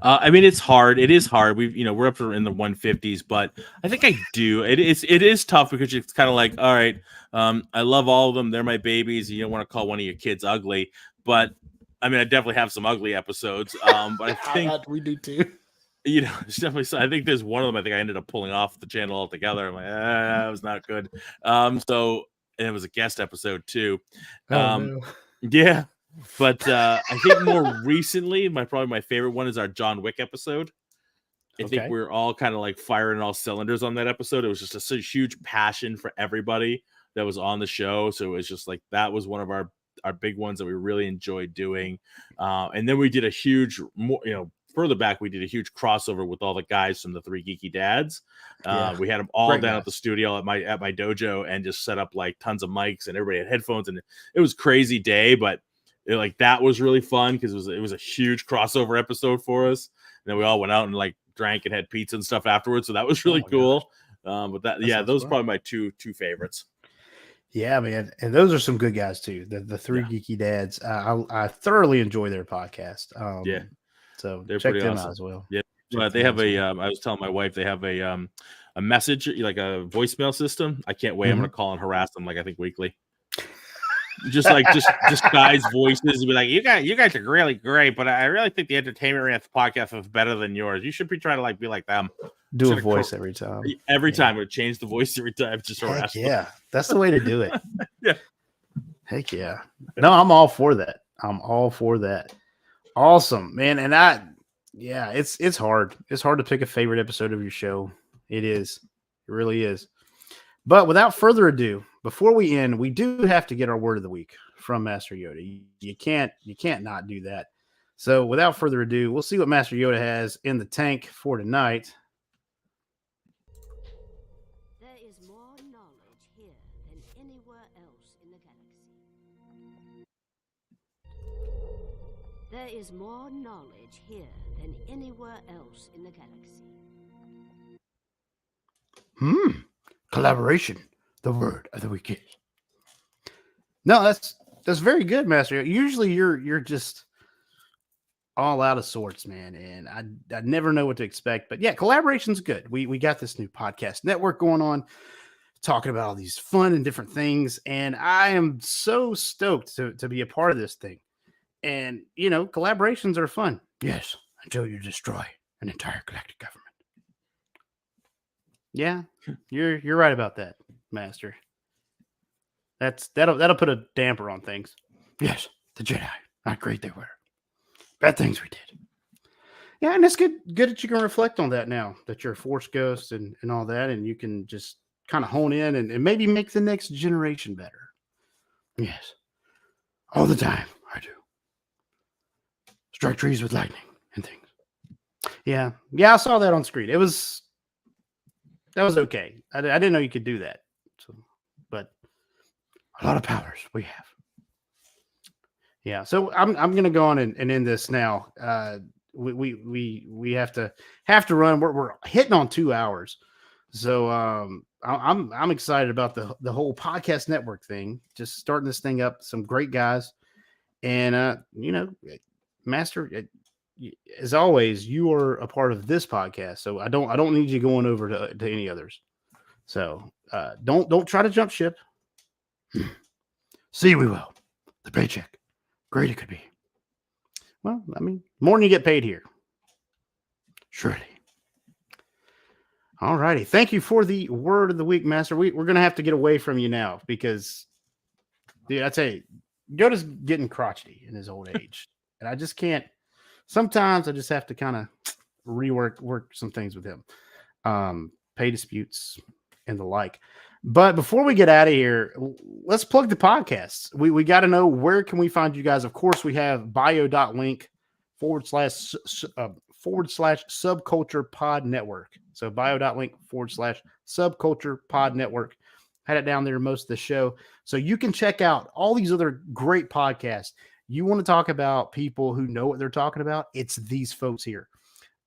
I mean, it's hard. It is hard. We're up to in the 150s, but I think I do. It is tough because it's kind of like, all right, I love all of them. They're my babies. You don't want to call one of your kids ugly, but I mean, I definitely have some ugly episodes. But I think we do too. It's definitely. I think there's one of them. I think I ended up pulling off the channel altogether. I'm like, that was not good. And it was a guest episode too. No. Yeah. But I think more recently, probably my favorite one is our John Wick episode. I think we're all kind of like firing all cylinders on that episode. It was just such a huge passion for everybody that was on the show. So it was just like that was one of our big ones that we really enjoyed doing. And then we did a huge, further back, we did a huge crossover with all the guys from the Three Geeky Dads. We had them all down at the studio at my dojo and just set up like tons of mics and everybody had headphones and it was a crazy day, but that was really fun because it was a huge crossover episode for us. And then we all went out and like drank and had pizza and stuff afterwards. So that was really cool. But those are probably my two favorites. Yeah, man. And those are some good guys too. The Three Geeky Dads. I thoroughly enjoy their podcast. So they're check pretty them awesome. out as well. Yeah. But they have I was telling my wife, they have a message, like a voicemail system. I can't wait. I'm going to call and harass them. Like I think weekly. Just guys' voices and be like, you guys are really great, but I really think the Entertainment Rant podcast is better than yours. You should be trying to be like them. Do a voice every time. Every time we change the voice every time. Just harass them. Yeah, that's the way to do it. Yeah. Heck yeah. No, I'm all for that. I'm all for that. Awesome, man. And it's hard. It's hard to pick a favorite episode of your show. It is. It really is. But without further ado, before we end, we do have to get our word of the week from Master Yoda. You can't not do that. So without further ado, we'll see what Master Yoda has in the tank for tonight. There is more knowledge here than anywhere else in the galaxy. There is more knowledge here than anywhere else in the galaxy. Collaboration. The word of the week is. No, that's very good, Master. Usually you're just all out of sorts, man, and I never know what to expect. But yeah, collaboration's good. We got this new podcast network going on, talking about all these fun and different things, and I am so stoked to be a part of this thing. And collaborations are fun. Yes, until you destroy an entire galactic government. Yeah, you're right about that, Master. That'll put a damper on things. Yes, the Jedi, how great they were. Bad things we did. Yeah, and it's good that you can reflect on that now that you're a Force ghost and all that, and you can just kind of hone in and maybe make the next generation better. Yes, all the time I do. Strike trees with lightning and things. Yeah, I saw that on screen. That was okay. I didn't know you could do that. So, but a lot of powers we have. Yeah, so I'm gonna go on and end this now. We have to run. We're hitting on 2 hours, so I'm excited about the whole podcast network thing. Just starting this thing up. Some great guys, and Master, as always, you are a part of this podcast, so I don't need you going over to any others. So don't try to jump ship. See, we will. The paycheck. Great it could be. Well, I mean, more than you get paid here. Surely. All righty. Thank you for the word of the week, Master. We're going to have to get away from you now because, dude, I tell you, Yoda's getting crotchety in his old age. And I just can't. Sometimes I just have to kind of work some things with him. Pay disputes and the like. But before we get out of here, let's plug the podcasts. We got to know, where can we find you guys? Of course, we have bio.link / Subculture Pod Network. So bio.link / Subculture Pod Network. Had it down there most of the show. So you can check out all these other great podcasts. You want to talk about people who know what they're talking about? It's these folks here.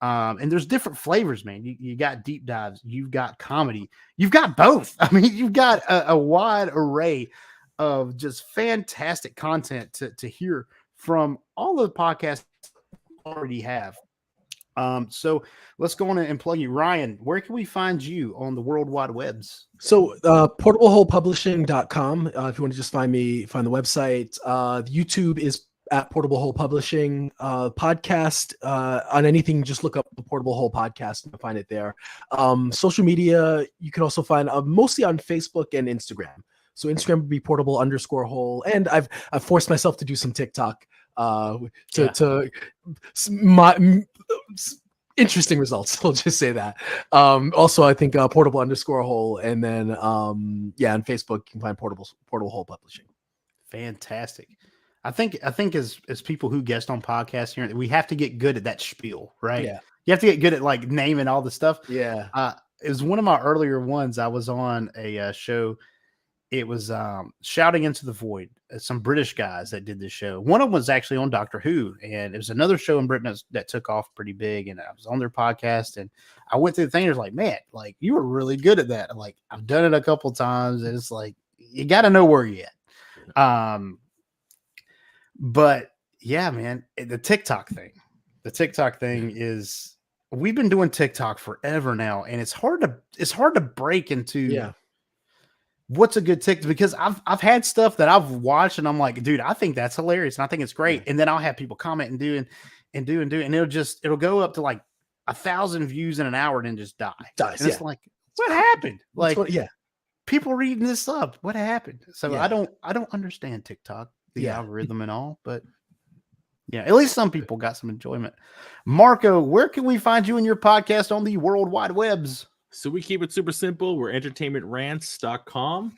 And there's different flavors, man. You got deep dives, you've got comedy, you've got both. I mean, you've got a wide array of just fantastic content to hear from all the podcasts you already have. So let's go on and plug you. Ryan, where can we find you on the World Wide Webs? So portableholepublishing.com. If you want to just find the website. YouTube is at Portable Hole Publishing. Podcast on anything, just look up the Portable Hole Podcast and find it there. Social media, you can also find mostly on Facebook and Instagram. So Instagram would be portable_hole, and I've forced myself to do some TikTok interesting results. We'll just say that. Also, I think portable_hole, and then on Facebook you can find Portable Hole Publishing. Fantastic. I think as people who guest on podcasts here, we have to get good at that spiel, right? Yeah. You have to get good at like naming all the stuff. Yeah. It was one of my earlier ones. I was on a show. It was Shouting Into the Void. Some British guys that did this show. One of them was actually on Doctor Who, and it was another show in Britain that took off pretty big. And I was on their podcast, and I went through the thing. It was like, man, like you were really good at that. Like I've done it a couple times, and it's like you got to know where you're at. But yeah, man, the TikTok thing is, we've been doing TikTok forever now, and it's hard to break into what's a good TikTok, because I've had stuff that I've watched and I'm like, dude, I think that's hilarious and I think it's great. And then I'll have people comment and do, and it'll go up to like 1,000 views in an hour and then just dies. And it's like, what happened? Like, people reading this up? What happened? So Yeah. I don't understand TikTok, the algorithm and all, but yeah, at least some people got some enjoyment. Marco, where can we find you and your podcast on the World Wide Webs? So we keep it super simple. We're entertainmentrants.com.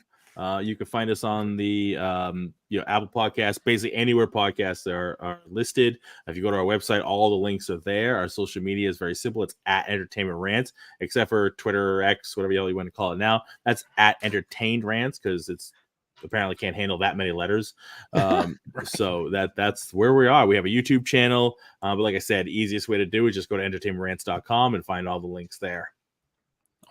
You can find us on the Apple Podcasts, basically anywhere podcasts are listed. If you go to our website, all the links are there. Our social media is very simple. It's at Entertainment Rants, except for Twitter or X, whatever you want to call it now. That's at Entertained Rants because it's apparently can't handle that many letters. Right. So that's where we are. We have a YouTube channel, but like I said, easiest way to do is just go to entertainmentrants.com and find all the links there.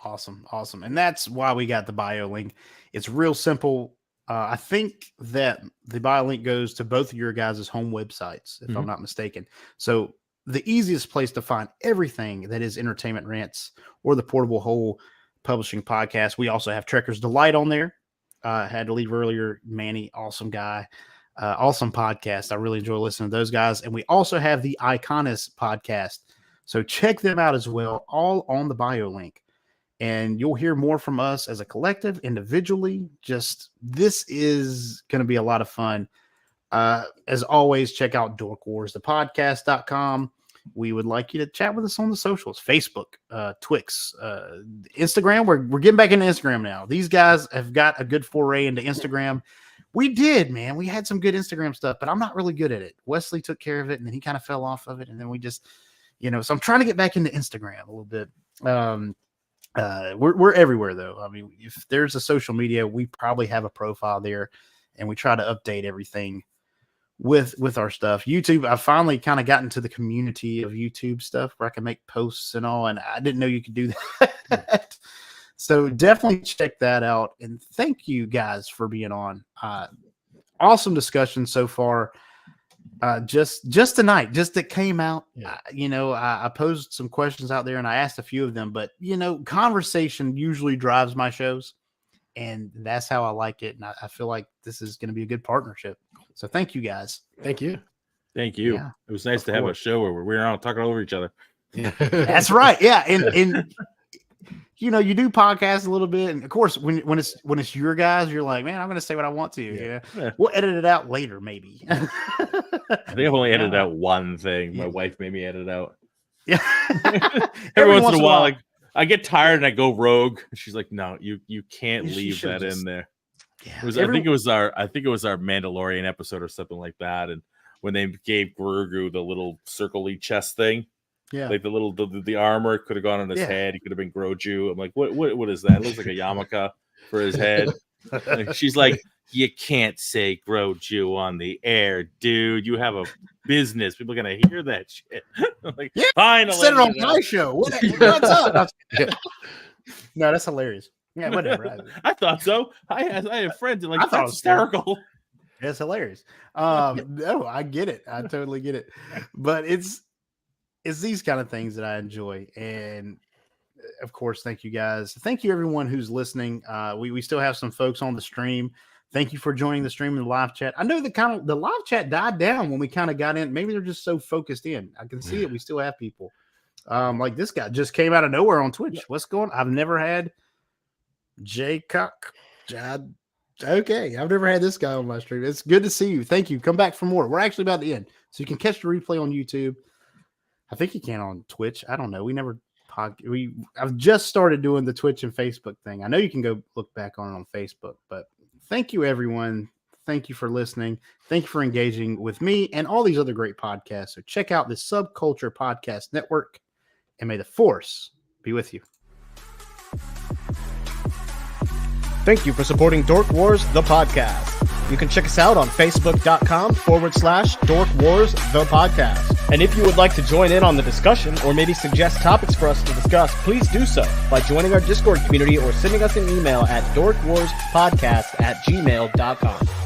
Awesome. And that's why we got the bio link. It's real simple. I think that the bio link goes to both of your guys' home websites, if I'm not mistaken. So the easiest place to find everything that is Entertainment Rants or the Portable Hole Publishing Podcast. We also have Trekker's Delight on there. Had to leave earlier. Manny, awesome guy. Awesome podcast. I really enjoy listening to those guys. And we also have the Iconis podcast. So check them out as well, all on the bio link. And you'll hear more from us as a collective, individually. Just this is going to be a lot of fun. As always, check out dorkwarsthepodcast.com. We would like you to chat with us on the socials, Facebook, Twix, Instagram. We're getting back into Instagram now. These guys have got a good foray into Instagram. We did, man. We had some good Instagram stuff, but I'm not really good at it. Wesley took care of it, and then he kind of fell off of it. And then we just, so I'm trying to get back into Instagram a little bit. We're everywhere though. I mean, if there's a social media, we probably have a profile there, and we try to update everything with our stuff. YouTube, I finally kind of got into the community of YouTube stuff where I can make posts and all, and I didn't know you could do that. So definitely check that out. And thank you guys for being on. Awesome discussion so far. Just tonight, just that came out, I posed some questions out there and I asked a few of them, but conversation usually drives my shows, and that's how I like it. And I feel like this is going to be a good partnership. So thank you guys. Thank you. Yeah, it was nice to have a show where we're on talking over each other. That's right. Yeah. And you do podcasts a little bit, and of course when it's your guys, you're like, man, I'm going to say what I want to. Yeah. We'll edit it out later, maybe. I think I've only edited out one thing. My wife made me edit out. Yeah. Every once in a while, like I get tired and I go rogue. She's like, no, you can't leave that in there. Yeah. I think it was our Mandalorian episode or something like that. And when they gave Grogu the little circle-y chest thing, like the armor could have gone on his head. He could have been Grogu. I'm like, what is that? It looks like a yarmulke for his head. She's like, you can't say Grogu on the air, dude. You have a business. People are gonna hear that shit. I'm like, fine, I'll set it on my show. What's up? No, that's hilarious. Yeah, whatever. I thought so. I have friends that I thought hysterical. It's hilarious. No, I get it. I totally get it. But it's these kind of things that I enjoy. And of course, thank you guys. Thank you everyone who's listening. We still have some folks on the stream. Thank you for joining the stream and the live chat. I know the live chat died down when we kind of got in. Maybe they're just so focused in. I can see it. We still have people. Like this guy just came out of nowhere on Twitch. What's going on? I've never had Jay Cock. Okay, I've never had this guy on my stream. It's good to see you. Thank you. Come back for more. We're actually about to end, so you can catch the replay on YouTube. I think you can on Twitch. I don't know. I've just started doing the Twitch and Facebook thing. I know you can go look back on it on Facebook, but thank you, everyone. Thank you for listening. Thank you for engaging with me and all these other great podcasts. So check out the Subculture Podcast Network, and may the Force be with you. Thank you for supporting Dork Wars, the podcast. You can check us out on Facebook.com/Dork Wars, the podcast. And if you would like to join in on the discussion or maybe suggest topics for us to discuss, please do so by joining our Discord community or sending us an email at dorkwarspodcast@gmail.com.